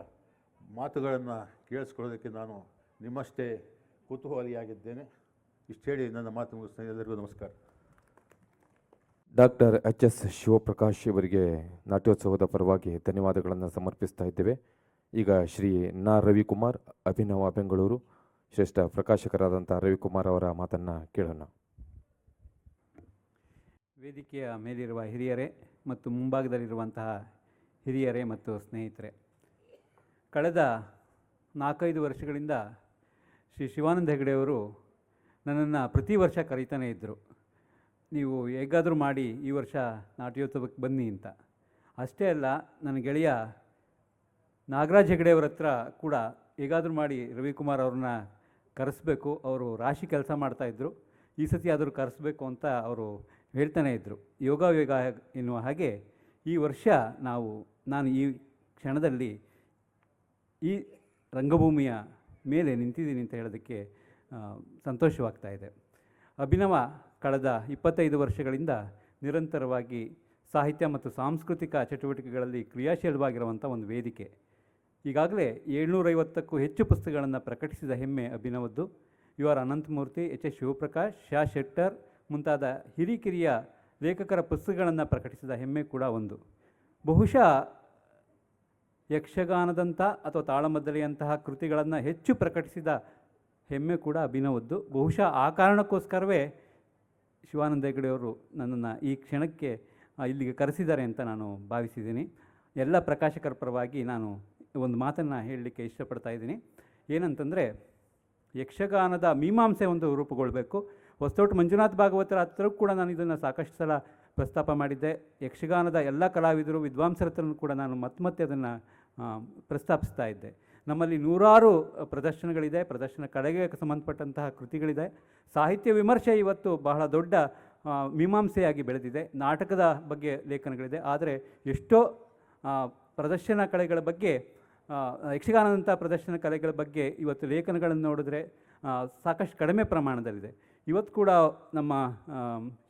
ಮಾತುಗಳನ್ನು ಕೇಳಿಸ್ಕೊಳ್ಳೋದಕ್ಕೆ ನಾನು ನಿಮ್ಮಷ್ಟೇ ಕುತೂಹಲಿಯಾಗಿದ್ದೇನೆ. ಇಷ್ಟು ಹೇಳಿ ನನ್ನ ಮಾತು ಮುಗಿಸ್ತೇನೆ. ಎಲ್ಲರಿಗೂ ನಮಸ್ಕಾರ. ಡಾಕ್ಟರ್ ಎಚ್.ಎಸ್. ಶಿವಪ್ರಕಾಶ್ ಇವರಿಗೆ ನಾಟ್ಯೋತ್ಸವದ ಪರವಾಗಿ ಧನ್ಯವಾದಗಳನ್ನು ಸಮರ್ಪಿಸ್ತಾ ಇದ್ದೇವೆ. ಈಗ ಶ್ರೀ ರವಿಕುಮಾರ್, ಅಭಿನವ ಬೆಂಗಳೂರು, ಶ್ರೇಷ್ಠ ಪ್ರಕಾಶಕರಾದಂಥ ರವಿಕುಮಾರ್ ಅವರ ಮಾತನ್ನು ಕೇಳೋಣ. ವೇದಿಕೆಯ ಮೇಲಿರುವ ಹಿರಿಯರೇ ಮತ್ತು ಮುಂಭಾಗದಲ್ಲಿರುವಂತಹ ಹಿರಿಯರೇ ಮತ್ತು ಸ್ನೇಹಿತರೆ, ಕಳೆದ 4-5 ವರ್ಷಗಳಿಂದ ಶ್ರೀ ಶಿವಾನಂದ ಹೆಗಡೆಯವರು ನನ್ನನ್ನು ಪ್ರತಿ ವರ್ಷ ಕರೀತಾನೆ ಇದ್ದರು, ನೀವು ಹೇಗಾದರೂ ಮಾಡಿ ಈ ವರ್ಷ ನಾಟ್ಯೋತ್ಸವಕ್ಕೆ ಬನ್ನಿ ಅಂತ. ಅಷ್ಟೇ ಅಲ್ಲ, ನನ್ನ ಗೆಳೆಯ ನಾಗರಾಜ್ ಹೆಗಡೆಯವರ ಹತ್ರ ಕೂಡ ಹೇಗಾದರೂ ಮಾಡಿ ರವಿಕುಮಾರ್ ಅವ್ರನ್ನ ಕರೆಸ್ಬೇಕು, ಅವರು ರಾಶಿ ಕೆಲಸ ಮಾಡ್ತಾಯಿದ್ರು, ಈ ಸತಿ ಆದರೂ ಕರೆಸ್ಬೇಕು ಅಂತ ಅವರು ಹೇಳ್ತಾನೆ ಇದ್ದರು. ಯೋಗ ಎನ್ನುವ ಹಾಗೆ ಈ ವರ್ಷ ನಾನು ಈ ಕ್ಷಣದಲ್ಲಿ ಈ ರಂಗಭೂಮಿಯ ಮೇಲೆ ನಿಂತಿದ್ದೀನಿ ಅಂತ ಹೇಳೋದಕ್ಕೆ ಸಂತೋಷವಾಗ್ತಾ ಇದೆ. ಅಭಿನವ ಕಳೆದ 25 ವರ್ಷಗಳಿಂದ ನಿರಂತರವಾಗಿ ಸಾಹಿತ್ಯ ಮತ್ತು ಸಾಂಸ್ಕೃತಿಕ ಚಟುವಟಿಕೆಗಳಲ್ಲಿ ಕ್ರಿಯಾಶೀಲವಾಗಿರುವಂಥ ಒಂದು ವೇದಿಕೆ. ಈಗಾಗಲೇ 750ಕ್ಕೂ ಹೆಚ್ಚು ಪುಸ್ತಕಗಳನ್ನು ಪ್ರಕಟಿಸಿದ ಹೆಮ್ಮೆ ಅಭಿನವದ್ದು. U R Ananthamurthy, H S. Shivaprakash, Sha Shettar ಮುಂತಾದ ಹಿರಿಕಿರಿಯ ಲೇಖಕರ ಪುಸ್ತಕಗಳನ್ನು ಪ್ರಕಟಿಸಿದ ಹೆಮ್ಮೆ ಕೂಡ ಒಂದು. ಬಹುಶಃ ಯಕ್ಷಗಾನದಂಥ ಅಥವಾ ತಾಳಮದ್ದಲೆಯಂತಹ ಕೃತಿಗಳನ್ನು ಹೆಚ್ಚು ಪ್ರಕಟಿಸಿದ ಹೆಮ್ಮೆ ಕೂಡ ಅಭಿನವದ್ದು. ಬಹುಶಃ ಆ ಕಾರಣಕ್ಕೋಸ್ಕರವೇ ಶಿವಾನಂದ ಹೆಗಡೆಯವರು ನನ್ನನ್ನು ಈ ಕ್ಷಣಕ್ಕೆ ಇಲ್ಲಿಗೆ ಕರೆಸಿದ್ದಾರೆ ಅಂತ ನಾನು ಭಾವಿಸಿದ್ದೀನಿ. ಎಲ್ಲ ಪ್ರಕಾಶಕರ ಪರವಾಗಿ ನಾನು ಒಂದು ಮಾತನ್ನು ಹೇಳಲಿಕ್ಕೆ ಇಷ್ಟಪಡ್ತಾ ಇದ್ದೀನಿ. ಏನಂತಂದರೆ, ಯಕ್ಷಗಾನದ ಮೀಮಾಂಸೆ ಒಂದು ರೂಪುಗೊಳ್ಳಬೇಕು. ಹೊಸತೋಟ ಮಂಜುನಾಥ್ ಭಾಗವತರ ಹತ್ರಕ್ಕೂ ಕೂಡ ನಾನು ಇದನ್ನು ಸಾಕಷ್ಟು ಸಲ ಪ್ರಸ್ತಾಪ ಮಾಡಿದ್ದೆ. ಯಕ್ಷಗಾನದ ಎಲ್ಲ ಕಲಾವಿದರು, ವಿದ್ವಾಂಸರ ಹತ್ರನೂ ಕೂಡ ನಾನು ಮತ್ತೆ ಅದನ್ನು ಪ್ರಸ್ತಾಪಿಸ್ತಾ ಇದ್ದೆ. ನಮ್ಮಲ್ಲಿ ನೂರಾರು ಪ್ರದರ್ಶನಗಳಿದೆ, ಪ್ರದರ್ಶನ ಕಲೆಗೆ ಸಂಬಂಧಪಟ್ಟಂತಹ ಕೃತಿಗಳಿದೆ. ಸಾಹಿತ್ಯ ವಿಮರ್ಶೆ ಇವತ್ತು ಬಹಳ ದೊಡ್ಡ ಮೀಮಾಂಸೆಯಾಗಿ ಬೆಳೆದಿದೆ. ನಾಟಕದ ಬಗ್ಗೆ ಲೇಖನಗಳಿದೆ, ಆದರೆ ಎಷ್ಟೋ ಪ್ರದರ್ಶನ ಕಲೆಗಳ ಬಗ್ಗೆ, ಯಕ್ಷಗಾನದಂಥ ಪ್ರದರ್ಶನ ಕಲೆಗಳ ಬಗ್ಗೆ ಇವತ್ತು ಲೇಖನಗಳನ್ನು ನೋಡಿದ್ರೆ ಸಾಕಷ್ಟು ಕಡಿಮೆ ಪ್ರಮಾಣದಲ್ಲಿದೆ. ಇವತ್ತು ಕೂಡ ನಮ್ಮ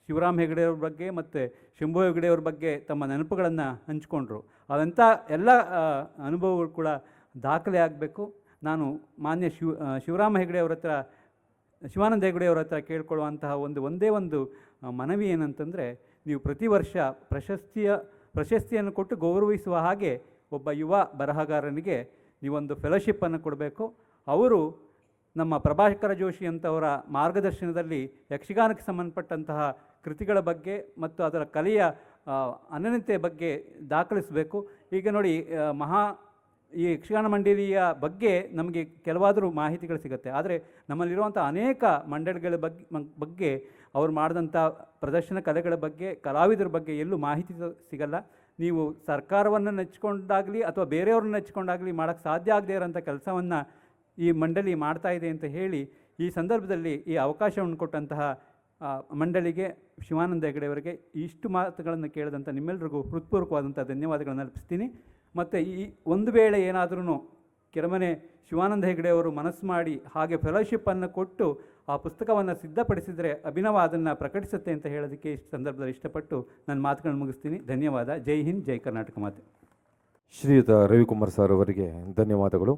ಶಿವರಾಮ್ ಹೆಗಡೆಯವ್ರ ಬಗ್ಗೆ ಮತ್ತು ಶಂಭು ಹೆಗಡೆಯವ್ರ ಬಗ್ಗೆ ತಮ್ಮ ನೆನಪುಗಳನ್ನು ಹಂಚಿಕೊಂಡ್ರು. ಅದಂಥ ಎಲ್ಲ ಅನುಭವಗಳು ಕೂಡ ದಾಖಲೆ ಆಗಬೇಕು. ನಾನು ಮಾನ್ಯ ಶಿವರಾಮ ಹೆಗಡೆಯವ್ರ ಹತ್ರ, ಶಿವಾನಂದ ಹೆಗಡೆಯವ್ರ ಹತ್ರ ಕೇಳ್ಕೊಳ್ಳುವಂತಹ ಒಂದೇ ಒಂದು ಮನವಿ ಏನಂತಂದರೆ, ನೀವು ಪ್ರತಿ ವರ್ಷ ಪ್ರಶಸ್ತಿಯ ಪ್ರಶಸ್ತಿಯನ್ನು ಕೊಟ್ಟು ಗೌರವಿಸುವ ಹಾಗೆ ಒಬ್ಬ ಯುವ ಬರಹಗಾರನಿಗೆ ನೀವೊಂದು ಫೆಲೋಶಿಪ್ಪನ್ನು ಕೊಡಬೇಕು. ಅವರು ನಮ್ಮ ಪ್ರಭಾಕರ ಜೋಶಿ ಅಂತವರ ಮಾರ್ಗದರ್ಶನದಲ್ಲಿ ಯಕ್ಷಗಾನಕ್ಕೆ ಸಂಬಂಧಪಟ್ಟಂತಹ ಕೃತಿಗಳ ಬಗ್ಗೆ ಮತ್ತು ಅದರ ಕಲೆಯ ಅನನ್ಯತೆಯ ಬಗ್ಗೆ ದಾಖಲಿಸಬೇಕು. ಈಗ ನೋಡಿ, ಈ ಯಕ್ಷಗಾನ ಮಂಡಳಿಯ ಬಗ್ಗೆ ನಮಗೆ ಕೆಲವಾದರೂ ಮಾಹಿತಿಗಳು ಸಿಗುತ್ತೆ, ಆದರೆ ನಮ್ಮಲ್ಲಿರುವಂಥ ಅನೇಕ ಮಂಡಳಿಗಳ ಬಗ್ಗೆ ಅವ್ರು ಮಾಡಿದಂಥ ಪ್ರದರ್ಶನ ಕಲೆಗಳ ಬಗ್ಗೆ, ಕಲಾವಿದರ ಬಗ್ಗೆ ಎಲ್ಲೂ ಮಾಹಿತಿ ಸಿಗಲ್ಲ. ನೀವು ಸರ್ಕಾರವನ್ನು ನೆಚ್ಚಿಕೊಂಡಾಗಲಿ ಅಥವಾ ಬೇರೆಯವ್ರನ್ನ ನೆಚ್ಚಿಕೊಂಡಾಗಲಿ ಮಾಡೋಕ್ಕೆ ಸಾಧ್ಯ ಆಗದೇ ಇರೋಂಥ ಕೆಲಸವನ್ನು ಈ ಮಂಡಳಿ ಮಾಡ್ತಾ ಇದೆ ಅಂತ ಹೇಳಿ, ಈ ಸಂದರ್ಭದಲ್ಲಿ ಈ ಅವಕಾಶವನ್ನು ಕೊಟ್ಟಂತಹ ಮಂಡಳಿಗೆ, ಶಿವಾನಂದ ಹೆಗಡೆಯವರಿಗೆ ಇಷ್ಟು ಮಾತುಗಳನ್ನು ಕೇಳಿದಂಥ ನಿಮ್ಮೆಲ್ಲರಿಗೂ ಹೃತ್ಪೂರ್ವಕವಾದಂಥ ಧನ್ಯವಾದಗಳನ್ನು ಅರ್ಪಿಸ್ತೀನಿ. ಮತ್ತು ಈ ಒಂದು ವೇಳೆ ಏನಾದ್ರೂ ಕೆರೆಮನೆ ಶಿವಾನಂದ ಹೆಗಡೆಯವರು ಮನಸ್ಸು ಮಾಡಿ ಹಾಗೆ ಫೆಲೋಶಿಪ್ಪನ್ನು ಕೊಟ್ಟು ಆ ಪುಸ್ತಕವನ್ನು ಸಿದ್ಧಪಡಿಸಿದರೆ ಅಭಿನವ ಅದನ್ನು ಪ್ರಕಟಿಸುತ್ತೆ ಅಂತ ಹೇಳೋದಕ್ಕೆ ಇಷ್ಟು ಸಂದರ್ಭದಲ್ಲಿ ಇಷ್ಟಪಟ್ಟು ನನ್ನ ಮಾತುಗಳನ್ನು ಮುಗಿಸ್ತೀನಿ. ಧನ್ಯವಾದ. ಜೈ ಹಿಂದ್, ಜೈ ಕರ್ನಾಟಕ ಮಾತೆ. ಶ್ರೀಯುತ ರವಿಕುಮಾರ್ ಸರ್ ಅವರಿಗೆ ಧನ್ಯವಾದಗಳು.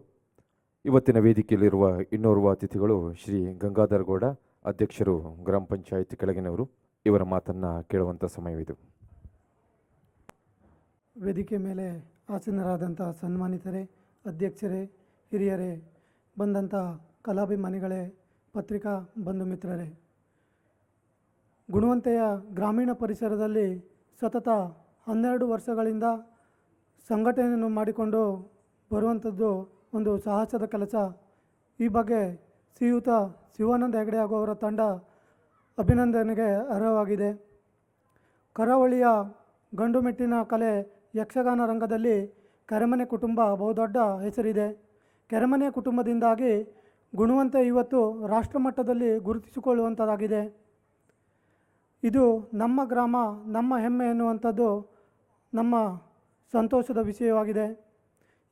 ಇವತ್ತಿನ ವೇದಿಕೆಯಲ್ಲಿರುವ ಇನ್ನೋರ್ವ ಅತಿಥಿಗಳು ಶ್ರೀ ಗಂಗಾಧರ್ ಗೌಡ, ಅಧ್ಯಕ್ಷರು ಗ್ರಾಮ ಪಂಚಾಯತ್ ಕೆಳಗಿನವರು. ಇವರ ಮಾತನ್ನು ಕೇಳುವಂಥ ಸಮಯವಿದು. ವೇದಿಕೆ ಮೇಲೆ ಆಸೀನರಾದಂಥ ಸನ್ಮಾನಿತರೇ, ಅಧ್ಯಕ್ಷರೇ, ಹಿರಿಯರೇ, ಬಂದಂಥ ಕಲಾಭಿಮಾನಿಗಳೇ, ಪತ್ರಿಕಾ ಬಂಧು ಮಿತ್ರರೇ, ಗುಣವಂತೆಯ ಗ್ರಾಮೀಣ ಪರಿಸರದಲ್ಲಿ ಸತತ 12 ವರ್ಷಗಳಿಂದ ಸಂಘಟನೆಯನ್ನು ಮಾಡಿಕೊಂಡು ಬರುವಂಥದ್ದು ಒಂದು ಸಾಹಸದ ಕೆಲಸ. ಈ ಬಗ್ಗೆ ಶ್ರೀಯುತ ಶಿವಾನಂದ ಹೆಗಡೆ ಹಾಗೂ ಅವರ ತಂಡ ಅಭಿನಂದನೆಗೆ ಅರ್ಹವಾಗಿದೆ. ಕರಾವಳಿಯ ಗಂಡುಮೆಟ್ಟಿನ ಕಲೆ ಯಕ್ಷಗಾನ ರಂಗದಲ್ಲಿ ಕೆರೆಮನೆ ಕುಟುಂಬ ಬಹುದೊಡ್ಡ ಹೆಸರಿದೆ. ಕೆರೆಮನೆ ಕುಟುಂಬದಿಂದಾಗಿ ಗುಣವಂತೆ ಇವತ್ತು ರಾಷ್ಟ್ರಮಟ್ಟದಲ್ಲಿ ಗುರುತಿಸಿಕೊಳ್ಳುವಂಥದ್ದಾಗಿದೆ. ಇದು ನಮ್ಮ ಗ್ರಾಮ, ನಮ್ಮ ಹೆಮ್ಮೆ ಎನ್ನುವಂಥದ್ದು ನಮ್ಮ ಸಂತೋಷದ ವಿಷಯವಾಗಿದೆ.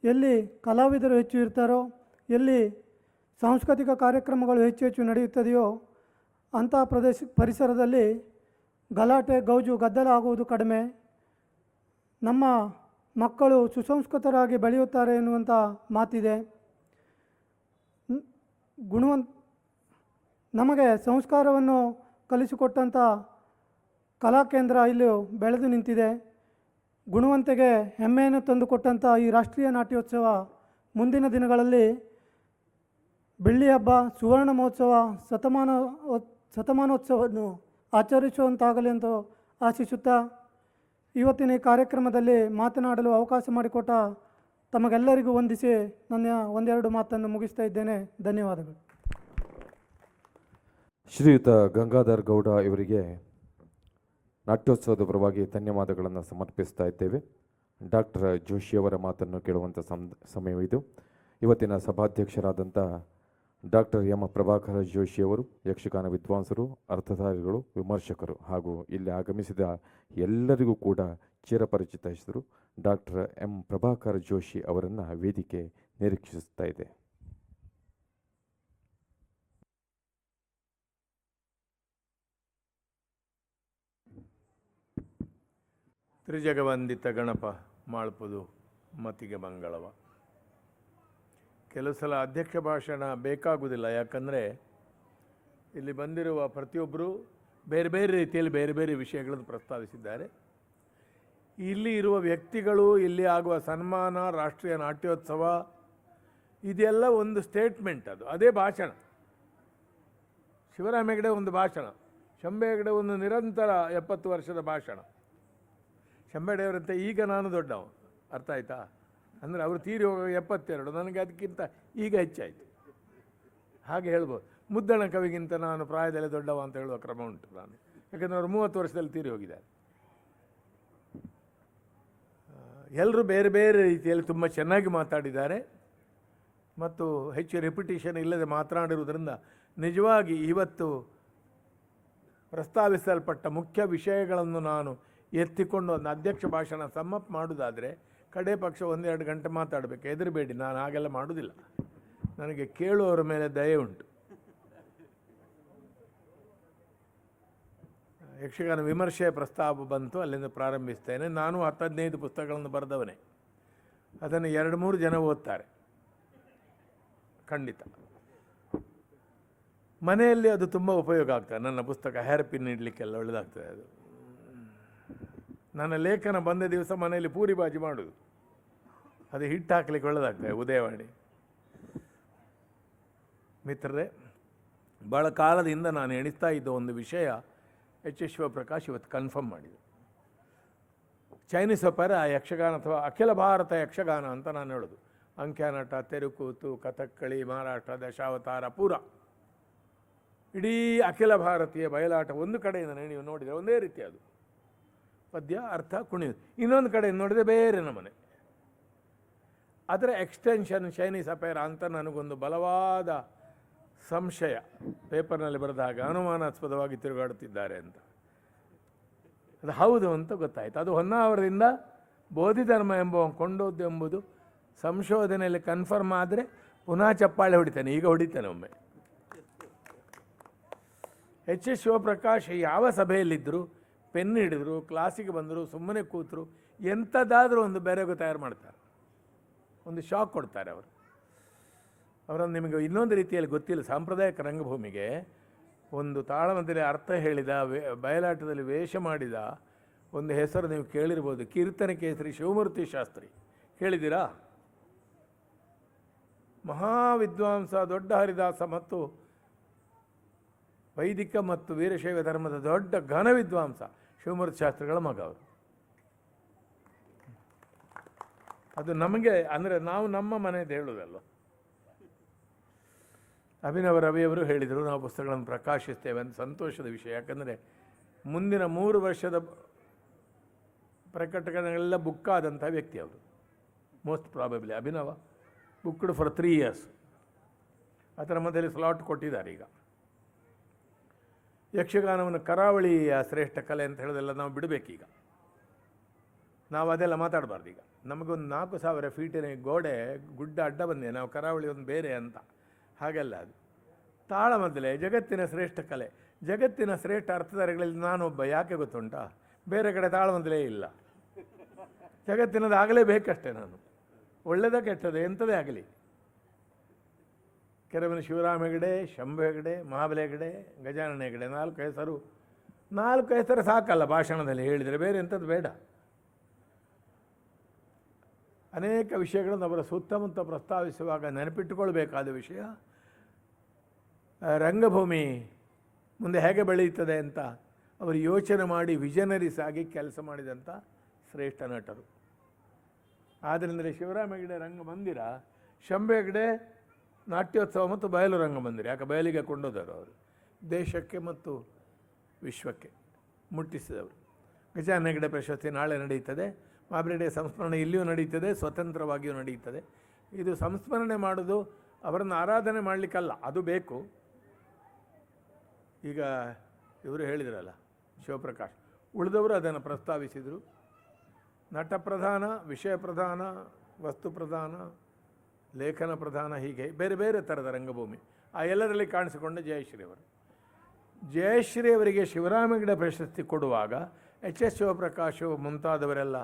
ಎಲ್ಲಿ ಕಲಾವಿದರು ಹೆಚ್ಚು ಇರ್ತಾರೋ, ಎಲ್ಲಿ ಸಾಂಸ್ಕೃತಿಕ ಕಾರ್ಯಕ್ರಮಗಳು ಹೆಚ್ಚು ಹೆಚ್ಚು ನಡೆಯುತ್ತದೆಯೋ ಅಂಥ ಪರಿಸರದಲ್ಲಿ ಗಲಾಟೆ, ಗೌಜು, ಗದ್ದಲ ಆಗುವುದು ಕಡಿಮೆ. ನಮ್ಮ ಮಕ್ಕಳು ಸುಸಂಸ್ಕೃತರಾಗಿ ಬೆಳೆಯುತ್ತಾರೆ ಎನ್ನುವಂಥ ಮಾತಿದೆ. ನಮಗೆ ಸಂಸ್ಕಾರವನ್ನು ಕಲಿಸಿಕೊಟ್ಟಂಥ ಕಲಾಕೇಂದ್ರ ಇಲ್ಲಿ ಬೆಳೆದು ನಿಂತಿದೆ. ಗುಣವಂತೆಗೆ ಹೆಮ್ಮೆಯನ್ನು ತಂದುಕೊಟ್ಟಂಥ ಈ ರಾಷ್ಟ್ರೀಯ ನಾಟ್ಯೋತ್ಸವ ಮುಂದಿನ ದಿನಗಳಲ್ಲಿ ಬೆಳ್ಳಿ ಹಬ್ಬ, ಸುವರ್ಣ ಮಹೋತ್ಸವ, ಶತಮಾನೋತ್ಸವವನ್ನು ಆಚರಿಸುವಂತಾಗಲಿ ಎಂದು ಆಶಿಸುತ್ತಾ ಇವತ್ತಿನ ಈ ಕಾರ್ಯಕ್ರಮದಲ್ಲಿ ಮಾತನಾಡಲು ಅವಕಾಶ ಮಾಡಿಕೊಟ್ಟ ತಮಗೆಲ್ಲರಿಗೂ ವಂದಿಸಿ ನನ್ನ ಒಂದೆರಡು ಮಾತನ್ನು ಮುಗಿಸ್ತಾ ಇದ್ದೇನೆ. ಧನ್ಯವಾದಗಳು. ಶ್ರೀಯುತ ಗಂಗಾಧರ್ ಗೌಡ ಇವರಿಗೆ ನಾಟ್ಯೋತ್ಸವದ ಪರವಾಗಿ ಧನ್ಯವಾದಗಳನ್ನು ಸಮರ್ಪಿಸ್ತಾ ಇದ್ದೇವೆ. ಡಾಕ್ಟರ್ ಜೋಶಿಯವರ ಮಾತನ್ನು ಕೇಳುವಂಥ ಸಮಯವಿದು. ಇವತ್ತಿನ ಸಭಾಧ್ಯಕ್ಷರಾದಂಥ ಡಾಕ್ಟರ್ ಎಂ ಪ್ರಭಾಕರ ಜೋಶಿಯವರು ಯಕ್ಷಗಾನ ವಿದ್ವಾಂಸರು, ಅರ್ಥಧಾರಿಗಳು, ವಿಮರ್ಶಕರು ಹಾಗೂ ಇಲ್ಲಿ ಆಗಮಿಸಿದ ಎಲ್ಲರಿಗೂ ಕೂಡ ಚಿರಪರಿಚಿತ ಹೆಸರು ಡಾಕ್ಟರ್ ಎಂ ಪ್ರಭಾಕರ ಜೋಶಿ ಅವರನ್ನು ವೇದಿಕೆ ನಿರೀಕ್ಷಿಸ್ತಾ ಇದೆ. ತ್ರಿಜಗವಂದಿತ ಗಣಪ ಮಾಳ್ಪುದು ಮತಿಗೆ ಮಂಗಳವ. ಕೆಲವು ಸಲ ಅಧ್ಯಕ್ಷ ಭಾಷಣ ಬೇಕಾಗುವುದಿಲ್ಲ, ಯಾಕಂದರೆ ಇಲ್ಲಿ ಬಂದಿರುವ ಪ್ರತಿಯೊಬ್ಬರು ಬೇರೆ ಬೇರೆ ರೀತಿಯಲ್ಲಿ ಬೇರೆ ಬೇರೆ ವಿಷಯಗಳನ್ನು ಪ್ರಸ್ತಾವಿಸಿದ್ದಾರೆ. ಇಲ್ಲಿ ಇರುವ ವ್ಯಕ್ತಿಗಳು, ಇಲ್ಲಿ ಆಗುವ ಸನ್ಮಾನ, ರಾಷ್ಟ್ರೀಯ ನಾಟ್ಯೋತ್ಸವ, ಇದೆಲ್ಲ ಒಂದು ಸ್ಟೇಟ್ಮೆಂಟ್, ಅದೇ ಭಾಷಣ. ಶಿವರಾಮ ಹೆಗಡೆ ಒಂದು ಭಾಷಣ, ಶಂಬೆ ಹೆಗಡೆ ಒಂದು ನಿರಂತರ 70 ವರ್ಷದ ಭಾಷಣ. ಶಂಬೆಡೆಯವರಂತೆ ಈಗ ನಾನು ದೊಡ್ಡವ, ಅರ್ಥ ಆಯ್ತಾ? ಅಂದರೆ ಅವರು ತೀರಿ ಹೋಗುವ 72, ನನಗೆ ಅದಕ್ಕಿಂತ ಈಗ ಹೆಚ್ಚಾಯಿತು, ಹಾಗೆ ಹೇಳ್ಬೋದು. ಮುದ್ದಣ ಕವಿಗಿಂತ ನಾನು ಪ್ರಾಯದಲ್ಲಿ ದೊಡ್ಡವ ಅಂತ ಹೇಳುವ ಕ್ರಮ ಉಂಟು ನಾನು, ಯಾಕಂದರೆ ಅವರು 30 ವರ್ಷದಲ್ಲಿ ತೀರಿ ಹೋಗಿದ್ದಾರೆ. ಎಲ್ಲರೂ ಬೇರೆ ಬೇರೆ ರೀತಿಯಲ್ಲಿ ತುಂಬ ಚೆನ್ನಾಗಿ ಮಾತಾಡಿದ್ದಾರೆ ಮತ್ತು ಹೆಚ್ಚು ರೆಪಿಟೇಷನ್ ಇಲ್ಲದೆ ಮಾತನಾಡಿರುವುದರಿಂದ ನಿಜವಾಗಿ ಇವತ್ತು ಪ್ರಸ್ತಾವಿಸಲ್ಪಟ್ಟ ಮುಖ್ಯ ವಿಷಯಗಳನ್ನು ನಾನು ಎತ್ತಿಕೊಂಡು ಒಂದು ಅಧ್ಯಕ್ಷ ಭಾಷಣ ಸಮ್ಮಪ್ ಮಾಡೋದಾದರೆ ಕಡೆ ಪಕ್ಷ 1-2 ಗಂಟೆ ಮಾತಾಡಬೇಕು. ಹೆದರಬೇಡಿ, ನಾನು ಹಾಗೆಲ್ಲ ಮಾಡೋದಿಲ್ಲ, ನನಗೆ ಕೇಳುವವರ ಮೇಲೆ ದಯೆ ಉಂಟು. ಯಕ್ಷಗಾನ ವಿಮರ್ಶೆಯ ಪ್ರಸ್ತಾಪ ಬಂತು, ಅಲ್ಲಿಂದ ಪ್ರಾರಂಭಿಸ್ತೇನೆ. ನಾನು 10-15 ಪುಸ್ತಕಗಳನ್ನು ಬರೆದವನೇ, ಅದನ್ನು 2-3 ಜನ ಓದ್ತಾರೆ ಖಂಡಿತ. ಮನೆಯಲ್ಲಿ ಅದು ತುಂಬ ಉಪಯೋಗ ಆಗ್ತದೆ. ನನ್ನ ಪುಸ್ತಕ ಹೇರ್ ಪಿನ್ ಇಡಲಿಕ್ಕೆಲ್ಲ ಒಳ್ಳೆಯದಾಗ್ತದೆ ಅದು. ನನ್ನ ಲೇಖನ ಬಂದ ದಿವಸ ಮನೆಯಲ್ಲಿ ಪೂರಿ ಬಾಜಿ ಮಾಡೋದು, ಅದು ಹಿಟ್ಟು ಹಾಕ್ಲಿಕ್ಕೆ ಒಳ್ಳೆದಾಗ್ತದೆ. ಉದಯವಾಣಿ ಮಿತ್ರರೇ, ಭಾಳ ಕಾಲದಿಂದ ನಾನು ಎಣಿಸ್ತಾ ಇದ್ದ ಒಂದು ವಿಷಯ ಎಚ್ ಎಸ್ ಶಿವಪ್ರಕಾಶ್ ಇವತ್ತು ಕನ್ಫರ್ಮ್ ಮಾಡಿದೆ. ಚೈನೀಸ್ ಒಪೆರಾ ಯಕ್ಷಗಾನ ಅಥವಾ ಅಖಿಲ ಭಾರತ ಯಕ್ಷಗಾನ ಅಂತ ನಾನು ಹೇಳೋದು. ಅಂಕ್ಯಾನಟ, ತೆರುಕೂತು, ಕಥಕ್ಕಳಿ, ಮಾರಾಟ, ದಶಾವತಾರ, ಪೂರ ಇಡೀ ಅಖಿಲ ಭಾರತೀಯ ಬಯಲಾಟ ಒಂದು ಕಡೆಯಿಂದ ನೀವು ನೋಡಿದರೆ ಒಂದೇ ರೀತಿ, ಅದು ಪದ್ಯ ಅರ್ಥ ಕುಣಿಯೋದು. ಇನ್ನೊಂದು ಕಡೆಯಿಂದ ನೋಡಿದರೆ ಬೇರೆ ನಮನೆ. ಅದರ ಎಕ್ಸ್ಟೆನ್ಷನ್ ಚೈನೀಸ್ ಅಪೇರಾ ಅಂತ ನನಗೊಂದು ಬಲವಾದ ಸಂಶಯ. ಪೇಪರ್ನಲ್ಲಿ ಬರೆದಾಗ ಅನುಮಾನಾಸ್ಪದವಾಗಿ ತಿರುಗಾಡುತ್ತಿದ್ದಾರೆ ಅಂತ. ಅದು ಹೌದು ಅಂತ ಗೊತ್ತಾಯಿತು. ಅದು ಹೊನ್ನಾವರದಿಂದ ಬೋಧಿಧರ್ಮ ಕೊಂಡೋದ್ದು ಎಂಬುದು ಸಂಶೋಧನೆಯಲ್ಲಿ ಕನ್ಫರ್ಮ್ ಆದರೆ ಪುನಃ ಚಪ್ಪಾಳೆ ಹೊಡಿತಾನೆ. ಈಗ ಹೊಡಿತಾನೆ ಒಮ್ಮೆ. ಎಚ್ ಎಸ್ ಶಿವಪ್ರಕಾಶ್ ಯಾವ ಸಭೆಯಲ್ಲಿದ್ದರು, ಪೆನ್ ಹಿಡಿದ್ರು, ಕ್ಲಾಸಿಗೆ ಬಂದರು, ಸುಮ್ಮನೆ ಕೂತರು, ಎಂಥದ್ದಾದರೂ ಒಂದು ಬೆರಗು ತಯಾರು ಮಾಡ್ತಾರೆ, ಒಂದು ಶಾಕ್ ಕೊಡ್ತಾರೆ ಅವರು. ಅವರನ್ನು ನಿಮಗೆ ಇನ್ನೊಂದು ರೀತಿಯಲ್ಲಿ ಗೊತ್ತಿಲ್ಲ. ಸಾಂಪ್ರದಾಯಿಕ ರಂಗಭೂಮಿಗೆ ಒಂದು ತಾಳಮದ್ದಲೆ ಅರ್ಥ ಹೇಳಿದ, ಬಯಲಾಟದಲ್ಲಿ ವೇಷ ಮಾಡಿದ ಒಂದು ಹೆಸರು ನೀವು ಕೇಳಿರ್ಬೋದು, ಕೀರ್ತನೆ ಕೇಸರಿ ಶಿವಮೂರ್ತಿ ಶಾಸ್ತ್ರಿ. ಕೇಳಿದ್ದೀರಾ? ಮಹಾವಿದ್ವಾಂಸ, ದೊಡ್ಡ ಹರಿದಾಸ ಮತ್ತು ವೈದಿಕ ಮತ್ತು ವೀರಶೈವ ಧರ್ಮದ ದೊಡ್ಡ ಘನ ವಿದ್ವಾಂಸ ಶಿವಮೂರ್ತಿ ಶಾಸ್ತ್ರಿಗಳ ಮಗ ಅವರು. ಅದು ನಮಗೆ ಅಂದರೆ ನಾವು ನಮ್ಮ ಮನೆಯದು ಹೇಳೋದಲ್ಲ. ಅಭಿನವ ರವಿಯವರು ಹೇಳಿದರು, ನಾವು ಪುಸ್ತಕಗಳನ್ನು ಪ್ರಕಾಶಿಸ್ತೇವೆ ಅಂತ. ಸಂತೋಷದ ವಿಷಯ. ಯಾಕಂದರೆ ಮುಂದಿನ 3 ವರ್ಷದ ಪ್ರಕಟಣೆಗಳೆಲ್ಲ ಬುಕ್ ಆದಂಥ ವ್ಯಕ್ತಿ ಅವರು. Most probably Abhinav booked for 3 years. ಅದರ ಮಧ್ಯದಲ್ಲಿ ಸ್ಲಾಟ್ ಕೊಟ್ಟಿದ್ದಾರೆ. ಈಗ ಯಕ್ಷಗಾನವನ್ನು ಕರಾವಳಿಯ ಶ್ರೇಷ್ಠ ಕಲೆ ಅಂತ ಹೇಳೋದೆಲ್ಲ ನಾವು ಬಿಡಬೇಕೀಗ. ನಾವು ಅದೆಲ್ಲ ಮಾತಾಡಬಾರ್ದು. ಈಗ ನಮಗೊಂದು 4000 ಫೀಟಿನ ಗೋಡೆ ಗುಡ್ಡ ಅಡ್ಡ ಬಂದಿದೆ, ನಾವು ಕರಾವಳಿ ಒಂದು ಬೇರೆ ಅಂತ. ಹಾಗೆಲ್ಲ ಅದು ತಾಳಮದ್ದಲೆ ಜಗತ್ತಿನ ಶ್ರೇಷ್ಠ ಕಲೆ. ಜಗತ್ತಿನ ಶ್ರೇಷ್ಠ ಅರ್ಥಧಾರಿಗಳಲ್ಲಿ ನಾನೊಬ್ಬ. ಯಾಕೆ ಗೊತ್ತುಂಟಾ? ಬೇರೆ ಕಡೆ ತಾಳಮದ್ದಲೆ ಇಲ್ಲ. ಜಗತ್ತಿನದು ಆಗಲೇಬೇಕಷ್ಟೇ. ನಾನು ಒಳ್ಳೆಯದ ಕೆಟ್ಟದ ಎಂಥದೇ ಆಗಲಿ. ಕೆರವಿನ ಶಿವರಾಮ ಹೆಗಡೆ, ಶಂಭು ಹೆಗಡೆ, ಮಹಾಬಲಿ ಹೆಗಡೆ, ಗಜಾನನ ಹೆಗಡೆ, 4 ಹೆಸರು. 4 ಹೆಸರು ಸಾಕಲ್ಲ ಭಾಷಣದಲ್ಲಿ ಹೇಳಿದರೆ, ಬೇರೆ ಎಂಥದ್ದು ಬೇಡ. ಅನೇಕ ವಿಷಯಗಳನ್ನು ಅವರ ಸುತ್ತಮುತ್ತ ಪ್ರಸ್ತಾವಿಸುವಾಗ ನೆನಪಿಟ್ಟುಕೊಳ್ಬೇಕಾದ ವಿಷಯ, ರಂಗಭೂಮಿ ಮುಂದೆ ಹೇಗೆ ಬೆಳೆಯುತ್ತದೆ ಅಂತ ಅವರು ಯೋಚನೆ ಮಾಡಿ ವಿಷನರೀಸ್ ಆಗಿ ಕೆಲಸ ಮಾಡಿದಂಥ ಶ್ರೇಷ್ಠ ನಟರು. ಆದ್ದರಿಂದಲೇ ಶಿವರಾಮ ಹೆಗಡೆ ರಂಗಮಂದಿರ, ಶಂಭು ಹೆಗಡೆ ನಾಟ್ಯೋತ್ಸವ ಮತ್ತು ಬಯಲು ರಂಗಮಂದಿರ. ಯಾಕೆ ಬಯಲಿಗೆ ಕೊಂಡೋದರು ಅವರು, ದೇಶಕ್ಕೆ ಮತ್ತು ವಿಶ್ವಕ್ಕೆ ಮುಟ್ಟಿಸಿದವರು. ಗಜಾನನ ಹೆಗಡೆ ಪ್ರಶಸ್ತಿ ನಾಳೆ ನಡೆಯುತ್ತದೆ. ಮಹಾಬಲಿ ಸಂಸ್ಮರಣೆ ಇಲ್ಲಿಯೂ ನಡೀತದೆ, ಸ್ವತಂತ್ರವಾಗಿಯೂ ನಡೀತದೆ. ಇದು ಸಂಸ್ಮರಣೆ ಮಾಡೋದು ಅವರನ್ನು ಆರಾಧನೆ ಮಾಡಲಿಕ್ಕಲ್ಲ, ಅದು ಬೇಕು. ಈಗ ಇವರು ಹೇಳಿದ್ರಲ್ಲ ಶಿವಪ್ರಕಾಶ್, ಉಳಿದವರು ಅದನ್ನು ಪ್ರಸ್ತಾವಿಸಿದರು. ನಟ ಪ್ರಧಾನ, ವಿಷಯ ಪ್ರಧಾನ, ವಸ್ತು ಪ್ರಧಾನ, ಲೇಖನ ಪ್ರಧಾನ, ಹೀಗೆ ಬೇರೆ ಬೇರೆ ಥರದ ರಂಗಭೂಮಿ. ಆ ಎಲ್ಲರಲ್ಲಿ ಕಾಣಿಸಿಕೊಂಡ ಜಯಶ್ರೀ ಅವರು. ಜಯಶ್ರೀ ಅವರಿಗೆ ಶಿವರಾಮ ಹೆಗಡೆ ಪ್ರಶಸ್ತಿ ಕೊಡುವಾಗ ಎಚ್ ಎಸ್ ಶಿವಪ್ರಕಾಶು ಮುಂತಾದವರೆಲ್ಲ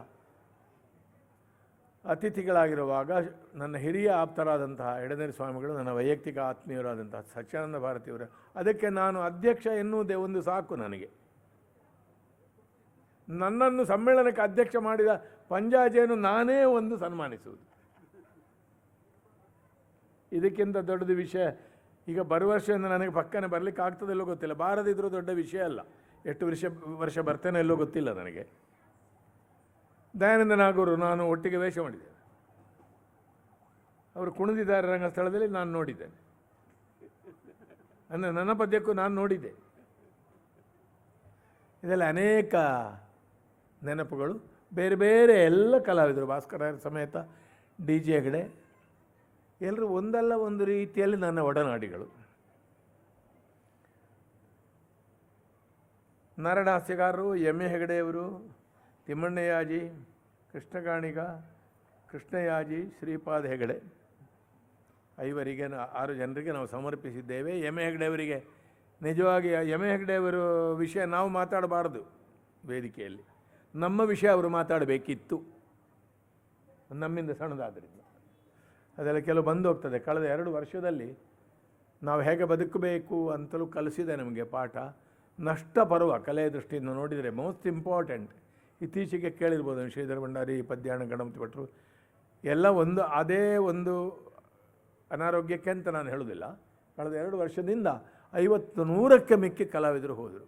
ಅತಿಥಿಗಳಾಗಿರುವಾಗ ನನ್ನ ಹಿರಿಯ ಆಪ್ತರಾದಂತಹ ಎಡನೇರಿ ಸ್ವಾಮಿಗಳು, ನನ್ನ ವೈಯಕ್ತಿಕ ಆತ್ಮೀಯರಾದಂತಹ ಸಚ್ಚಿದಾನಂದ ಭಾರತಿಯವರು, ಅದಕ್ಕೆ ನಾನು ಅಧ್ಯಕ್ಷ ಎನ್ನುವುದೇ ಒಂದು ಸಾಕು ನನಗೆ. ನನ್ನನ್ನು ಸಮ್ಮೇಳನಕ್ಕೆ ಅಧ್ಯಕ್ಷ ಮಾಡಿದ ಪಂಜಾಜೆಯನ್ನು ನಾನೇ ಒಂದು ಸನ್ಮಾನಿಸುವುದು. ಇದಕ್ಕಿಂತ ದೊಡ್ಡದು ವಿಷಯ ಈಗ ಬರುವ ವರ್ಷದಿಂದ ನನಗೆ ಪಕ್ಕನೆ ಬರಲಿಕ್ಕೆ ಆಗ್ತದೆಲ್ಲೋ ಗೊತ್ತಿಲ್ಲ. ಬಾರದಿದ್ರೂ ದೊಡ್ಡ ವಿಷಯ ಅಲ್ಲ. ಎಷ್ಟು ವರ್ಷ ಬರ್ತೇನೆ ಎಲ್ಲೋ ಗೊತ್ತಿಲ್ಲ ನನಗೆ. ದಯಾನಂದ ನಾಗೂರು ನಾನು ಒಟ್ಟಿಗೆ ವೇಷ ಮಾಡಿದ್ದೇನೆ. ಅವರು ಕುಣಿದಿದ್ದಾರೆ ರಂಗಸ್ಥಳದಲ್ಲಿ, ನಾನು ನೋಡಿದ್ದೇನೆ. ಅಂದರೆ ನನ್ನ ಪದ್ಯಕ್ಕೂ ನಾನು ನೋಡಿದ್ದೆ. ಇದೆಲ್ಲ ಅನೇಕ ನೆನಪುಗಳು. ಬೇರೆ ಬೇರೆ ಎಲ್ಲ ಕಲಾವಿದರು, ಭಾಸ್ಕರ ಸಮೇತ, ಡಿ ಜೆ ಹೆಗಡೆ, ಎಲ್ಲರೂ ಒಂದಲ್ಲ ಒಂದು ರೀತಿಯಲ್ಲಿ ನನ್ನ ಒಡನಾಡಿಗಳು. ನಾರಾಯಣಹಾಸ್ಯಗಾರರು, ಎಮ್ ಎ ಹೆಗಡೆಯವರು, ತಿಮ್ಮಣ್ಣಯಾಜಿ, ಕೃಷ್ಣಗಾಣಿಗ, ಕೃಷ್ಣಯಾಜಿ, ಶ್ರೀಪಾದ ಹೆಗಡೆ, 6 ಜನರಿಗೆ ನಾವು ಸಮರ್ಪಿಸಿದ್ದೇವೆ. ಎಮ್ ಎ ಹೆಗಡೆಯವರಿಗೆ ನಿಜವಾಗಿ ಎಮ್ ಎ ಹೆಗಡೆಯವರು ವಿಷಯ ನಾವು ಮಾತಾಡಬಾರ್ದು ವೇದಿಕೆಯಲ್ಲಿ. ನಮ್ಮ ವಿಷಯ ಅವರು ಮಾತಾಡಬೇಕಿತ್ತು, ನಮ್ಮಿಂದ ಸಣ್ಣದಾದ್ದರಿಂದ. ಅದೆಲ್ಲ ಕೆಲವು ಬಂದು ಹೋಗ್ತದೆ. ಕಳೆದ 2 ವರ್ಷದಲ್ಲಿ ನಾವು ಹೇಗೆ ಬದುಕಬೇಕು ಅಂತಲೂ ಕಲಿಸಿದೆ ನಮಗೆ ಪಾಠ. ನಷ್ಟ ಪರ್ವ ಕಲೆಯ ದೃಷ್ಟಿಯಿಂದ ನೋಡಿದರೆ ಮೋಸ್ಟ್ ಇಂಪಾರ್ಟೆಂಟ್ ಇತ್ತೀಚೆಗೆ ಕೇಳಿರ್ಬೋದು ಶ್ರೀಧರ ಭಂಡಾರಿ, ಪದ್ಯಾಣ ಗಣಪತಿ ಭಟ್ರು ಎಲ್ಲ ಅದೇ ಒಂದು ಅನಾರೋಗ್ಯಕ್ಕೆ ಅಂತ ನಾನು ಹೇಳೋದಿಲ್ಲ. ಕಳೆದ 2 ವರ್ಷದಿಂದ 50-100ಕ್ಕೆ ಮಿಕ್ಕಿ ಕಲಾವಿದರು ಹೋದರು.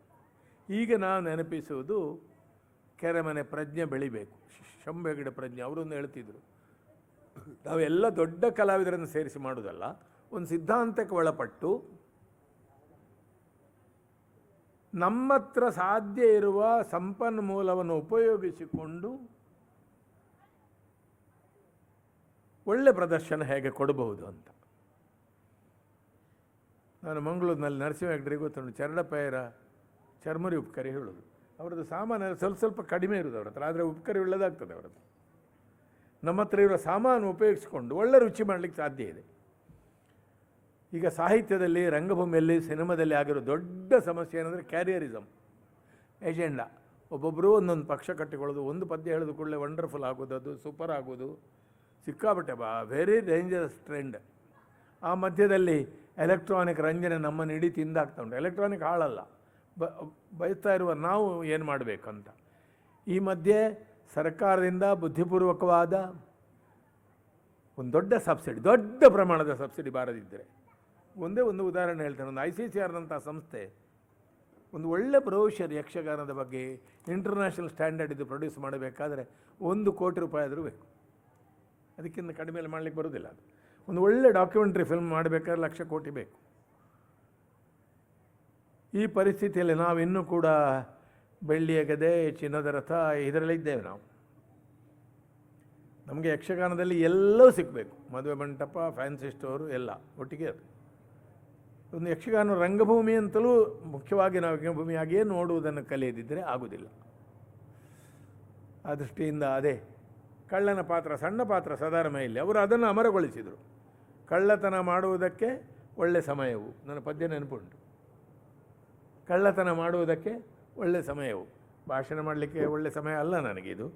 ಈಗ ನಾವು ನೆನಪಿಸುವುದು ಕೆರೆಮನೆ ಪ್ರಜ್ಞೆ ಬೆಳಿಬೇಕು, ಶಂಭು ಹೆಗಡೆ ಪ್ರಜ್ಞೆ. ಅವರೊಂದು ಹೇಳ್ತಿದ್ರು, ನಾವೆಲ್ಲ ದೊಡ್ಡ ಕಲಾವಿದರನ್ನು ಸೇರಿಸಿ ಮಾಡೋದಲ್ಲ, ಒಂದು ಸಿದ್ಧಾಂತಕ್ಕೆ ಒಳಪಟ್ಟು ನಮ್ಮ ಹತ್ರ ಸಾಧ್ಯ ಇರುವ ಸಂಪನ್ಮೂಲವನ್ನು ಉಪಯೋಗಿಸಿಕೊಂಡು ಒಳ್ಳೆ ಪ್ರದರ್ಶನ ಹೇಗೆ ಕೊಡಬಹುದು ಅಂತ. ನಾನು ಮಂಗಳೂರಿನಲ್ಲಿ ನರಸಿಂಹ ಹೆಗ್ಡೆರಿಗೆ ಗೊತ್ತುಂಟು, ಚರಡಪ್ಪಯ್ಯರ ಚರ್ಮರಿ ಉಪಕರಿ ಹೇಳೋದು. ಅವರದ್ದು ಸಾಮಾನು ಸ್ವಲ್ಪ ಕಡಿಮೆ ಇರೋದು ಅವ್ರ ಹತ್ರ, ಆದರೆ ಉಪಕರಿ ಒಳ್ಳೆದಾಗ್ತದೆ ಅವರದ್ದು. ನಮ್ಮ ಹತ್ರ ಇರೋ ಸಾಮಾನು ಉಪಯೋಗಿಸಿಕೊಂಡು ಒಳ್ಳೆ ರುಚಿ ಮಾಡಲಿಕ್ಕೆ ಸಾಧ್ಯ ಇದೆ. ಈಗ ಸಾಹಿತ್ಯದಲ್ಲಿ, ರಂಗಭೂಮಿಯಲ್ಲಿ, ಸಿನಿಮಾದಲ್ಲಿ ಆಗಿರೋ ದೊಡ್ಡ ಸಮಸ್ಯೆ ಏನಂದರೆ ಕ್ಯಾರಿಯರಿಸಮ್, ಎಜೆಂಡಾ. ಒಬ್ಬೊಬ್ಬರು ಒಂದೊಂದು ಪಕ್ಷ ಕಟ್ಟಿಕೊಳ್ಳೋದು, ಒಂದು ಪದ್ಯ ಹೇಳಿದ ಕೂಡಲೇ ವಂಡರ್ಫುಲ್ ಆಗೋದು, ಅದು ಸೂಪರ್ ಆಗೋದು, ಸಿಕ್ಕಾಪಟ್ಟೆ ವೆರಿ ಡೇಂಜರಸ್ ಟ್ರೆಂಡ್. ಆ ಮಧ್ಯದಲ್ಲಿ ಎಲೆಕ್ಟ್ರಾನಿಕ್ ರಂಜನೆ ನಮ್ಮನ್ನು ಇಡೀ ತಿಂದಾಗ್ತಾ ಉಂಟು. ಎಲೆಕ್ಟ್ರಾನಿಕ್ ಹಾಳಲ್ಲ, ಬಯಸ್ತಾ ಇರುವ ನಾವು ಏನು ಮಾಡಬೇಕಂತ. ಈ ಮಧ್ಯೆ ಸರ್ಕಾರದಿಂದ ಬುದ್ಧಿಪೂರ್ವಕವಾದ ಒಂದು ದೊಡ್ಡ ಸಬ್ಸಿಡಿ, ದೊಡ್ಡ ಪ್ರಮಾಣದ ಸಬ್ಸಿಡಿ ಬಾರದಿದ್ದರೆ, ಒಂದೇ ಒಂದು ಉದಾಹರಣೆ ಹೇಳ್ತೇನೆ. ಒಂದು ICCRನಂಥ ಸಂಸ್ಥೆ ಒಂದು ಒಳ್ಳೆ ಬ್ರೋಷರ್ ಯಕ್ಷಗಾನದ ಬಗ್ಗೆ ಇಂಟರ್ನ್ಯಾಷನಲ್ ಸ್ಟ್ಯಾಂಡರ್ಡ್ ಇದು ಪ್ರೊಡ್ಯೂಸ್ ಮಾಡಬೇಕಾದ್ರೆ 1 ಕೋಟಿ ರೂಪಾಯಿ ಆದರೂ ಬೇಕು. ಅದಕ್ಕಿಂತ ಕಡಿಮೆಯಲ್ಲಿ ಮಾಡಲಿಕ್ಕೆ ಬರೋದಿಲ್ಲ. ಅದು ಒಂದು ಒಳ್ಳೆ ಡಾಕ್ಯುಮೆಂಟ್ರಿ ಫಿಲ್ಮ್ ಮಾಡಬೇಕಾದ್ರೆ 1,00,000 ಕೋಟಿ ಬೇಕು. ಈ ಪರಿಸ್ಥಿತಿಯಲ್ಲಿ ನಾವು ಇನ್ನೂ ಕೂಡ ಬೆಳ್ಳಿಯ ಗದೆ, ಚಿನ್ನದ ರಥ ಇದರಲ್ಲಿದ್ದೇವೆ ನಾವು. ನಮಗೆ ಯಕ್ಷಗಾನದಲ್ಲಿ ಎಲ್ಲವೂ ಸಿಗಬೇಕು, ಮದುವೆ ಮಂಟಪ, ಫ್ಯಾನ್ಸಿ ಸ್ಟೋರು ಎಲ್ಲ ಒಟ್ಟಿಗೆ. ಅದು ಒಂದು ಯಕ್ಷಗಾನ ರಂಗಭೂಮಿ ಅಂತಲೂ ಮುಖ್ಯವಾಗಿ ನಾವು ರಂಗಭೂಮಿಯಾಗಿಯೇ ನೋಡುವುದನ್ನು ಕಲಿಯದಿದ್ದರೆ ಆಗುವುದಿಲ್ಲ. ಆ ದೃಷ್ಟಿಯಿಂದ ಅದೇ ಕಳ್ಳನ ಪಾತ್ರ, ಸಣ್ಣ ಪಾತ್ರ ಸದಾರಮೆಯಲ್ಲಿ ಅವರು ಅದನ್ನು ಅಮರಗೊಳಿಸಿದರು. ಕಳ್ಳತನ ಮಾಡುವುದಕ್ಕೆ ಒಳ್ಳೆ ಸಮಯವು, ನನ್ನ ಪದ್ಯ ನೆನಪುಂಟು. ಕಳ್ಳತನ ಮಾಡುವುದಕ್ಕೆ ಒಳ್ಳೆ ಸಮಯವು, ಭಾಷಣ ಮಾಡಲಿಕ್ಕೆ ಒಳ್ಳೆ ಸಮಯ ಅಲ್ಲ ನನಗಿದು,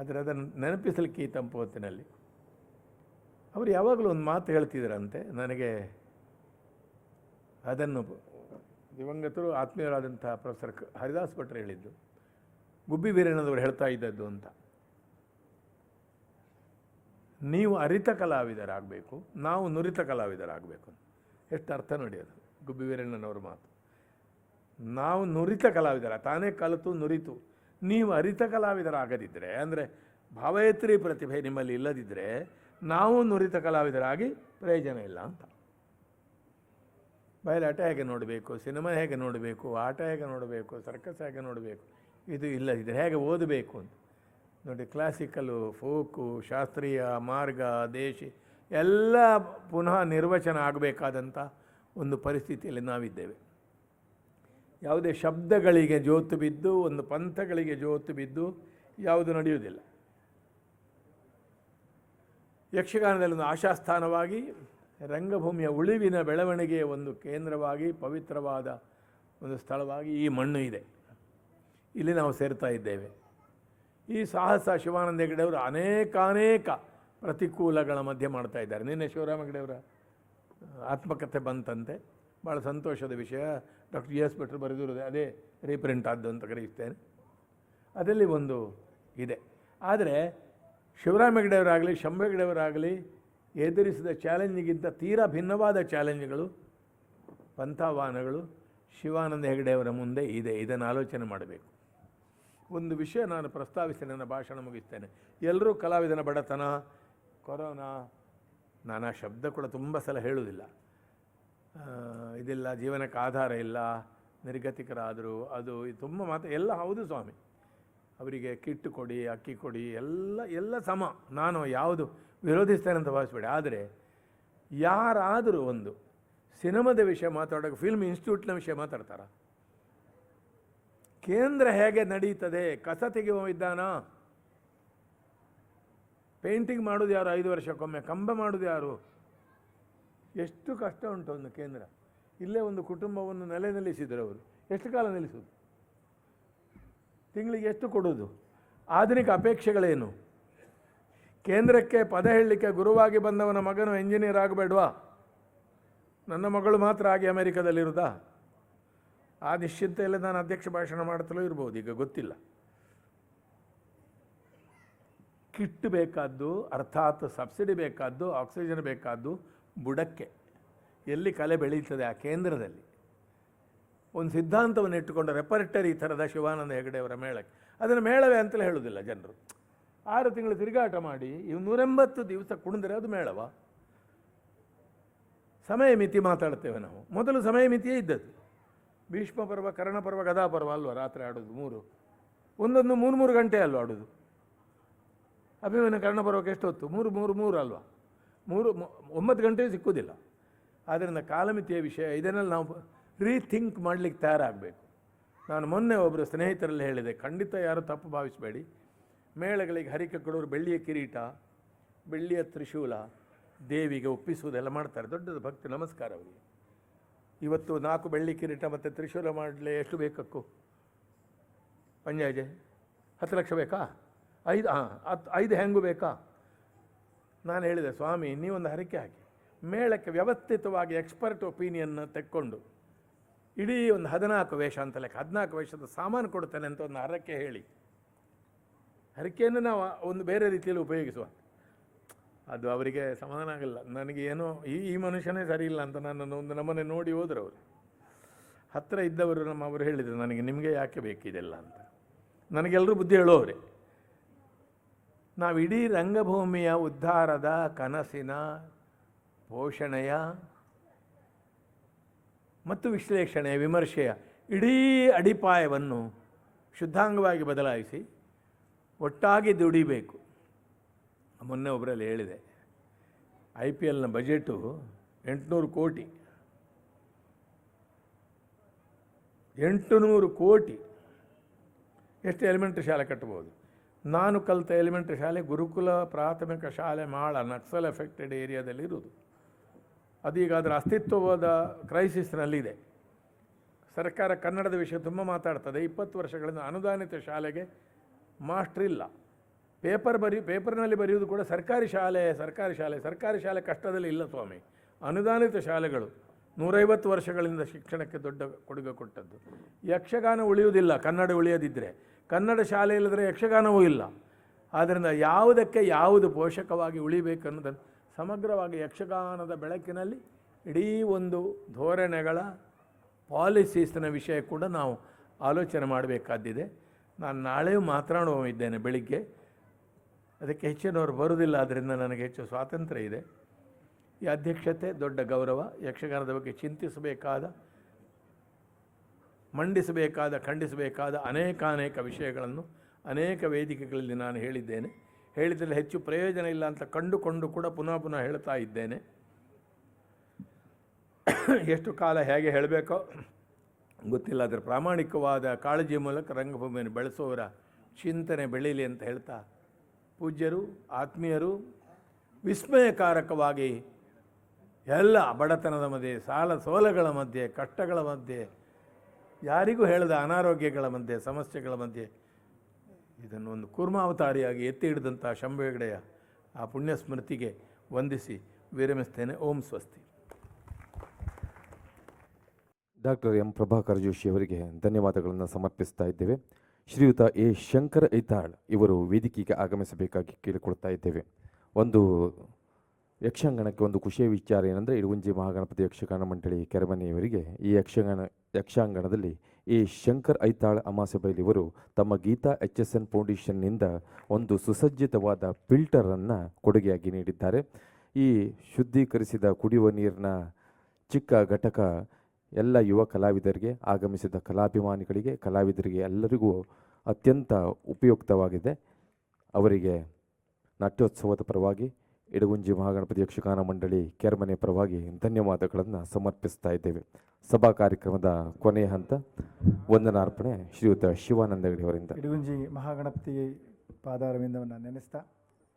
ಆದರೆ ಅದನ್ನು ನೆನಪಿಸಲಿಕ್ಕೆ ಈ ತಂಪು ಹೊತ್ತಿನಲ್ಲಿ. ಅವರು ಯಾವಾಗಲೂ ಒಂದು ಮಾತು ಹೇಳ್ತಿದ್ದರಂತೆ ನನಗೆ, ಅದನ್ನು ದಿವಂಗತರು ಆತ್ಮೀಯರಾದಂಥ ಪ್ರೊಫೆಸರ್ ಹರಿದಾಸ್ ಭಟ್ರು ಹೇಳಿದ್ದು, ಗುಬ್ಬಿ ವೀರಣ್ಣನವರು ಹೇಳ್ತಾ ಇದ್ದದ್ದು ಅಂತ. ನೀವು ಅರಿತ ಕಲಾವಿದರಾಗಬೇಕು, ನಾವು ನುರಿತ ಕಲಾವಿದರಾಗಬೇಕು. ಎಷ್ಟು ಅರ್ಥ ನೋಡಿ ಅದು ಗುಬ್ಬಿ ವೀರಣ್ಣನವರ ಮಾತು. ನಾವು ನುರಿತ ಕಲಾವಿದರ, ತಾನೇ ಕಲಿತು ನುರಿತು. ನೀವು ಅರಿತ ಕಲಾವಿದರಾಗದಿದ್ದರೆ, ಅಂದರೆ ಭಾವಯತ್ರಿ ಪ್ರತಿಭೆ ನಿಮ್ಮಲ್ಲಿ ಇಲ್ಲದಿದ್ದರೆ ನಾವು ನುರಿತ ಕಲಾವಿದರಾಗಿ ಪ್ರಯೋಜನ ಇಲ್ಲ ಅಂತ. ಬಯಲಾಟ ಹೇಗೆ ನೋಡಬೇಕು, ಸಿನಿಮಾ ಹೇಗೆ ನೋಡಬೇಕು, ಆಟ ಹೇಗೆ ನೋಡಬೇಕು, ಸರ್ಕಸ್ ಹೇಗೆ ನೋಡಬೇಕು, ಇದು ಇಲ್ಲದಿದ್ದರೆ ಹೇಗೆ ಓದಬೇಕು ಅಂತ ನೋಡಿ. ಕ್ಲಾಸಿಕಲು, ಫೋಕು, ಶಾಸ್ತ್ರೀಯ, ಮಾರ್ಗ, ದೇಶಿ ಎಲ್ಲ ಪುನಃ ನಿರ್ವಚನ ಆಗಬೇಕಾದಂಥ ಒಂದು ಪರಿಸ್ಥಿತಿಯಲ್ಲಿ ನಾವಿದ್ದೇವೆ. ಯಾವುದೇ ಶಬ್ದಗಳಿಗೆ ಜೋತು ಬಿದ್ದು, ಒಂದು ಪಂಥಗಳಿಗೆ ಜೋತು ಬಿದ್ದು ಯಾವುದು ನಡೆಯುವುದಿಲ್ಲ. ಯಕ್ಷಗಾನದಲ್ಲಿ ಒಂದು ಆಶಾಸ್ಥಾನವಾಗಿ, ರಂಗಭೂಮಿಯ ಉಳಿವಿನ ಬೆಳವಣಿಗೆಯ ಒಂದು ಕೇಂದ್ರವಾಗಿ, ಪವಿತ್ರವಾದ ಒಂದು ಸ್ಥಳವಾಗಿ ಈ ಮಣ್ಣು ಇದೆ. ಇಲ್ಲಿ ನಾವು ಸೇರ್ತಾ ಇದ್ದೇವೆ. ಈ ಸಾಹಸ ಶಿವಾನಂದ ಹೆಗಡೆಯವರು ಅನೇಕಾನೇಕ ಪ್ರತಿಕೂಲಗಳ ಮಧ್ಯೆ ಮಾಡ್ತಾ ಇದ್ದಾರೆ. ನಿನ್ನೆ ಶಿವರಾಮ ಹೆಗಡೆಯವರ ಆತ್ಮಕಥೆ ಬಂತಂತೆ, ಭಾಳ ಸಂತೋಷದ ವಿಷಯ. ಡಾಕ್ಟರ್ GS ಭಟ್ರು ಬರೆದಿರೋದು ಅದೇ ರೀಪ್ರಿಂಟ್ ಆದ್ದು ಅಂತ ಕರೆಯುತ್ತೇನೆ. ಅದರಲ್ಲಿ ಒಂದು ಇದೆ. ಆದರೆ ಶಿವರಾಮ ಹೆಗಡೆಯವರಾಗಲಿ, ಶಂಭು ಹೆಗಡೆಯವರಾಗಲಿ ಎದುರಿಸಿದ ಚಾಲೆಂಜಿಗಿಂತ ತೀರಾ ಭಿನ್ನವಾದ ಚಾಲೆಂಜ್ಗಳು, ಪಂಥಾವಾನಗಳು ಶಿವಾನಂದ ಹೆಗಡೆಯವರ ಮುಂದೆ ಇದೆ. ಇದನ್ನು ಆಲೋಚನೆ ಮಾಡಬೇಕು. ಒಂದು ವಿಷಯ ನಾನು ಪ್ರಸ್ತಾವಿಸಿ ನನ್ನ ಭಾಷಣ ಮುಗಿಸ್ತೇನೆ. ಎಲ್ಲರೂ ಕಲಾವಿದನ ಬಡತನ, ಕೊರೋನಾ, ನಾನು ಆ ಶಬ್ದ ಕೂಡ ತುಂಬ ಸಲ ಹೇಳುವುದಿಲ್ಲ, ಇದಿಲ್ಲ, ಜೀವನಕ್ಕೆ ಆಧಾರ ಇಲ್ಲ, ನಿರ್ಗತಿಕರಾದರು, ಅದು ತುಂಬ ಮಾತು ಎಲ್ಲ ಹೌದು ಸ್ವಾಮಿ. ಅವರಿಗೆ ಕಿಟ್ಟು ಕೊಡಿ, ಅಕ್ಕಿ ಕೊಡಿ, ಎಲ್ಲ ಸಮ. ನಾನು ಯಾವುದು ವಿರೋಧಿಸ್ತೇನೆ ಅಂತ ಭಾವಿಸ್ಬೇಡಿ. ಆದರೆ ಯಾರಾದರೂ ಒಂದು ಸಿನಿಮಾದ ವಿಷಯ ಮಾತಾಡೋಕೆ ಫಿಲ್ಮ್ ಇನ್ಸ್ಟಿಟ್ಯೂಟ್ನ ವಿಷಯ ಮಾತಾಡ್ತಾರ? ಕೇಂದ್ರ ಹೇಗೆ ನಡೀತದೆ? ಕಸ ತೆಗೆಯುವ ವಿಧಾನ, ಪೇಂಟಿಂಗ್ ಮಾಡೋದು ಯಾರು 5 ವರ್ಷಕ್ಕೊಮ್ಮೆ, ಕಂಬ ಮಾಡೋದು ಯಾರು? ಎಷ್ಟು ಕಷ್ಟ ಉಂಟು ಒಂದು ಕೇಂದ್ರ. ಇಲ್ಲೇ ಒಂದು ಕುಟುಂಬವನ್ನು ನೆಲೆ ನಿಲ್ಲಿಸಿದರು ಅವರು. ಎಷ್ಟು ಕಾಲ ನಿಲ್ಲಿಸೋದು? ತಿಂಗಳಿಗೆ ಎಷ್ಟು ಕೊಡೋದು? ಆಧುನಿಕ ಅಪೇಕ್ಷೆಗಳೇನು? ಕೇಂದ್ರಕ್ಕೆ ಪದ ಹೇಳಲಿಕ್ಕೆ ಗುರುವಾಗಿ ಬಂದವನ ಮಗನು ಎಂಜಿನಿಯರ್ ಆಗಬೇಡವಾ? ನನ್ನ ಮಗಳು ಮಾತ್ರ ಆಗಿ ಅಮೆರಿಕದಲ್ಲಿರುವುದಾ? ಆ ನಿಶ್ಚಿಂತೆಯಲ್ಲಿ ನಾನು ಅಧ್ಯಕ್ಷ ಭಾಷಣ ಮಾಡ್ತಲೂ ಇರ್ಬೋದು, ಈಗ ಗೊತ್ತಿಲ್ಲ. ಕಿಟ್ ಬೇಕಾದ್ದು, ಅರ್ಥಾತ್ ಸಬ್ಸಿಡಿ ಬೇಕಾದ್ದು, ಆಕ್ಸಿಜನ್ ಬೇಕಾದ್ದು ಬುಡಕ್ಕೆ, ಎಲ್ಲಿ ಕಲೆ ಬೆಳೀತದೆ ಆ ಕೇಂದ್ರದಲ್ಲಿ. ಒಂದು ಸಿದ್ಧಾಂತವನ್ನು ಇಟ್ಟುಕೊಂಡು ರೆಪರ್ಟರಿ ಥರದ ಶಿವಾನಂದ ಹೆಗಡೆಯವರ ಮೇಳಕ್ಕೆ, ಅದನ್ನು ಮೇಳವೇ ಅಂತಲೇ ಹೇಳೋದಿಲ್ಲ ಜನರು. 6 ತಿಂಗಳು ತಿರುಗಾಟ ಮಾಡಿ 180 ದಿವಸ ಕುಣಿದ್ರೆ ಅದು ಮೇಳವ? ಸಮಯ ಮಿತಿ ಮಾತಾಡ್ತೇವೆ ನಾವು. ಮೊದಲು ಸಮಯ ಮಿತಿಯೇ ಇದ್ದದ್ದು. ಭೀಷ್ಮ ಪರ್ವ, ಕರ್ಣ ಪರ್ವ, ಗದಾ ಪರ್ವ ಅಲ್ವ ರಾತ್ರಿ ಆಡೋದು 3, ಒಂದೊಂದು 3 ಗಂಟೆ ಅಲ್ವ ಆಡೋದು. ಅಭಿಮನ್ಯು ಕರ್ಣ ಪರ್ವಕ್ಕೆ ಎಷ್ಟು ಹೊತ್ತು? 3 ಅಲ್ವಾ? 9 ಗಂಟೆ ಸಿಕ್ಕುವುದಿಲ್ಲ. ಆದ್ದರಿಂದ ಕಾಲಮಿತಿಯ ವಿಷಯ, ಇದನ್ನೆಲ್ಲ ನಾವು ರೀಥಿಂಕ್ ಮಾಡಲಿಕ್ಕೆ ತಯಾರಾಗಬೇಕು. ನಾನು ಮೊನ್ನೆ ಒಬ್ಬರು ಸ್ನೇಹಿತರಲ್ಲಿ ಹೇಳಿದೆ, ಖಂಡಿತ ಯಾರು ತಪ್ಪು ಭಾವಿಸಬೇಡಿ. ಮೇಳಗಳಿಗೆ ಹರಿಕೆ ಕೊಡೋರು ಬೆಳ್ಳಿಯ ಕಿರೀಟ, ಬೆಳ್ಳಿಯ ತ್ರಿಶೂಲ, ದೇವಿಗೆ ಒಪ್ಪಿಸುವುದೆಲ್ಲ ಮಾಡ್ತಾರೆ. ದೊಡ್ಡದು ಭಕ್ತಿ, ನಮಸ್ಕಾರ ಅವರಿಗೆ. ಇವತ್ತು 4 ಬೆಳ್ಳಿ ಕಿರೀಟ ಮತ್ತು ತ್ರಿಶೂಲ ಮಾಡಲಿ ಎಷ್ಟು ಬೇಕಕ್ಕು? ಪಂಜಾಜೆ 10 ಲಕ್ಷ ಬೇಕಾ? 5 ಹೆಂಗು ಬೇಕಾ? ನಾನು ಹೇಳಿದೆ, ಸ್ವಾಮಿ ನೀವೊಂದು ಹರಕೆ ಹಾಕಿ, ಮೇಳಕ್ಕೆ ವ್ಯವಸ್ಥಿತವಾಗಿ ಎಕ್ಸ್ಪರ್ಟ್ ಒಪಿನಿಯನ್ನ ತೆಕ್ಕೊಂಡು ಇಡೀ ಒಂದು 14 ವೇಷ ಅಂತ ಲೆಕ್ಕ, 14 ವೇಷದ ಸಾಮಾನು ಕೊಡ್ತೇನೆ ಅಂತ ಒಂದು ಹರಕೆ ಹೇಳಿ, ಹರಕೆಯನ್ನು ನಾವು ಒಂದು ಬೇರೆ ರೀತಿಯಲ್ಲಿ ಉಪಯೋಗಿಸುವ. ಅದು ಅವರಿಗೆ ಸಮಾಧಾನ ಆಗಲ್ಲ. ನನಗೆ ಏನೋ ಈ ಮನುಷ್ಯನೇ ಸರಿ ಇಲ್ಲ ಅಂತ ನನ್ನನ್ನು ಒಂದು ನಮ್ಮನೆ ನೋಡಿ ಹೋದ್ರು ಅವರು. ಹತ್ತಿರ ಇದ್ದವರು ಅವರು ಹೇಳಿದರು, ನನಗೆ ನಿಮಗೆ ಯಾಕೆ ಬೇಕಿದೆಲ್ಲ ಅಂತ. ನನಗೆಲ್ಲರೂ ಬುದ್ಧಿ ಹೇಳೋವ್ರೆ. ನಾವು ಇಡೀ ರಂಗಭೂಮಿಯ ಉದ್ಧಾರದ ಕನಸಿನ ಪೋಷಣೆಯ ಮತ್ತು ವಿಶ್ಲೇಷಣೆಯ ವಿಮರ್ಶೆಯ ಇಡೀ ಅಡಿಪಾಯವನ್ನು ಶುದ್ಧಾಂಗವಾಗಿ ಬದಲಾಯಿಸಿ ಒಟ್ಟಾಗಿ ದುಡಿಬೇಕು. ಮೊನ್ನೆ ಒಬ್ಬರಲ್ಲಿ ಹೇಳಿದೆ, IPLನ ಬಜೆಟು 800 ಕೋಟಿ. 800 ಕೋಟಿ ಎಷ್ಟು ಎಲಿಮೆಂಟ್ರಿ ಶಾಲೆ ಕಟ್ಬೋದು? ನಾನು ಕಲಿತ ಎಲಿಮೆಂಟ್ರಿ ಶಾಲೆ ಗುರುಕುಲ ಪ್ರಾಥಮಿಕ ಶಾಲೆ ಮಾಳ, ನಕ್ಸಲ್ ಎಫೆಕ್ಟೆಡ್ ಏರಿಯಾದಲ್ಲಿರುವುದು. ಅದೀಗ ಅದರ ಅಸ್ತಿತ್ವವಾದ ಕ್ರೈಸಿಸ್ನಲ್ಲಿದೆ. ಸರ್ಕಾರ ಕನ್ನಡದ ವಿಷಯ ತುಂಬ ಮಾತಾಡ್ತದೆ. 20 ವರ್ಷಗಳಿಂದ ಅನುದಾನಿತ ಶಾಲೆಗೆ ಮಾಸ್ಟ್ರ್ ಇಲ್ಲ. ಪೇಪರ್ನಲ್ಲಿ ಬರೆಯುವುದು ಕೂಡ ಸರ್ಕಾರಿ ಶಾಲೆ ಕಷ್ಟದಲ್ಲಿ ಇಲ್ಲ ಸ್ವಾಮಿ. ಅನುದಾನಿತ ಶಾಲೆಗಳು 150 ವರ್ಷಗಳಿಂದ ಶಿಕ್ಷಣಕ್ಕೆ ದೊಡ್ಡ ಕೊಡುಗೆ ಕೊಟ್ಟದ್ದು. ಯಕ್ಷಗಾನ ಉಳಿಯುವುದಿಲ್ಲ ಕನ್ನಡ ಉಳಿಯದಿದ್ದರೆ. ಕನ್ನಡ ಶಾಲೆ ಇಲ್ಲದ್ರೆ ಯಕ್ಷಗಾನವೂ ಇಲ್ಲ. ಆದ್ದರಿಂದ ಯಾವುದಕ್ಕೆ ಯಾವುದು ಪೋಷಕವಾಗಿ ಉಳಿಬೇಕನ್ನೋದನ್ನು ಸಮಗ್ರವಾಗಿ ಯಕ್ಷಗಾನದ ಬೆಳಕಿನಲ್ಲಿ ಇಡೀ ಒಂದು ಧೋರಣೆಗಳ ಪಾಲಿಸೀಸ್ನ ವಿಷಯ ಕೂಡ ನಾವು ಆಲೋಚನೆ ಮಾಡಬೇಕಾದ್ದಿದೆ. ನಾನು ನಾಳೆಯೂ ಮಾತನಾಡುವಿದ್ದೇನೆ ಬೆಳಿಗ್ಗೆ. ಅದಕ್ಕೆ ಹೆಚ್ಚಿನವರು ಬರುವುದಿಲ್ಲ, ಆದ್ದರಿಂದ ನನಗೆ ಹೆಚ್ಚು ಸ್ವಾತಂತ್ರ್ಯ ಇದೆ. ಈ ಅಧ್ಯಕ್ಷತೆ ದೊಡ್ಡ ಗೌರವ. ಯಕ್ಷಗಾನದ ಬಗ್ಗೆ ಚಿಂತಿಸಬೇಕಾದ, ಮಂಡಿಸಬೇಕಾದ, ಖಂಡಿಸಬೇಕಾದ ಅನೇಕ ವಿಷಯಗಳನ್ನು ಅನೇಕ ವೇದಿಕೆಗಳಲ್ಲಿ ನಾನು ಹೇಳಿದ್ದೇನೆ. ಹೇಳಿದಲ್ಲಿ ಹೆಚ್ಚು ಪ್ರಯೋಜನ ಇಲ್ಲ ಅಂತ ಕಂಡುಕೊಂಡು ಕೂಡ ಪುನಃ ಹೇಳ್ತಾ ಇದ್ದೇನೆ. ಎಷ್ಟು ಕಾಲ ಹೇಗೆ ಹೇಳಬೇಕೋ ಗೊತ್ತಿಲ್ಲ. ಅದರ ಪ್ರಾಮಾಣಿಕವಾದ ಕಾಳಜಿ ಮೂಲಕ ರಂಗಭೂಮಿಯನ್ನು ಬೆಳೆಸುವವರ ಚಿಂತನೆ ಬೆಳೀಲಿ ಅಂತ ಹೇಳ್ತಾ, ಪೂಜ್ಯರು, ಆತ್ಮೀಯರು, ವಿಸ್ಮಯಕಾರಕವಾಗಿ ಎಲ್ಲ ಬಡತನದ ಮಧ್ಯೆ, ಸಾಲ ಸೋಲಗಳ ಮಧ್ಯೆ, ಕಷ್ಟಗಳ ಮಧ್ಯೆ, ಯಾರಿಗೂ ಹೇಳದ ಅನಾರೋಗ್ಯಗಳ ಮಧ್ಯೆ, ಸಮಸ್ಯೆಗಳ ಮಧ್ಯೆ ಇದನ್ನು ಒಂದು ಕೂರ್ಮಾವತಾರಿಯಾಗಿ ಎತ್ತಿ ಹಿಡಿದಂಥ ಶಂಭು ಹೆಗಡೆಯ ಆ ಪುಣ್ಯ ಸ್ಮೃತಿಗೆ ವಂದಿಸಿ ವಿರಮಿಸ್ತೇನೆ. ಓಂ ಸ್ವಸ್ತಿ. ಡಾಕ್ಟರ್ ಎಂ ಪ್ರಭಾಕರ್ ಜೋಶಿ ಅವರಿಗೆ ಧನ್ಯವಾದಗಳನ್ನು ಸಮರ್ಪಿಸ್ತಾ ಇದ್ದೇವೆ. ಶ್ರೀಯುತ ಎ ಶಂಕರ್ ಐತಾಳ್ ಇವರು ವೇದಿಕೆಗೆ ಆಗಮಿಸಬೇಕಾಗಿ ಕೇಳಿಕೊಳ್ತಾ ಇದ್ದೇವೆ. ಒಂದು ಯಕ್ಷಗಾನಕ್ಕೆ ಒಂದು ಖುಷಿಯ ವಿಚಾರ ಏನಂದರೆ, ಇಡಗುಂಜಿ ಮಹಾಗಣಪತಿ ಯಕ್ಷಗಾನ ಮಂಡಳಿ ಕೆರೆಮನೆಯವರಿಗೆ ಈ ಯಕ್ಷಾಂಗಣದಲ್ಲಿ ಎ ಶಂಕರ್ ಐತಾಳ್ ಅಮಾಸೆಬೈಲ್ ಇವರು ತಮ್ಮ ಗೀತಾ HSN ಫೌಂಡೇಶನ್ನಿಂದ ಒಂದು ಸುಸಜ್ಜಿತವಾದ ಫಿಲ್ಟರನ್ನು ಕೊಡುಗೆಯಾಗಿ ನೀಡಿದ್ದಾರೆ. ಈ ಶುದ್ಧೀಕರಿಸಿದ ಕುಡಿಯುವ ನೀರಿನ ಚಿಕ್ಕ ಘಟಕ ಎಲ್ಲ ಯುವ ಕಲಾವಿದರಿಗೆ, ಆಗಮಿಸಿದ ಕಲಾಭಿಮಾನಿಗಳಿಗೆ, ಕಲಾವಿದರಿಗೆ ಎಲ್ಲರಿಗೂ ಅತ್ಯಂತ ಉಪಯುಕ್ತವಾಗಿದೆ. ಅವರಿಗೆ ನಾಟ್ಯೋತ್ಸವದ ಪರವಾಗಿ, ಇಡಗುಂಜಿ ಮಹಾಗಣಪತಿ ಯಕ್ಷಗಾನ ಮಂಡಳಿ ಕೆರೆಮನೆ ಪರವಾಗಿ ಧನ್ಯವಾದಗಳನ್ನು ಸಮರ್ಪಿಸ್ತಾ ಇದ್ದೇವೆ. ಸಭಾ ಕಾರ್ಯಕ್ರಮದ ಕೊನೆಯ ಹಂತ ವಂದನಾರ್ಪಣೆ ಶ್ರೀಯುತ ಶಿವಾನಂದ ಹೆಗಡೆ ಅವರಿಂದ. ಇಡಗುಂಜಿ ಮಹಾಗಣಪತಿ ಪಾದಾರವಿಂದವನ್ನು ನೆನೆಸ್ತಾ,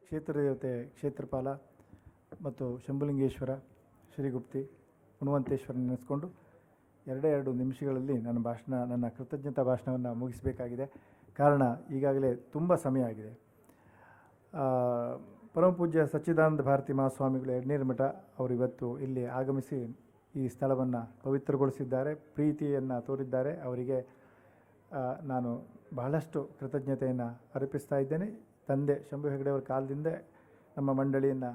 ಕ್ಷೇತ್ರ ದೇವತೆ ಕ್ಷೇತ್ರಪಾಲ ಮತ್ತು ಶಂಭುಲಿಂಗೇಶ್ವರ, ಶ್ರೀಗುಪ್ತಿ, ಹುಣವಂತೇಶ್ವರ ನೆನೆಸ್ಕೊಂಡು 2 ನಿಮಿಷಗಳಲ್ಲಿ ನನ್ನ ಕೃತಜ್ಞತಾ ಭಾಷಣವನ್ನು ಮುಗಿಸಬೇಕಾಗಿದೆ. ಕಾರಣ ಈಗಾಗಲೇ ತುಂಬ ಸಮಯ ಆಗಿದೆ. ಪರಮಪೂಜ್ಯ ಸಚ್ಚಿದಾನಂದ ಭಾರತಿ ಮಹಾಸ್ವಾಮಿಗಳು ಎಡ್ನೀರು ಮಠ ಅವರು ಇವತ್ತು ಇಲ್ಲಿ ಆಗಮಿಸಿ ಈ ಸ್ಥಳವನ್ನು ಪವಿತ್ರಗೊಳಿಸಿದ್ದಾರೆ, ಪ್ರೀತಿಯನ್ನು ತೋರಿದ್ದಾರೆ. ಅವರಿಗೆ ನಾನು ಬಹಳಷ್ಟು ಕೃತಜ್ಞತೆಯನ್ನು ಅರ್ಪಿಸ್ತಾ ಇದ್ದೇನೆ. ತಂದೆ ಶಂಭು ಹೆಗಡೆಯವರ ಕಾಲದಿಂದ ನಮ್ಮ ಮಂಡಳಿಯನ್ನು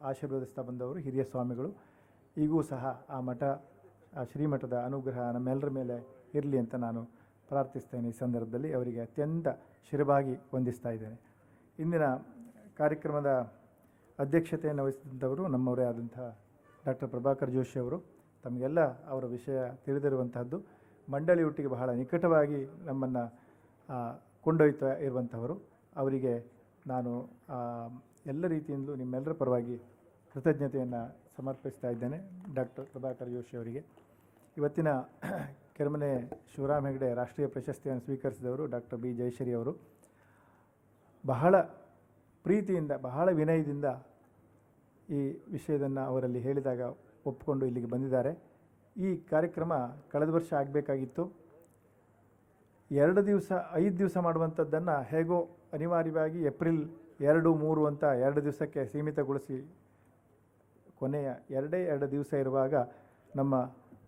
ಆಶೀರ್ವದಿಸ್ತಾ ಬಂದವರು ಹಿರಿಯ ಸ್ವಾಮಿಗಳು. ಈಗೂ ಸಹ ಆ ಮಠ, ಆ ಶ್ರೀಮಠದ ಅನುಗ್ರಹ ನಮ್ಮೆಲ್ಲರ ಮೇಲೆ ಇರಲಿ ಅಂತ ನಾನು ಪ್ರಾರ್ಥಿಸ್ತೇನೆ. ಈ ಸಂದರ್ಭದಲ್ಲಿ ಅವರಿಗೆ ಅತ್ಯಂತ ಶಿರವಾಗಿ ವಂದಿಸ್ತಾ ಇದ್ದೇನೆ. ಇಂದಿನ ಕಾರ್ಯಕ್ರಮದ ಅಧ್ಯಕ್ಷತೆಯನ್ನು ವಹಿಸಿದಂಥವರು ನಮ್ಮವರೇ ಆದಂಥ ಡಾಕ್ಟರ್ ಪ್ರಭಾಕರ್ ಜೋಶಿ ಅವರು. ತಮಗೆಲ್ಲ ಅವರ ವಿಷಯ ತಿಳಿದಿರುವಂತಹದ್ದು. ಮಂಡಳಿಯೊಟ್ಟಿಗೆ ಬಹಳ ನಿಕಟವಾಗಿ ನಮ್ಮನ್ನು ಕೊಂಡೊಯ್ತಾ ಇರುವಂಥವರು. ಅವರಿಗೆ ನಾನು ಎಲ್ಲ ರೀತಿಯಿಂದಲೂ ನಿಮ್ಮೆಲ್ಲರ ಪರವಾಗಿ ಕೃತಜ್ಞತೆಯನ್ನು ಸಮರ್ಪಿಸ್ತಾ ಇದ್ದೇನೆ. ಡಾಕ್ಟರ್ ಪ್ರಭಾಕರ್ ಜೋಶಿ ಅವರಿಗೆ ಇವತ್ತಿನ ಕೆರೆಮನೆ ಶಿವರಾಮ್ ಹೆಗಡೆ ರಾಷ್ಟ್ರೀಯ ಪ್ರಶಸ್ತಿಯನ್ನು ಸ್ವೀಕರಿಸಿದವರು ಡಾಕ್ಟರ್ ಬಿ ಜಯಶ್ರೀ ಅವರು. ಬಹಳ ಪ್ರೀತಿಯಿಂದ, ಬಹಳ ವಿನಯದಿಂದ ಈ ವಿಷಯವನ್ನು ಅವರಲ್ಲಿ ಹೇಳಿದಾಗ ಒಪ್ಪಿಕೊಂಡು ಇಲ್ಲಿಗೆ ಬಂದಿದ್ದಾರೆ. ಈ ಕಾರ್ಯಕ್ರಮ ಕಳೆದ ವರ್ಷ ಆಗಬೇಕಾಗಿತ್ತು. 2 ದಿವಸ 5 ದಿವಸ ಮಾಡುವಂಥದ್ದನ್ನು ಹೇಗೋ ಅನಿವಾರ್ಯವಾಗಿ ಏಪ್ರಿಲ್ 2, 3 ಅಂತ 2 ದಿವಸಕ್ಕೆ ಸೀಮಿತಗೊಳಿಸಿ ಕೊನೆಯ 2 ದಿವಸ ಇರುವಾಗ ನಮ್ಮ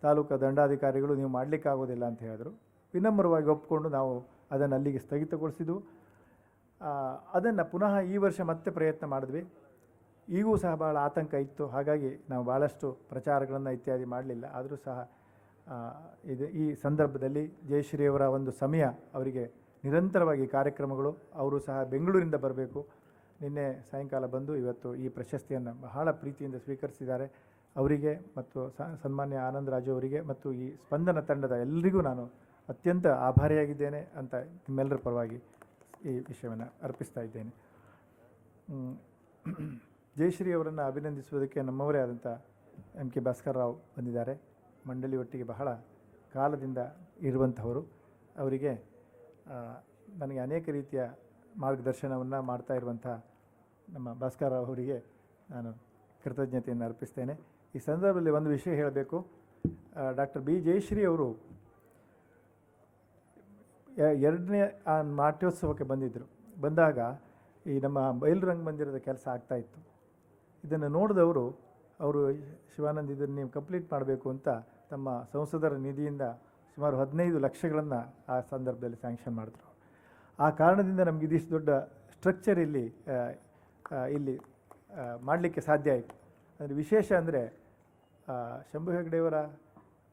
ತಾಲೂಕು ದಂಡಾಧಿಕಾರಿಗಳು ನೀವು ಮಾಡಲಿಕ್ಕಾಗೋದಿಲ್ಲ ಅಂತ ಹೇಳಿದ್ರು. ವಿನಮ್ರವಾಗಿ ಒಪ್ಪಿಕೊಂಡು ನಾವು ಅದನ್ನು ಅಲ್ಲಿಗೆ ಸ್ಥಗಿತಗೊಳಿಸಿದ್ವು. ಅದನ್ನು ಪುನಃ ಈ ವರ್ಷ ಮತ್ತೆ ಪ್ರಯತ್ನ ಮಾಡಿದ್ವಿ. ಈಗೂ ಸಹ ಭಾಳ ಆತಂಕ ಇತ್ತು. ಹಾಗಾಗಿ ನಾವು ಭಾಳಷ್ಟು ಪ್ರಚಾರಗಳನ್ನು ಇತ್ಯಾದಿ ಮಾಡಲಿಲ್ಲ. ಆದರೂ ಸಹ ಈ ಸಂದರ್ಭದಲ್ಲಿ ಜಯಶ್ರೀಯವರ ಒಂದು ಸಮಯ, ಅವರಿಗೆ ನಿರಂತರವಾಗಿ ಕಾರ್ಯಕ್ರಮಗಳು, ಅವರು ಸಹ ಬೆಂಗಳೂರಿಂದ ಬರಬೇಕು. ನಿನ್ನೆ ಸಾಯಂಕಾಲ ಬಂದು ಇವತ್ತು ಈ ಪ್ರಶಸ್ತಿಯನ್ನು ಬಹಳ ಪ್ರೀತಿಯಿಂದ ಸ್ವೀಕರಿಸಿದ್ದಾರೆ. ಅವರಿಗೆ ಮತ್ತು ಸನ್ಮಾನ್ಯ ಆನಂದರಾಜು ಅವರಿಗೆ ಮತ್ತು ಈ ಸ್ಪಂದನ ತಂಡದ ಎಲ್ಲರಿಗೂ ನಾನು ಅತ್ಯಂತ ಆಭಾರಿಯಾಗಿದ್ದೇನೆ ಅಂತ ನಿಮ್ಮೆಲ್ಲರ ಪರವಾಗಿ ಈ ವಿಷಯವನ್ನು ಅರ್ಪಿಸ್ತಾ ಇದ್ದೇನೆ. ಜಯಶ್ರೀ ಅವರನ್ನು ಅಭಿನಂದಿಸುವುದಕ್ಕೆ ನಮ್ಮವರೇ ಆದಂಥ ಎಂ ಕೆ ಭಾಸ್ಕರ್ ರಾವ್ ಬಂದಿದ್ದಾರೆ. ಮಂಡಳಿಯೊಟ್ಟಿಗೆ ಬಹಳ ಕಾಲದಿಂದ ಇರುವಂಥವರು. ಅವರಿಗೆ ನನಗೆ ಅನೇಕ ರೀತಿಯ ಮಾರ್ಗದರ್ಶನವನ್ನು ಮಾಡ್ತಾ ಇರುವಂಥ ನಮ್ಮ ಭಾಸ್ಕರ್ ರಾವ್ ಅವರಿಗೆ ನಾನು ಕೃತಜ್ಞತೆಯನ್ನು ಅರ್ಪಿಸ್ತೇನೆ. ಈ ಸಂದರ್ಭದಲ್ಲಿ ಒಂದು ವಿಷಯ ಹೇಳಬೇಕು. ಡಾಕ್ಟರ್ ಬಿ ಜಯಶ್ರೀ ಅವರು 2ನೇ ನಾಟ್ಯೋತ್ಸವಕ್ಕೆ ಬಂದಾಗ ಈ ನಮ್ಮ ಬಯಲು ರಂಗಮಂದಿರದ ಕೆಲಸ ಆಗ್ತಾಯಿತ್ತು. ಇದನ್ನು ನೋಡಿದವರು ಅವರು ಶಿವಾನಂದ್ ಇದನ್ನು ನೀವು ಕಂಪ್ಲೀಟ್ ಮಾಡಬೇಕು ಅಂತ ತಮ್ಮ ಸಂಸದರ ನಿಧಿಯಿಂದ ಸುಮಾರು 15 ಲಕ್ಷಗಳನ್ನು ಆ ಸಂದರ್ಭದಲ್ಲಿ ಸ್ಯಾಂಕ್ಷನ್ ಮಾಡಿದ್ರು. ಆ ಕಾರಣದಿಂದ ನಮಗೆ ಇದಿಷ್ಟು ದೊಡ್ಡ ಸ್ಟ್ರಕ್ಚರ್ ಇಲ್ಲಿ ಮಾಡಲಿಕ್ಕೆ ಸಾಧ್ಯ ಆಯಿತು. ಅಂದರೆ ವಿಶೇಷ ಅಂದರೆ ಶಂಭು ಹೆಗಡೆಯವರ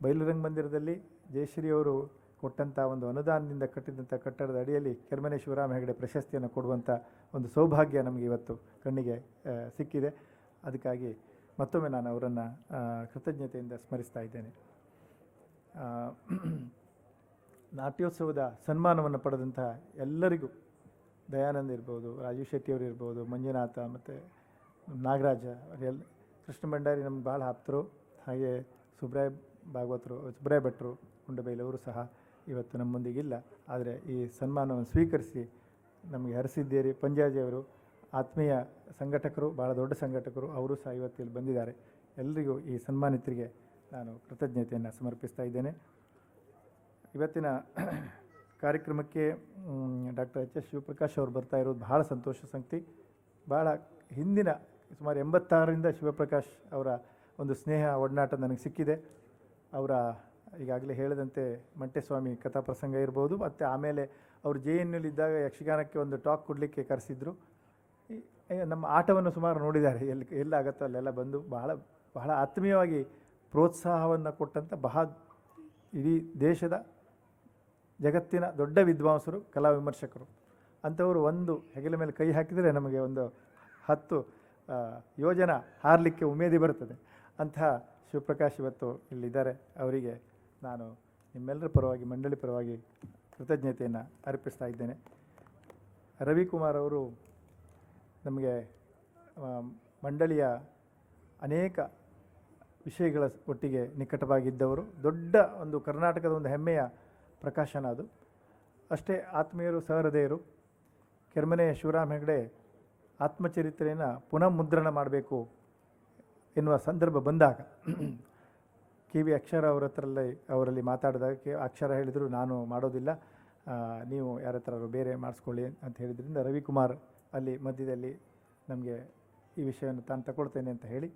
ಬಯಲು ರಂಗಮಂದಿರದಲ್ಲಿ ಜಯಶ್ರೀಯವರು ಕೊಟ್ಟಂಥ ಒಂದು ಅನುದಾನದಿಂದ ಕಟ್ಟಿದಂಥ ಕಟ್ಟಡದ ಅಡಿಯಲ್ಲಿ ಕೆರೆಮನೆ ಶಿವರಾಮ ಹೆಗಡೆ ಪ್ರಶಸ್ತಿಯನ್ನು ಕೊಡುವಂಥ ಒಂದು ಸೌಭಾಗ್ಯ ನಮಗೆ ಇವತ್ತು ಕಣ್ಣಿಗೆ ಸಿಕ್ಕಿದೆ. ಅದಕ್ಕಾಗಿ ಮತ್ತೊಮ್ಮೆ ನಾನು ಅವರನ್ನು ಕೃತಜ್ಞತೆಯಿಂದ ಸ್ಮರಿಸ್ತಾ ಇದ್ದೇನೆ. ನಾಟ್ಯೋತ್ಸವದ ಸನ್ಮಾನವನ್ನು ಪಡೆದಂಥ ಎಲ್ಲರಿಗೂ, ದಯಾನಂದ್ ಇರ್ಬೋದು, ರಾಜೀವ್ ಶೆಟ್ಟಿಯವರು ಇರ್ಬೋದು, ಮಂಜುನಾಥ ಮತ್ತು ನಾಗರಾಜ, ಕೃಷ್ಣ ಭಂಡಾರಿ ನಮ್ಗೆ ಭಾಳ ಆಪ್ತರು. ಹಾಗೆ ಸುಬ್ರಾಯ ಭಟ್ರು ಗುಂಡಬೈಲವರು ಸಹ ಇವತ್ತು ನಮ್ಮೊಂದಿಗಿಲ್ಲ. ಆದರೆ ಈ ಸನ್ಮಾನವನ್ನು ಸ್ವೀಕರಿಸಿ ನಮಗೆ ಹರಿಸಿದ್ದೀರಿ. ಪಂಜಾಜಿಯವರು ಆತ್ಮೀಯ ಸಂಘಟಕರು, ಭಾಳ ದೊಡ್ಡ ಸಂಘಟಕರು, ಅವರು ಸಹ ಇವತ್ತು ಇಲ್ಲಿ ಬಂದಿದ್ದಾರೆ. ಎಲ್ಲರಿಗೂ ಈ ಸನ್ಮಾನಿತರಿಗೆ ನಾನು ಕೃತಜ್ಞತೆಯನ್ನು ಸಮರ್ಪಿಸ್ತಾ ಇದ್ದೇನೆ. ಇವತ್ತಿನ ಕಾರ್ಯಕ್ರಮಕ್ಕೆ ಡಾಕ್ಟರ್ ಎಚ್ ಎಸ್ ಶಿವಪ್ರಕಾಶ್ ಅವರು ಬರ್ತಾ ಇರೋದು ಬಹಳ ಸಂತೋಷ ಸಂಗತಿ. ಭಾಳ ಹಿಂದಿನ ಸುಮಾರು 86ರಿಂದ ಶಿವಪ್ರಕಾಶ್ ಅವರ ಒಂದು ಸ್ನೇಹ ಒಡನಾಟ ನನಗೆ ಸಿಕ್ಕಿದೆ. ಅವರ ಈಗಾಗಲೇ ಹೇಳಿದಂತೆ ಮಂಟೇಸ್ವಾಮಿ ಕಥಾ ಪ್ರಸಂಗ ಇರ್ಬೋದು, ಮತ್ತು ಆಮೇಲೆ ಅವರು JNUಲಿದ್ದಾಗ ಯಕ್ಷಗಾನಕ್ಕೆ ಒಂದು ಟಾಕ್ ಕೊಡಲಿಕ್ಕೆ ಕರೆಸಿದ್ರು. ನಮ್ಮ ಆಟವನ್ನು ಸುಮಾರು ನೋಡಿದ್ದಾರೆ. ಎಲ್ಲಾಗತ್ತೋ ಅಲ್ಲೆಲ್ಲ ಬಂದು ಬಹಳ ಆತ್ಮೀಯವಾಗಿ ಪ್ರೋತ್ಸಾಹವನ್ನು ಕೊಟ್ಟಂಥ ಇಡೀ ದೇಶದ ಜಗತ್ತಿನ ದೊಡ್ಡ ವಿದ್ವಾಂಸರು, ಕಲಾ ವಿಮರ್ಶಕರು. ಅಂಥವರು ಒಂದು ಹೆಗಲ ಮೇಲೆ ಕೈ ಹಾಕಿದರೆ ನಮಗೆ ಒಂದು 10 ಯೋಜನ ಹಾರಲಿಕ್ಕೆ ಉಮೇದಿ ಬರ್ತದೆ. ಅಂತಹ ಶಿವಪ್ರಕಾಶ್ ಇವತ್ತು ಇಲ್ಲಿದ್ದಾರೆ. ಅವರಿಗೆ ನಾನು ನಿಮ್ಮೆಲ್ಲರ ಪರವಾಗಿ, ಮಂಡಳಿ ಪರವಾಗಿ ಕೃತಜ್ಞತೆಯನ್ನು ಅರ್ಪಿಸ್ತಾ ಇದ್ದೇನೆ. ರವಿಕುಮಾರ್ ಅವರು ನಮಗೆ ಮಂಡಳಿಯ ಅನೇಕ ವಿಷಯಗಳ ಒಟ್ಟಿಗೆ ನಿಕಟವಾಗಿದ್ದವರು. ದೊಡ್ಡ ಒಂದು ಕರ್ನಾಟಕದ ಒಂದು ಹೆಮ್ಮೆಯ ಪ್ರಕಾಶನ ಅದು. ಅಷ್ಟೇ ಆತ್ಮೀಯರು, ಸಹೃದಯರು. ಕೆರೆಮನೆ ಶಿವರಾಮ್ ಹೆಗಡೆ ಆತ್ಮಚರಿತ್ರೆಯನ್ನು ಪುನಃ ಮುದ್ರಣ ಮಾಡಬೇಕು ಎನ್ನುವ ಸಂದರ್ಭ ಬಂದಾಗ KV ಅಕ್ಷರ ಅವರಲ್ಲಿ ಮಾತಾಡಿದಾಗ ಅಕ್ಷರ ಹೇಳಿದರು, ನಾನು ಮಾಡೋದಿಲ್ಲ, ನೀವು ಯಾರ ಹತ್ರ ಬೇರೆ ಮಾಡಿಸ್ಕೊಳ್ಳಿ ಅಂತ ಹೇಳಿದ್ರಿಂದ ರವಿಕುಮಾರ್ ಅಲ್ಲಿ ಮಧ್ಯದಲ್ಲಿ ನಮಗೆ ಈ ವಿಷಯವನ್ನು ತಾನು ತಗೊಳ್ತೇನೆ ಅಂತ ಹೇಳಿ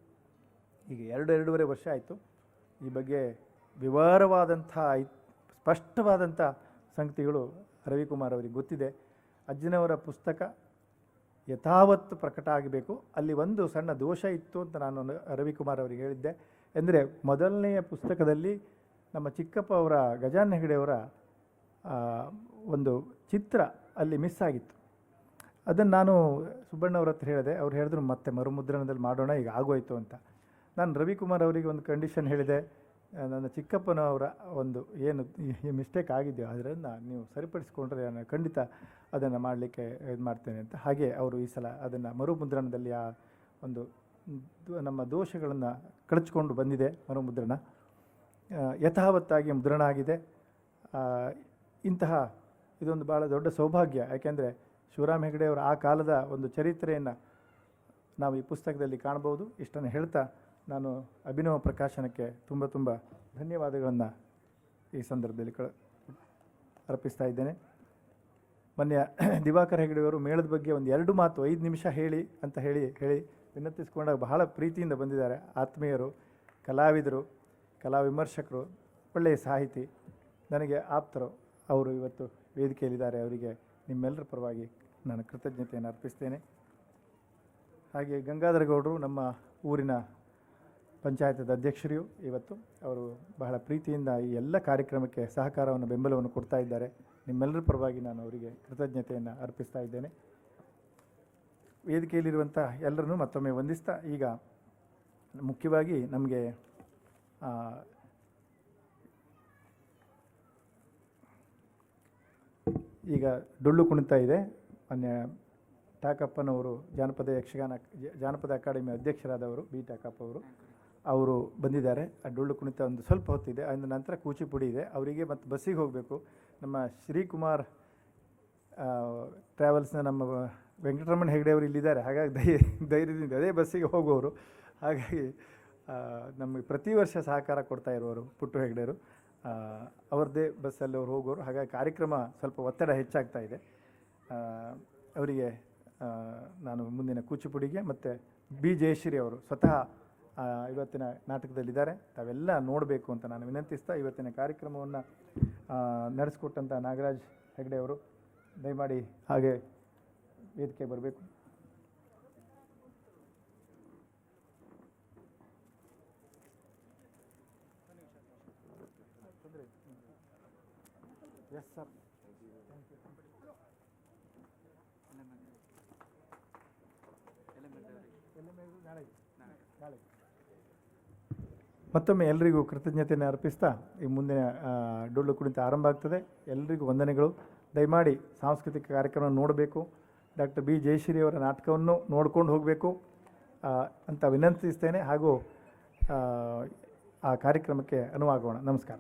ಈಗ 2-2.5 ವರ್ಷ ಆಯಿತು. ಈ ಬಗ್ಗೆ ವಿವರವಾದಂಥ ಸ್ಪಷ್ಟವಾದಂಥ ಸಂಗತಿಗಳು ರವಿಕುಮಾರ್ ಅವರಿಗೆ ಗೊತ್ತಿದೆ. ಅಜ್ಜನವರ ಪುಸ್ತಕ ಯಥಾವತ್ತು ಪ್ರಕಟ ಆಗಬೇಕು. ಅಲ್ಲಿ ಒಂದು ಸಣ್ಣ ದೋಷ ಇತ್ತು ಅಂತ ನಾನು ರವಿಕುಮಾರ್ ಅವರಿಗೆ ಹೇಳಿದ್ದೆ. ಅಂದರೆ ಮೊದಲನೆಯ ಪುಸ್ತಕದಲ್ಲಿ ನಮ್ಮ ಚಿಕ್ಕಪ್ಪ ಅವರ ಗಜಾನನ ಹೆಗಡೆಯವರ ಒಂದು ಚಿತ್ರ ಅಲ್ಲಿ ಮಿಸ್ ಆಗಿತ್ತು. ಅದನ್ನು ನಾನು ಸುಬ್ಬಣ್ಣವ್ರ ಹತ್ರ ಹೇಳಿದೆ. ಅವ್ರು ಹೇಳಿದ್ರು ಮತ್ತೆ ಮರುಮುದ್ರಣದಲ್ಲಿ ಮಾಡೋಣ, ಈಗ ಆಗೋಯ್ತು ಅಂತ. ನಾನು ರವಿಕುಮಾರ್ ಅವರಿಗೆ ಒಂದು ಕಂಡೀಷನ್ ಹೇಳಿದೆ, ನನ್ನ ಚಿಕ್ಕಪ್ಪನವರ ಒಂದು ಏನು ಈ ಮಿಸ್ಟೇಕ್ ಆಗಿದೆಯೋ ಅದನ್ನು ನೀವು ಸರಿಪಡಿಸ್ಕೊಂಡ್ರೆ ನಾನು ಖಂಡಿತ ಅದನ್ನು ಮಾಡಲಿಕ್ಕೆ ಇದು ಮಾಡ್ತೇನೆ ಅಂತ. ಹಾಗೆ ಅವರು ಈ ಸಲ ಅದನ್ನು ಮರುಮುದ್ರಣದಲ್ಲಿ ಆ ಒಂದು ನಮ್ಮ ದೋಷಗಳನ್ನು ಕಳಚಿಕೊಂಡು ಬಂದಿದೆ. ಮರುಮುದ್ರಣ ಯಥಾವತ್ತಾಗಿ ಮುದ್ರಣ ಆಗಿದೆ. ಇಂತಹ ಇದೊಂದು ಭಾಳ ದೊಡ್ಡ ಸೌಭಾಗ್ಯ. ಯಾಕೆಂದರೆ ಶಿವರಾಮ್ ಹೆಗಡೆಯವರ ಆ ಕಾಲದ ಒಂದು ಚರಿತ್ರೆಯನ್ನು ನಾವು ಈ ಪುಸ್ತಕದಲ್ಲಿ ಕಾಣ್ಬೋದು. ಇಷ್ಟನ್ನು ಹೇಳ್ತಾ ನಾನು ಅಭಿನವ ಪ್ರಕಾಶನಕ್ಕೆ ತುಂಬ ತುಂಬ ಧನ್ಯವಾದಗಳನ್ನು ಈ ಸಂದರ್ಭದಲ್ಲಿ ಅರ್ಪಿಸ್ತಾ ಇದ್ದೇನೆ. ಮೊನ್ನೆ ದಿವಾಕರ್ ಹೆಗಡೆಯವರು ಮೇಳದ ಬಗ್ಗೆ ಒಂದು 2 ಮಾತು 5 ನಿಮಿಷ ಹೇಳಿ ಅಂತ ಹೇಳಿ ವಿನಂತಿಸ್ಕೊಂಡಾಗ ಬಹಳ ಪ್ರೀತಿಯಿಂದ ಬಂದಿದ್ದಾರೆ. ಆತ್ಮೀಯರು, ಕಲಾವಿದರು, ಕಲಾ ವಿಮರ್ಶಕರು, ಒಳ್ಳೆಯ ಸಾಹಿತಿ, ನನಗೆ ಆಪ್ತರು, ಅವರು ಇವತ್ತು ವೇದಿಕೆಯಲ್ಲಿದ್ದಾರೆ. ಅವರಿಗೆ ನಿಮ್ಮೆಲ್ಲರ ಪರವಾಗಿ ನಾನು ಕೃತಜ್ಞತೆಯನ್ನು ಅರ್ಪಿಸ್ತೇನೆ. ಹಾಗೆ ಗಂಗಾಧರ ಗೌಡರು ನಮ್ಮ ಊರಿನ ಪಂಚಾಯತದ ಅಧ್ಯಕ್ಷರು ಇವತ್ತು. ಅವರು ಬಹಳ ಪ್ರೀತಿಯಿಂದ ಈ ಎಲ್ಲ ಕಾರ್ಯಕ್ರಮಕ್ಕೆ ಸಹಕಾರವನ್ನು, ಬೆಂಬಲವನ್ನು ಕೊಡ್ತಾ ಇದ್ದಾರೆ. ನಿಮ್ಮೆಲ್ಲರ ಪರವಾಗಿ ನಾನು ಅವರಿಗೆ ಕೃತಜ್ಞತೆಯನ್ನು ಅರ್ಪಿಸ್ತಾ ಇದ್ದೇನೆ. ವೇದಿಕೆಯಲ್ಲಿರುವಂಥ ಎಲ್ಲರನ್ನೂ ಮತ್ತೊಮ್ಮೆ ವಂದಿಸ್ತಾ, ಈಗ ಮುಖ್ಯವಾಗಿ ನಮಗೆ ಈಗ ಡೊಳ್ಳು ಕುಣಿತ ಇದೆ. ಮಾನ್ಯ ಟಾಕಪ್ಪನವರು ಜಾನಪದ ಅಕಾಡೆಮಿ ಅಧ್ಯಕ್ಷರಾದವರು ಬಿ ಟಾಕಪ್ಪ ಅವರು ಬಂದಿದ್ದಾರೆ. ಆ ಡೊಳ್ಳು ಕುಣಿತ ಒಂದು ಸ್ವಲ್ಪ ಹೊತ್ತಿದೆ. ಅದರ ನಂತರ ಕೂಚಿಪುಡಿ ಇದೆ. ಅವರಿಗೆ ಮತ್ತು ಬಸ್ಸಿಗೆ ಹೋಗಬೇಕು. ನಮ್ಮ ಶ್ರೀಕುಮಾರ್ ಟ್ರಾವೆಲ್ಸ್ನ ನಮ್ಮ ವೆಂಕಟರಮಣ ಹೆಗಡೆ ಅವರು ಇಲ್ಲಿದ್ದಾರೆ. ಹಾಗಾಗಿ ಧೈರ್ಯದಿಂದ ಅದೇ ಬಸ್ಸಿಗೆ ಹೋಗುವವರು. ಹಾಗಾಗಿ ನಮಗೆ ಪ್ರತಿ ವರ್ಷ ಸಹಕಾರ ಕೊಡ್ತಾ ಇರುವವರು ಪುಟ್ಟು ಹೆಗಡೆಯವರು. ಅವ್ರದ್ದೇ ಬಸ್ಸಲ್ಲಿ ಅವ್ರು ಹೋಗೋರು. ಹಾಗಾಗಿ ಕಾರ್ಯಕ್ರಮ ಸ್ವಲ್ಪ ಒತ್ತಡ ಹೆಚ್ಚಾಗ್ತಾ ಇದೆ. ಅವರಿಗೆ ನಾನು ಮುಂದಿನ ಕೂಚಿಪುಡಿಗೆ ಮತ್ತು ಬಿ ಜಯಶ್ರೀ ಅವರು ಸ್ವತಃ ಇವತ್ತಿನ ನಾಟಕದಲ್ಲಿದ್ದಾರೆ. ತಾವೆಲ್ಲ ನೋಡಬೇಕು ಅಂತ ನಾನು ವಿನಂತಿಸ್ತಾ, ಇವತ್ತಿನ ಕಾರ್ಯಕ್ರಮವನ್ನು ನಡೆಸಿಕೊಟ್ಟಂಥ ನಾಗರಾಜ್ ಹೆಗಡೆ ಅವರು ದಯಮಾಡಿ ಹಾಗೆ ವೇದಿಕೆ ಬರಬೇಕು. Yes sir. ಮತ್ತೊಮ್ಮೆ ಎಲ್ಲರಿಗೂ ಕೃತಜ್ಞತೆಯನ್ನು ಅರ್ಪಿಸ್ತಾ ಈ ಮುಂದಿನ ಡೊಳ್ಳು ಕುಣಿತ ಆರಂಭ ಆಗ್ತದೆ. ಎಲ್ಲರಿಗೂ ವಂದನೆಗಳು. ದಯಮಾಡಿ ಸಾಂಸ್ಕೃತಿಕ ಕಾರ್ಯಕ್ರಮ ನೋಡಬೇಕು. ಡಾಕ್ಟರ್ ಬಿ ಜಯಶ್ರೀ ಅವರ ನಾಟಕವನ್ನು ನೋಡ್ಕೊಂಡು ಹೋಗಬೇಕು ಅಂತ ವಿನಂತಿಸ್ತೇನೆ. ಹಾಗೂ ಆ ಕಾರ್ಯಕ್ರಮಕ್ಕೆ ಅನುವಾಗೋಣ. ನಮಸ್ಕಾರ.